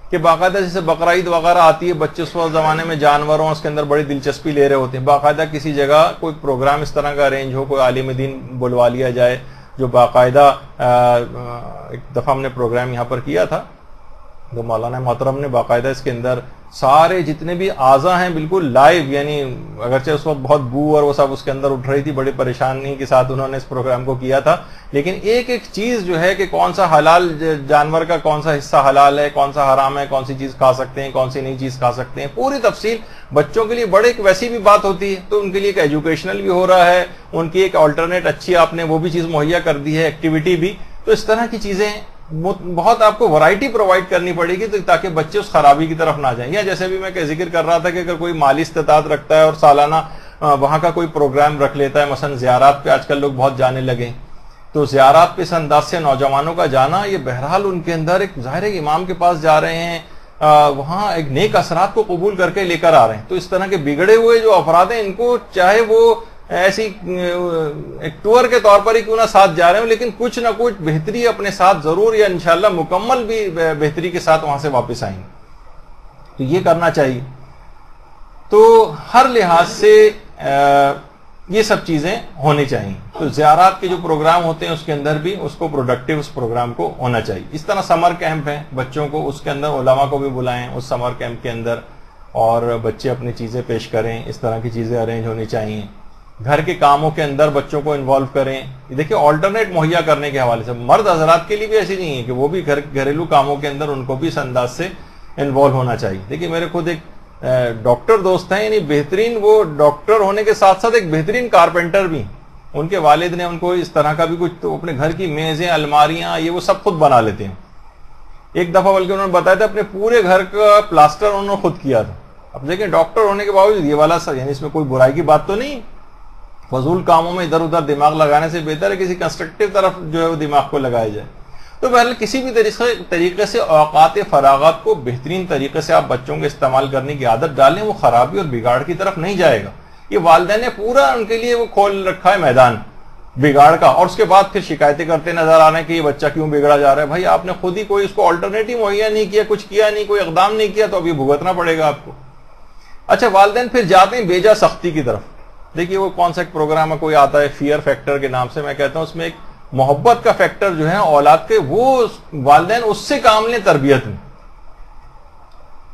کہ باقاعدہ جیسے بقرعید وغیرہ آتی ہے, بچے اس وقت زمانے میں جانوروں اس کے اندر بڑی دلچسپی لے رہے ہوتے ہیں, باقاعدہ کسی جگہ کوئی پروگرام اس طرح کا ارینج ہو, کوئی عالم دین بلوا لیا جائے جو باقاعدہ ایک دفعہ ہم نے پروگرام یہاں پر کیا تھا تو مولانا محترم نے باقاعدہ اس کے اندر سارے جتنے بھی اعضاء ہیں بالکل لائیو, یعنی اگرچہ اس وقت بہت بو اور وہ سب اس کے اندر اٹھ رہی تھی, بڑی پریشانی کے ساتھ انہوں نے اس پروگرام کو کیا تھا, لیکن ایک ایک چیز جو ہے کہ کون سا حلال جانور کا کون سا حصہ حلال ہے, کون سا حرام ہے, کون سی چیز کھا سکتے ہیں, کون سی نئی چیز کھا سکتے ہیں, پوری تفصیل بچوں کے لیے بڑے ایک ویسی بھی بات ہوتی ہے, تو ان کے لیے ایک ایجوکیشنل بھی ہو رہا ہے, ان کی ایک آلٹرنیٹ اچھی آپ نے وہ بھی چیز مہیا کر دی ہے, ایکٹیویٹی بھی. تو اس طرح کی چیزیں بہت آپ کو ورائٹی پرووائڈ کرنی پڑے گی تاکہ بچے اس خرابی کی طرف نہ جائیں. یا جیسے بھی میں ذکر کر رہا تھا کہ اگر کوئی مالی استطاعت رکھتا ہے اور سالانہ وہاں کا کوئی پروگرام رکھ لیتا ہے, مثلا زیارات پہ آج کل لوگ بہت جانے لگے, تو زیارات پہ اس انداز سے نوجوانوں کا جانا یہ بہرحال ان کے اندر ایک ظاہر امام کے پاس جا رہے ہیں, وہاں ایک نیک اثرات کو قبول کر کے لے کر آ رہے ہیں. تو اس طرح کے بگڑے ہوئے جو افراد ہیں ان کو چاہے وہ ایسی ایک ٹور کے طور پر ہی کیوں نہ ساتھ جا رہے ہوں, لیکن کچھ نہ کچھ بہتری اپنے ساتھ ضرور یا انشاءاللہ مکمل بھی بہتری کے ساتھ وہاں سے واپس آئیں گے. تو یہ کرنا چاہیے. تو ہر لحاظ سے یہ سب چیزیں ہونی چاہیے. تو زیارات کے جو پروگرام ہوتے ہیں اس کے اندر بھی اس کو پروڈکٹیو اس پروگرام کو ہونا چاہیے. اس طرح سمر کیمپ ہیں, بچوں کو اس کے اندر علماء کو بھی بلائیں اس سمر کیمپ کے اندر, اور بچے اپنی چیزیں پیش کریں. اس طرح کی چیزیں ارینج ہونی چاہیے. گھر کے کاموں کے اندر بچوں کو انوالو کریں. دیکھیں آلٹرنیٹ مہیا کرنے کے حوالے سے مرد حضرات کے لیے بھی ایسی نہیں ہے کہ وہ بھی گھریلو کاموں کے اندر ان کو بھی اس انداز سے انوالو ہونا چاہیے. دیکھیں میرے خود ایک ڈاکٹر دوست ہیں, یعنی بہترین, وہ ڈاکٹر ہونے کے ساتھ ساتھ ایک بہترین کارپینٹر بھی. ان کے والد نے ان کو اس طرح کا بھی کچھ, تو اپنے گھر کی میزیں, الماریاں, یہ وہ سب خود بنا لیتے ہیں. ایک دفعہ بلکہ انہوں نے بتایا تھا اپنے پورے گھر کا پلاسٹر انہوں نے خود کیا تھا. اب دیکھیں ڈاکٹر ہونے کے باوجود یہ والا یعنی اس میں کوئی برائی کی بات تو نہیں, فضول کاموں میں ادھر ادھر دماغ لگانے سے بہتر ہے کسی کنسٹرکٹیو طرف جو ہے وہ دماغ کو لگایا جائے. تو بہرحال کسی بھی طریقے سے اوقات فراغت کو بہترین طریقے سے آپ بچوں کے استعمال کرنے کی عادت ڈالیں, وہ خرابی اور بگاڑ کی طرف نہیں جائے گا. یہ والدین نے پورا ان کے لیے وہ کھول رکھا ہے میدان بگاڑ کا, اور اس کے بعد پھر شکایتیں کرتے نظر آ رہے ہیں کہ یہ بچہ کیوں بگڑا جا رہا ہے. بھائی آپ نے خود ہی کوئی اس کو آلٹرنیٹو مہیا نہیں کیا, کچھ کیا نہیں, کوئی اقدام نہیں کیا, تو ابھی بھگتنا پڑے گا آپ کو. اچھا والدین پھر جاتے ہیں بیجا سختی کی طرف. دیکھیے وہ کون سا ایک پروگرام ہے, کوئی آتا ہے فیئر فیکٹر کے نام سے, میں کہتا ہوں اس میں ایک محبت کا فیکٹر جو ہے اولاد کے, وہ والدین اس سے کام لیں تربیت میں.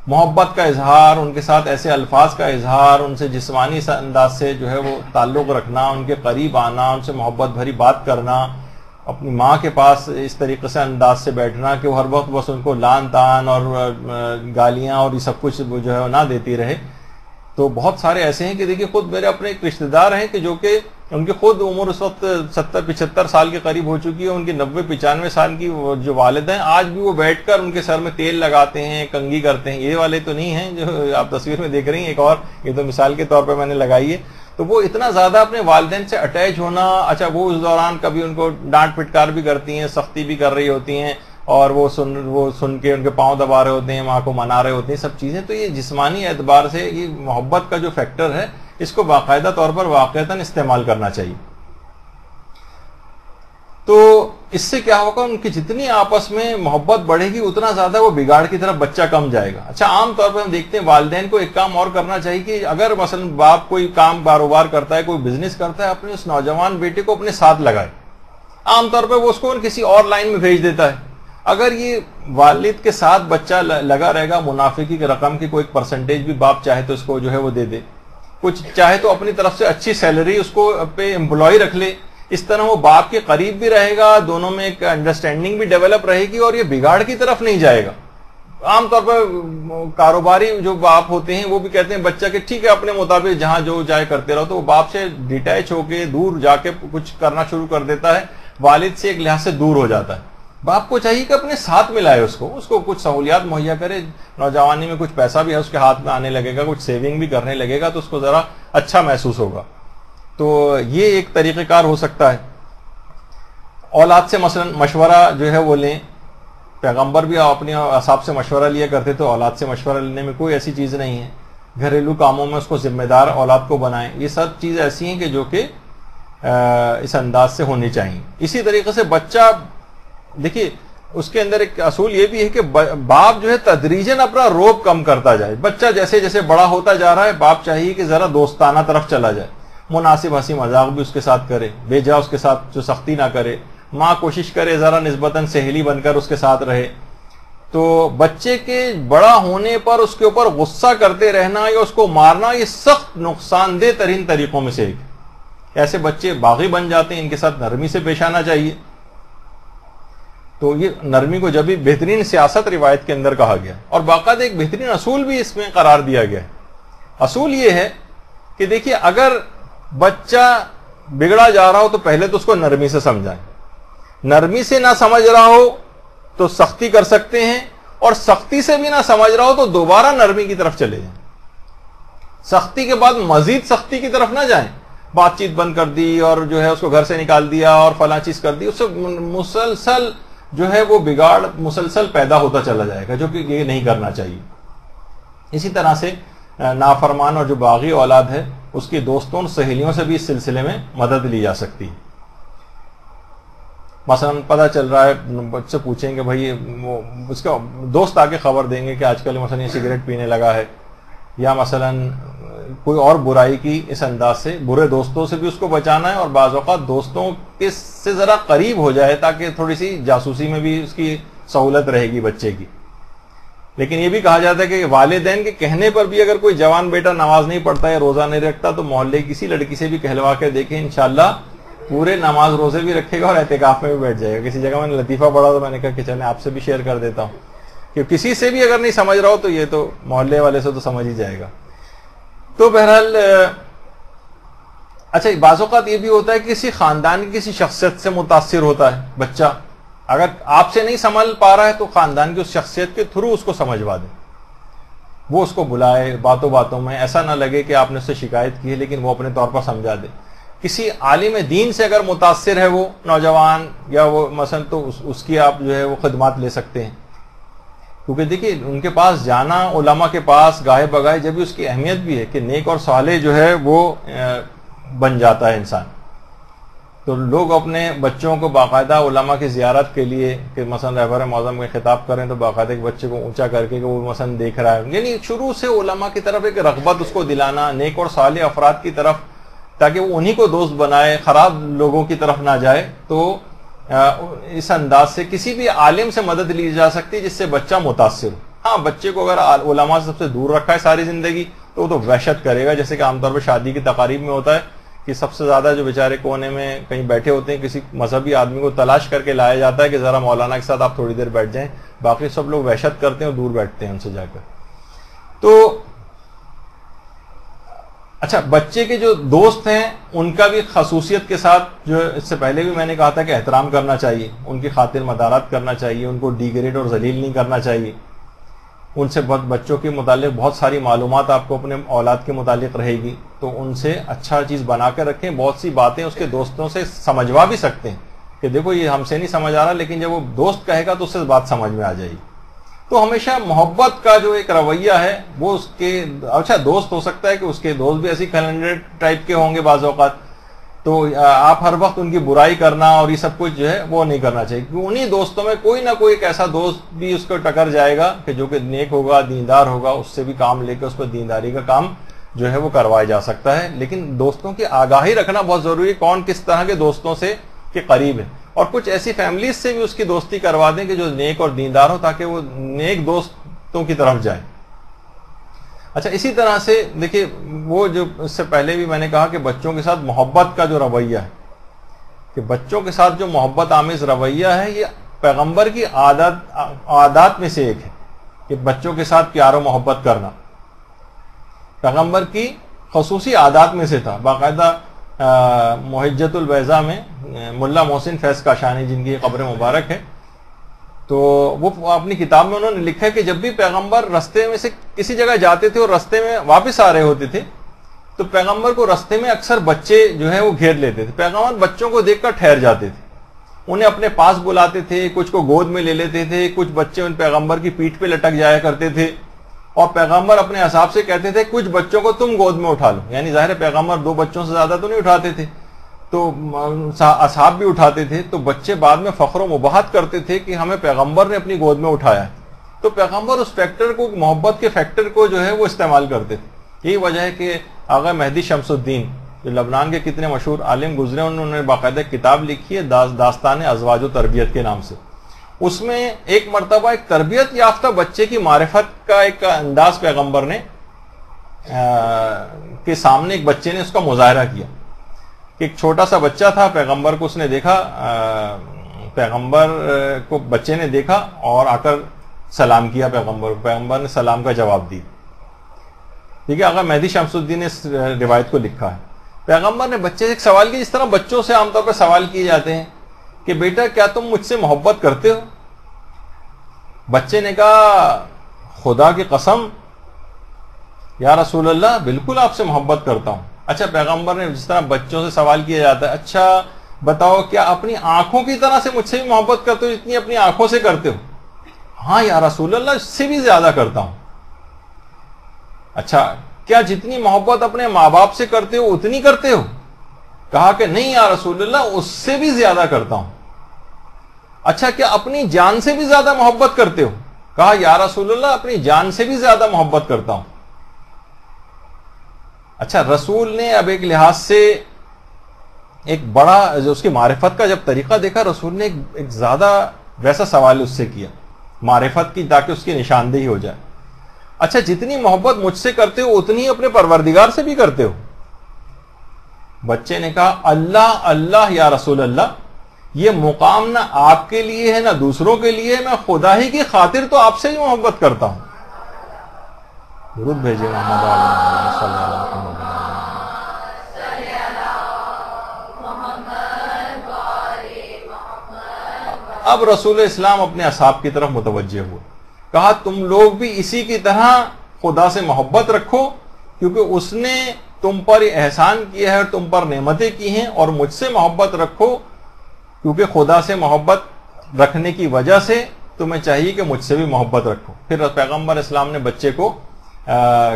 محبت کا اظہار, ان کے ساتھ ایسے الفاظ کا اظہار, ان سے جسمانی انداز سے جو ہے وہ تعلق رکھنا, ان کے قریب آنا, ان سے محبت بھری بات کرنا, اپنی ماں کے پاس اس طریقے سے انداز سے بیٹھنا کہ وہ ہر وقت بس ان کو لان تان اور گالیاں اور یہ سب کچھ جو ہے وہ نہ دیتی رہے. تو بہت سارے ایسے ہیں کہ دیکھیے خود میرے اپنے ایک رشتہ دار ہیں کہ جو کہ ان کی خود عمر اس وقت 70-75 سال کے قریب ہو چکی ہے, ان کی 90-95 سال کی جو والد ہیں, آج بھی وہ بیٹھ کر ان کے سر میں تیل لگاتے ہیں, کنگھی کرتے ہیں. یہ والے تو نہیں ہیں جو آپ تصویر میں دیکھ رہی ہیں, ایک اور, یہ تو مثال کے طور پہ میں نے لگائی ہے. تو وہ اتنا زیادہ اپنے والدین سے اٹیچ ہونا. اچھا وہ اس دوران کبھی ان کو ڈانٹ پھٹکار بھی کرتی ہیں, سختی بھی کر رہی ہوتی ہیں, اور وہ سن کے ان کے پاؤں دبا رہے ہوتے ہیں, ماں کو منا رہے ہوتے ہیں, سب چیزیں. تو یہ جسمانی اعتبار سے یہ محبت کا جو فیکٹر ہے, اس کو باقاعدہ طور پر واقعتاً استعمال کرنا چاہیے. تو اس سے کیا ہوگا, ان کی جتنی آپس میں محبت بڑھے گی اتنا زیادہ وہ بگاڑ کی طرف بچہ کم جائے گا. اچھا عام طور پر ہم دیکھتے ہیں والدین کو ایک کام اور کرنا چاہیے کہ اگر مثلا باپ کوئی کام کاروبار کرتا ہے, کوئی بزنس کرتا ہے, اپنے اس نوجوان بیٹے کو اپنے ساتھ لگائے. عام طور پر وہ اس کو کسی اور لائن میں بھیج دیتا ہے. اگر یہ والد کے ساتھ بچہ لگا رہے گا, منافع کی رقم کی کوئی پرسنٹیج بھی باپ چاہے تو اس کو جو ہے وہ دے دے, کچھ چاہے تو اپنی طرف سے اچھی سیلری اس کو پہ امپلائی رکھ لے, اس طرح وہ باپ کے قریب بھی رہے گا, دونوں میں ایک انڈرسٹینڈنگ بھی ڈیولپ رہے گی, اور یہ بگاڑ کی طرف نہیں جائے گا. عام طور پر کاروباری جو باپ ہوتے ہیں وہ بھی کہتے ہیں بچہ کہ ٹھیک ہے اپنے مطابق جہاں جو جائے کرتے رہو, تو وہ باپ سے ڈیٹیچ ہو کے دور جا کے کچھ کرنا شروع کر دیتا ہے, والد سے ایک لحاظ سے دور ہو جاتا ہے. باپ کو چاہیے کہ اپنے ساتھ ملائے اس کو کچھ سہولیات مہیا کرے, نوجوانی میں کچھ پیسہ بھی ہے اس کے ہاتھ میں آنے لگے گا, کچھ سیونگ بھی کرنے لگے گا, تو اس کو ذرا اچھا محسوس ہوگا. تو یہ ایک طریقہ کار ہو سکتا ہے. اولاد سے مثلا مشورہ جو ہے وہ لیں, پیغمبر بھی اپنے اصحاب سے مشورہ لیا کرتے, تو اولاد سے مشورہ لینے میں کوئی ایسی چیز نہیں ہے. گھریلو کاموں میں اس کو ذمہ دار اولاد کو بنائیں. یہ سب چیز ایسی ہیں کہ جو کہ اس انداز سے ہونی چاہیے. اسی طریقے سے بچہ, دیکھیے اس کے اندر ایک اصول یہ بھی ہے کہ باپ جو ہے تدریجاً اپنا روب کم کرتا جائے. بچہ جیسے جیسے بڑا ہوتا جا رہا ہے, باپ چاہیے کہ ذرا دوستانہ طرف چلا جائے, مناسب ہنسی مذاق بھی اس کے ساتھ کرے, بے جا اس کے ساتھ جو سختی نہ کرے. ماں کوشش کرے ذرا نسبتاً سہیلی بن کر اس کے ساتھ رہے. تو بچے کے بڑا ہونے پر اس کے اوپر غصہ کرتے رہنا یا اس کو مارنا, یہ سخت نقصان دہ ترین طریقوں میں سے ایک. ایسے بچے باغی بن جاتے ہیں, ان کے ساتھ نرمی سے پیش آنا چاہیے. تو یہ نرمی کو جب بھی بہترین سیاست روایت کے اندر کہا گیا, اور باقاعدہ ایک بہترین اصول بھی اس میں قرار دیا گیا ہے. اصول یہ ہے کہ دیکھیے اگر بچہ بگڑا جا رہا ہو تو پہلے تو اس کو نرمی سے سمجھائیں. نرمی سے نہ سمجھ رہا ہو تو سختی کر سکتے ہیں, اور سختی سے بھی نہ سمجھ رہا ہو تو دوبارہ نرمی کی طرف چلے جائیں. سختی کے بعد مزید سختی کی طرف نہ جائیں. بات چیت بند کر دی اور جو ہے اس کو گھر سے نکال دیا اور فلاں چیز کر دی, اس سے مسلسل جو ہے وہ بگاڑ مسلسل پیدا ہوتا چلا جائے گا, جو کہ یہ نہیں کرنا چاہیے. اسی طرح سے نافرمان اور جو باغی اولاد ہے اس کی دوستوں اور سہیلیوں سے بھی اس سلسلے میں مدد لی جا سکتی ہے. مثلا پتہ چل رہا ہے, بچے سے پوچھیں کہ بھائی وہ اس کا دوست آ کے خبر دیں گے کہ آج کل مثلا یہ سگریٹ پینے لگا ہے, یا مثلا کوئی اور برائی کی اس انداز سے, برے دوستوں سے بھی اس کو بچانا ہے, اور بعض اوقات دوستوں کے سے ذرا قریب ہو جائے تاکہ تھوڑی سی جاسوسی میں بھی اس کی سہولت رہے گی بچے کی. لیکن یہ بھی کہا جاتا ہے کہ والدین کے کہنے پر بھی اگر کوئی جوان بیٹا نماز نہیں پڑھتا ہے, روزہ نہیں رکھتا, تو محلے کی کسی لڑکی سے بھی کہلوا کے دیکھیں, انشاءاللہ پورے نماز روزے بھی رکھے گا اور اعتکاف میں بھی بیٹھ جائے گا. کسی جگہ میں نے لطیفہ پڑھا تو میں نے کہا کہ چلیں آپ سے بھی شیئر کر دیتا ہوں کہ کسی سے بھی اگر نہیں سمجھ رہا ہو تو یہ تو محلے والے سے تو سمجھ ہی جائے گا. تو بہرحال اچھا, بعض اوقات یہ بھی ہوتا ہے کہ کسی خاندان کی کسی شخصیت سے متاثر ہوتا ہے بچہ, اگر آپ سے نہیں سنبھل پا رہا ہے تو خاندان کی اس شخصیت کے تھرو اس کو سمجھوا دیں. وہ اس کو بلائے باتوں باتوں میں, ایسا نہ لگے کہ آپ نے اس سے شکایت کی ہے, لیکن وہ اپنے طور پر سمجھا دے. کسی عالم دین سے اگر متاثر ہے وہ نوجوان یا وہ مثلا, تو اس کی آپ جو ہے وہ خدمات لے سکتے ہیں. کیونکہ دیکھیے ان کے پاس جانا, علماء کے پاس گاہے بگاہے, جب بھی اس کی اہمیت بھی ہے کہ نیک اور صالح جو ہے وہ بن جاتا ہے انسان. تو لوگ اپنے بچوں کو باقاعدہ علماء کی زیارت کے لیے, کہ مثلا رہبر معظم میں خطاب کریں تو باقاعدہ ایک بچے کو اونچا کر کے کہ وہ مثلا دیکھ رہا ہے, یعنی شروع سے علماء کی طرف ایک رغبت اس کو دلانا, نیک اور صالح افراد کی طرف, تاکہ وہ انہی کو دوست بنائے, خراب لوگوں کی طرف نہ جائے. تو اس انداز سے کسی بھی عالم سے مدد لی جا سکتی ہے جس سے بچہ متاثر ہو. ہاں, بچے کو اگر علماء سے سب سے دور رکھا ہے ساری زندگی تو وہ تو وحشت کرے گا, جیسے کہ عام طور پر شادی کی تقاریب میں ہوتا ہے کہ سب سے زیادہ جو بیچارے کونے میں کہیں بیٹھے ہوتے ہیں, کسی مذہبی آدمی کو تلاش کر کے لایا جاتا ہے کہ ذرا مولانا کے ساتھ آپ تھوڑی دیر بیٹھ جائیں, باقی سب لوگ وحشت کرتے ہیں اور دور بیٹھتے ہیں ان سے جا کر. تو اچھا, بچے کے جو دوست ہیں ان کا بھی خصوصیت کے ساتھ, جو اس سے پہلے بھی میں نے کہا تھا کہ احترام کرنا چاہیے, ان کی خاطر مدارات کرنا چاہیے, ان کو ڈیگریڈ اور ذلیل نہیں کرنا چاہیے. ان سے بچوں کے متعلق بہت ساری معلومات آپ کو اپنے اولاد کے متعلق رہے گی, تو ان سے اچھا چیز بنا کے رکھیں. بہت سی باتیں اس کے دوستوں سے سمجھوا بھی سکتے ہیں کہ دیکھو یہ ہم سے نہیں سمجھ آ رہا, لیکن جب وہ دوست کہے گا تو اس سے بات سمجھ میں آ جائے گی. تو ہمیشہ محبت کا جو ایک رویہ ہے وہ اس کے, اچھا دوست ہو سکتا ہے کہ اس کے دوست بھی ایسی کیلنڈر ٹائپ کے ہوں گے بعض اوقات, تو آپ ہر وقت ان کی برائی کرنا اور یہ سب کچھ جو ہے وہ نہیں کرنا چاہیے. کیونکہ انہی دوستوں میں کوئی نہ کوئی ایک ایسا دوست بھی اس کو ٹکر جائے گا کہ جو کہ نیک ہوگا, دیندار ہوگا, اس سے بھی کام لے کے اس کو دینداری کا کام جو ہے وہ کروایا جا سکتا ہے. لیکن دوستوں کی آگاہی رکھنا بہت ضروری ہے, کون کس طرح کے دوستوں سے کے قریب ہے, اور کچھ ایسی فیملیز سے بھی اس کی دوستی کروا دیں کہ جو نیک اور دیندار ہو, تاکہ وہ نیک دوستوں کی طرف جائیں. اچھا, اسی طرح سے دیکھیے وہ جو اس سے پہلے بھی میں نے کہا کہ بچوں کے ساتھ محبت کا جو رویہ ہے کہ بچوں کے ساتھ جو محبت آمیز رویہ ہے یہ پیغمبر کی عادات میں سے ایک ہے کہ بچوں کے ساتھ پیار و محبت کرنا پیغمبر کی خصوصی عادات میں سے تھا. باقاعدہ محجت البیضاء میں ملا محسن فیض کاشانی جن کی قبر مبارک ہے تو وہ اپنی کتاب میں انہوں نے لکھا ہے کہ جب بھی پیغمبر رستے میں سے کسی جگہ جاتے تھے اور رستے میں واپس آ رہے ہوتے تھے تو پیغمبر کو رستے میں اکثر بچے جو ہیں وہ گھیر لیتے تھے. پیغمبر بچوں کو دیکھ کر ٹھہر جاتے تھے, انہیں اپنے پاس بلاتے تھے, کچھ کو گود میں لے لیتے تھے, کچھ بچے ان پیغمبر کی پیٹھ پہ لٹک جایا کرتے تھے اور پیغمبر اپنے اصحاب سے کہتے تھے کچھ بچوں کو تم گود میں اٹھا لو. یعنی ظاہر پیغمبر 2 بچوں سے زیادہ تو نہیں اٹھاتے تھے تو اصحاب بھی اٹھاتے تھے, تو بچے بعد میں فخر و مباحت کرتے تھے کہ ہمیں پیغمبر نے اپنی گود میں اٹھایا. تو پیغمبر اس فیکٹر کو, محبت کے فیکٹر کو جو ہے وہ استعمال کرتے تھے. یہی وجہ ہے کہ آغا مہدی شمس الدین جو لبنان کے کتنے مشہور عالم گزرے انہوں نے باقاعدہ کتاب لکھی ہے داستان ازواج و تربیت کے نام سے. اس میں ایک مرتبہ ایک تربیت یافتہ بچے کی معرفت کا ایک انداز پیغمبر نے کے سامنے ایک بچے نے اس کا مظاہرہ کیا کہ ایک چھوٹا سا بچہ تھا, پیغمبر کو اس نے دیکھا, پیغمبر کو بچے نے دیکھا اور آ کر سلام کیا پیغمبر نے سلام کا جواب دی. ٹھیک ہے, آغا مہدی شمس الدین نے اس روایت کو لکھا ہے. پیغمبر نے بچے سے ایک سوال کیا جس طرح بچوں سے عام طور پر سوال کیے جاتے ہیں کہ بیٹا کیا تم مجھ سے محبت کرتے ہو؟ بچے نے کہا خدا کی قسم یا رسول اللہ بالکل آپ سے محبت کرتا ہوں. اچھا, پیغمبر نے جس طرح بچوں سے سوال کیا جاتا ہے اچھا بتاؤ کیا اپنی آنکھوں کی طرح سے مجھ سے بھی محبت کرتے ہو جتنی اپنی آنکھوں سے کرتے ہو؟ ہاں یا رسول اللہ اس سے بھی زیادہ کرتا ہوں. اچھا, کیا جتنی محبت اپنے ماں باپ سے کرتے ہو اتنی کرتے ہو؟ کہا کہ نہیں یا رسول اللہ اس سے بھی زیادہ کرتا ہوں. اچھا, کیا اپنی جان سے بھی زیادہ محبت کرتے ہو؟ کہا یا رسول اللہ اپنی جان سے بھی زیادہ محبت کرتا ہوں. اچھا, رسول نے اب ایک لحاظ سے ایک بڑا جو اس کی معرفت کا جب طریقہ دیکھا, رسول نے ایک زیادہ ویسا سوال اس سے کیا معرفت کی تاکہ اس کی نشاندہی ہو جائے. اچھا, جتنی محبت مجھ سے کرتے ہو اتنی اپنے پروردگار سے بھی کرتے ہو؟ بچے نے کہا اللہ اللہ یا رسول اللہ, یہ مقام نہ آپ کے لیے ہے نہ دوسروں کے لیے, میں خدا ہی کی خاطر تو آپ سے ہی محبت کرتا ہوں. درود بھیجے محمد صلی اللہ علیہ وسلم. اب رسول اسلام اپنے اصحاب کی طرف متوجہ ہوئے, کہا تم لوگ بھی اسی کی طرح خدا سے محبت رکھو کیونکہ اس نے تم پر احسان کیا ہے اور تم پر نعمتیں کی ہیں, اور مجھ سے محبت رکھو کیونکہ خدا سے محبت رکھنے کی وجہ سے تمہیں چاہیے کہ مجھ سے بھی محبت رکھو. پھر پیغمبر اسلام نے بچے کو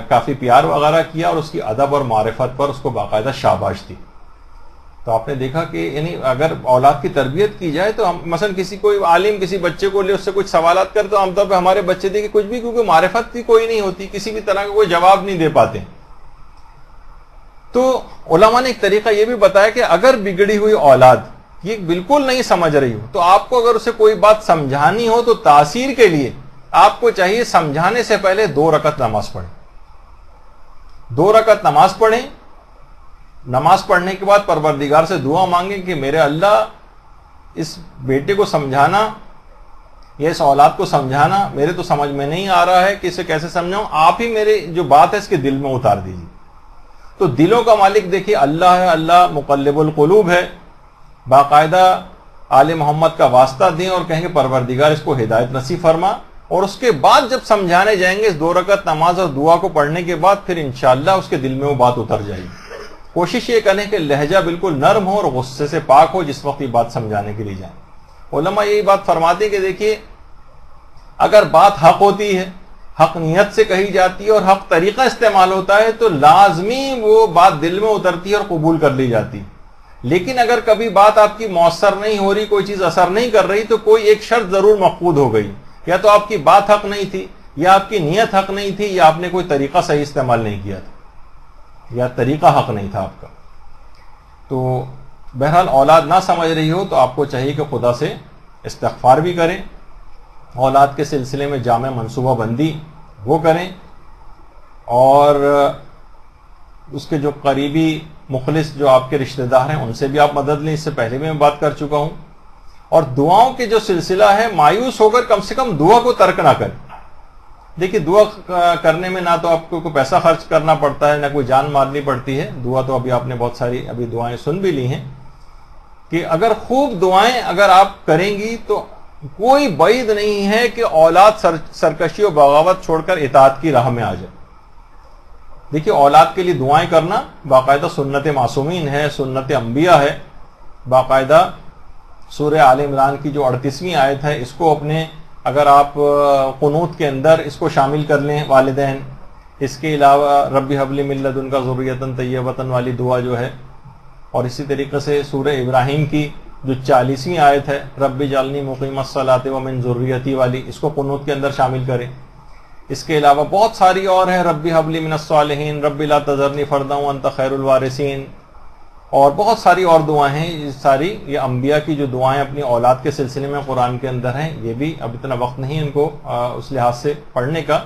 کافی پیار وغیرہ کیا اور اس کی ادب اور معرفت پر اس کو باقاعدہ شاباش دی. تو آپ نے دیکھا کہ یعنی اگر اولاد کی تربیت کی جائے تو مثلا کسی کوئی عالم کسی بچے کو لے اس سے کچھ سوالات کرے تو عام طور پہ ہمارے بچے دیکھے کچھ بھی, کیونکہ معرفت کی کوئی نہیں ہوتی, کسی بھی طرح کا کوئی جواب نہیں دے پاتے. تو علماء نے ایک طریقہ یہ بھی بتایا کہ اگر بگڑی ہوئی اولاد یہ بالکل نہیں سمجھ رہی ہو تو آپ کو اگر اسے کوئی بات سمجھانی ہو تو تاثیر کے لیے آپ کو چاہیے سمجھانے سے پہلے 2 رکعت نماز پڑھیں. 2 رکعت نماز پڑھیں. نماز پڑھنے کے بعد پروردگار سے دعا مانگیں کہ میرے اللہ اس بیٹے کو سمجھانا, یہ اس اولاد کو سمجھانا میرے تو سمجھ میں نہیں آ رہا ہے کہ اسے کیسے سمجھاؤں, آپ ہی میرے جو بات ہے اس کے دل میں اتار دیجیے. تو دلوں کا مالک دیکھیے اللہ ہے, اللہ مقلب القلوب ہے. باقاعدہ آل محمد کا واسطہ دیں اور کہیں کہ پروردگار اس کو ہدایت نصیب فرما, اور اس کے بعد جب سمجھانے جائیں گے اس 2 رکعت نماز اور دعا کو پڑھنے کے بعد پھر انشاءاللہ اس کے دل میں وہ بات اتر جائے گی. کوشش یہ کریں کہ لہجہ بالکل نرم ہو اور غصے سے پاک ہو جس وقت یہ بات سمجھانے کے لیے جائیں. علماء یہی بات فرماتے ہیں کہ دیکھیے اگر بات حق ہوتی ہے, حق نیت سے کہی جاتی ہے اور حق طریقہ استعمال ہوتا ہے تو لازمی وہ بات دل میں اترتی ہے اور قبول کر لی جاتی. لیکن اگر کبھی بات آپ کی مؤثر نہیں ہو رہی, کوئی چیز اثر نہیں کر رہی, تو کوئی ایک شرط ضرور مفقود ہو گئی, یا تو آپ کی بات حق نہیں تھی, یا آپ کی نیت حق نہیں تھی, یا آپ نے کوئی طریقہ صحیح استعمال نہیں کیا تھا, یا طریقہ حق نہیں تھا آپ کا. تو بہرحال اولاد نہ سمجھ رہی ہو تو آپ کو چاہیے کہ خدا سے استغفار بھی کریں, اولاد کے سلسلے میں جامع منصوبہ بندی وہ کریں, اور اس کے جو قریبی مخلص جو آپ کے رشتہ دار ہیں ان سے بھی آپ مدد لیں، اس سے پہلے بھی میں بات کر چکا ہوں. اور دعاؤں کے جو سلسلہ ہے، مایوس ہو کر کم سے کم دعا کو ترک نہ کریں. دیکھیے دعا کرنے میں نہ تو آپ کو کوئی پیسہ خرچ کرنا پڑتا ہے، نہ کوئی جان مارنی پڑتی ہے. دعا تو ابھی آپ نے بہت ساری ابھی دعائیں سن بھی لی ہیں کہ اگر خوب دعائیں اگر آپ کریں گی تو کوئی بعید نہیں ہے کہ اولاد سرکشی و بغاوت چھوڑ کر اطاعت کی راہ میں آ جائے. دیکھیے اولاد کے لیے دعائیں کرنا باقاعدہ سنت معصومین ہے، سنت انبیاء ہے. باقاعدہ سورہ آل عمران کی جو 38ویں آیت ہے اس کو اپنے اگر آپ قنوت کے اندر اس کو شامل کر لیں والدین. اس کے علاوہ رب ہب لی من لدنک ذریۃ طیبۃ والی دعا جو ہے، اور اسی طریقے سے سورہ ابراہیم کی جو 40ویں آیت ہے رب اجعلنی مقیم الصلاۃ ومن ذریتی والی، اس کو قنوت کے اندر شامل کریں. اس کے علاوہ بہت ساری اور ہیں، رب ہب لی من الصالحین، رب لا تذرنی فردا وانت خیر الوارثین، اور بہت ساری اور دعائیں ہیں. یہ ساری یہ انبیاء کی جو دعائیں اپنی اولاد کے سلسلے میں قرآن کے اندر ہیں. یہ بھی اب اتنا وقت نہیں ان کو اس لحاظ سے پڑھنے کا.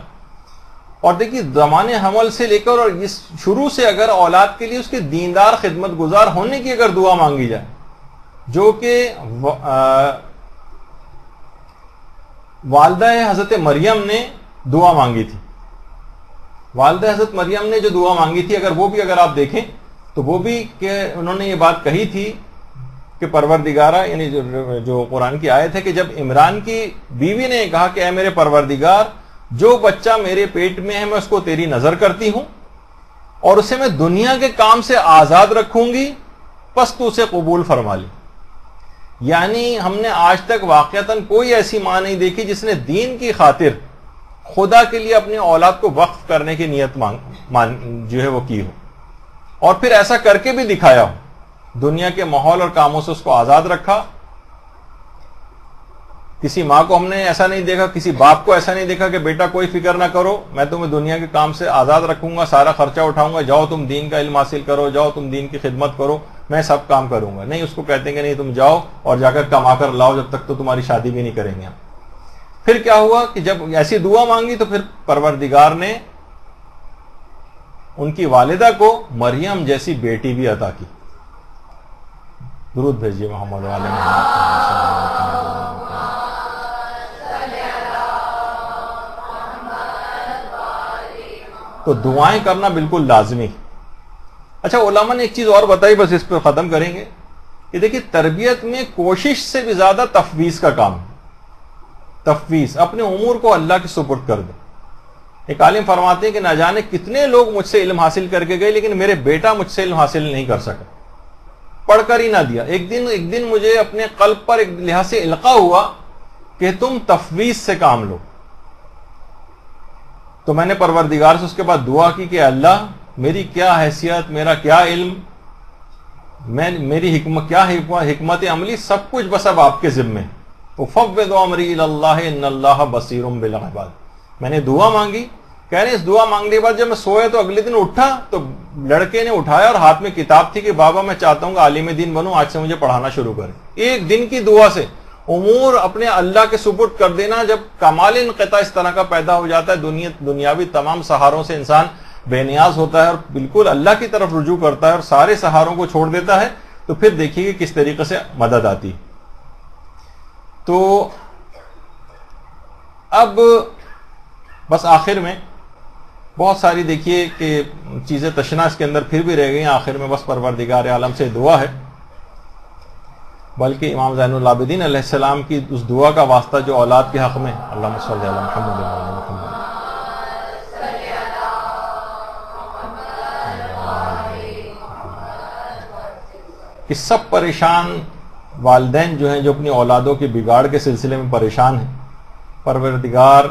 اور دیکھیے زمانے حمل سے لے کر اور اس شروع سے اگر اولاد کے لیے اس کے دیندار خدمت گزار ہونے کی اگر دعا مانگی جائے، جو کہ والدہ حضرت مریم نے دعا مانگی تھی، والدہ حضرت مریم نے جو دعا مانگی تھی اگر وہ بھی اگر آپ دیکھیں تو وہ بھی کہ انہوں نے یہ بات کہی تھی کہ پروردگارہ، یعنی جو قرآن کی آیت ہے کہ جب عمران کی بیوی نے کہا کہ اے میرے پروردگار، جو بچہ میرے پیٹ میں ہے میں اس کو تیری نظر کرتی ہوں اور اسے میں دنیا کے کام سے آزاد رکھوں گی، پس تو اسے قبول فرما لی. یعنی ہم نے آج تک واقعتاً کوئی ایسی ماں نہیں دیکھی جس نے دین کی خاطر خدا کے لیے اپنی اولاد کو وقف کرنے کی نیت جو ہے وہ کی ہو، اور پھر ایسا کر کے بھی دکھایا ہو. دنیا کے ماحول اور کاموں سے اس کو آزاد رکھا. کسی ماں کو ہم نے ایسا نہیں دیکھا، کسی باپ کو ایسا نہیں دیکھا کہ بیٹا کوئی فکر نہ کرو، میں تمہیں دنیا کے کام سے آزاد رکھوں گا، سارا خرچہ اٹھاؤں گا، جاؤ تم دین کا علم حاصل کرو، جاؤ تم دین کی خدمت کرو، میں سب کام کروں گا. نہیں، اس کو کہتے ہیں کہ نہیں تم جاؤ اور جا کر کما کر لاؤ، جب تک تو تمہاری شادی بھی نہیں کریں گے. پھر کیا ہوا کہ جب ایسی دعا مانگی تو پھر پروردگار نے ان کی والدہ کو مریم جیسی بیٹی بھی عطا کی. درود بھیجیے محمد والے تو دعائیں کرنا بالکل لازمی. اچھا علماء نے ایک چیز اور بتائی، بس اس پہ ختم کریں گے کہ دیکھیے تربیت میں کوشش سے بھی زیادہ تفویض کا کام ہے. تفویض، اپنے امور کو اللہ کے سپرد کر دو. ایک عالم فرماتے ہیں کہ نہ جانے کتنے لوگ مجھ سے علم حاصل کر کے گئے لیکن میرے بیٹا مجھ سے علم حاصل نہیں کر سکا، پڑھ کر ہی نہ دیا. ایک دن مجھے اپنے قلب پر ایک لحاظ سے القاء ہوا کہ تم تفویض سے کام لو. تو میں نے پروردگار سے اس کے بعد دعا کی کہ اللہ میری کیا حیثیت، میرا کیا علم، میری حکمت عملی سب کچھ بس اب آپ کے ذمے. فَفَوِّضُ أَمْرِي إِلَى اللَّهِ إِنَّ اللَّهَ بَصِيرٌ بِالْعِبَادِ. میں نے دعا مانگی، کہہ رہے اس دعا مانگنے کے بعد جب میں سویا تو اگلے دن اٹھا تو لڑکے نے اٹھایا اور ہاتھ میں کتاب تھی کہ بابا میں چاہتا ہوں کہ عالم دین بنوں، آج سے مجھے پڑھانا شروع کریں. ایک دن کی دعا سے امور اپنے اللہ کے سپرد کر دینا. جب کمال انقطاع اس طرح کا پیدا ہو جاتا ہے، دنیاوی تمام سہاروں سے انسان بے نیاز ہوتا ہے اور بالکل اللہ کی طرف رجوع کرتا ہے اور سارے سہاروں کو چھوڑ دیتا ہے، تو پھر دیکھیے کہ کس طریقے سے مدد آتی. تو اب بس آخر میں بہت ساری دیکھیے کہ چیزیں تشنا اس کے اندر پھر بھی رہ گئی. آخر میں بس پروردگار عالم سے دعا ہے، بلکہ امام زین العابدین علیہ السلام کی اس دعا کا واسطہ جو اولاد کے حق میں، اللہم صلی علی محمد وعلی محمد، کہ سب پریشان والدین جو ہیں جو اپنی اولادوں کے بگاڑ کے سلسلے میں پریشان ہیں، پروردگار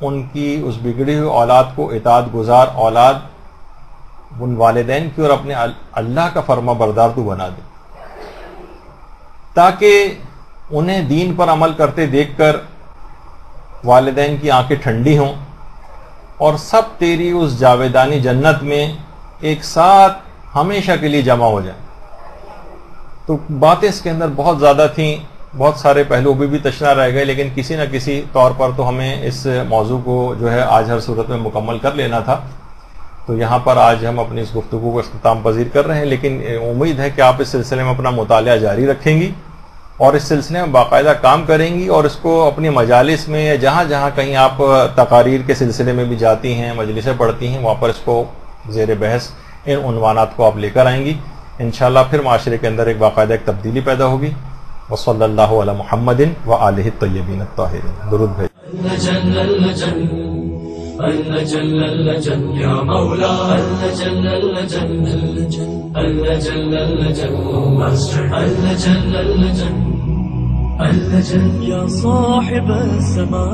ان کی اس بگڑی ہوئی اولاد کو اطاعت گزار اولاد ان والدین کی اور اپنے اللہ کا فرما بردار تو بنا دے، تاکہ انہیں دین پر عمل کرتے دیکھ کر والدین کی آنکھیں ٹھنڈی ہوں اور سب تیری اس جاویدانی جنت میں ایک ساتھ ہمیشہ کے لیے جمع ہو جائیں. تو باتیں اس کے اندر بہت زیادہ تھیں، بہت سارے پہلو بھی تشنا رہ گئے، لیکن کسی نہ کسی طور پر تو ہمیں اس موضوع کو جو ہے آج ہر صورت میں مکمل کر لینا تھا. تو یہاں پر آج ہم اپنی اس گفتگو کو اختتام پذیر کر رہے ہیں، لیکن امید ہے کہ آپ اس سلسلے میں اپنا مطالعہ جاری رکھیں گی اور اس سلسلے میں باقاعدہ کام کریں گی، اور اس کو اپنی مجالس میں یا جہاں جہاں کہیں آپ تقاریر کے سلسلے میں بھی جاتی ہیں، مجلسیں پڑھتی ہیں، وہاں پر اس کو زیر بحث ان عنوانات کو آپ لے کر آئیں گی، انشاءاللہ پھر معاشرے کے اندر ایک باقاعدہ ایک تبدیلی پیدا ہوگی۔ وصلی اللہ علی محمد وآلہ الطیبین الطاہرین۔ درود بھیج يا مولا يا صاحب السماء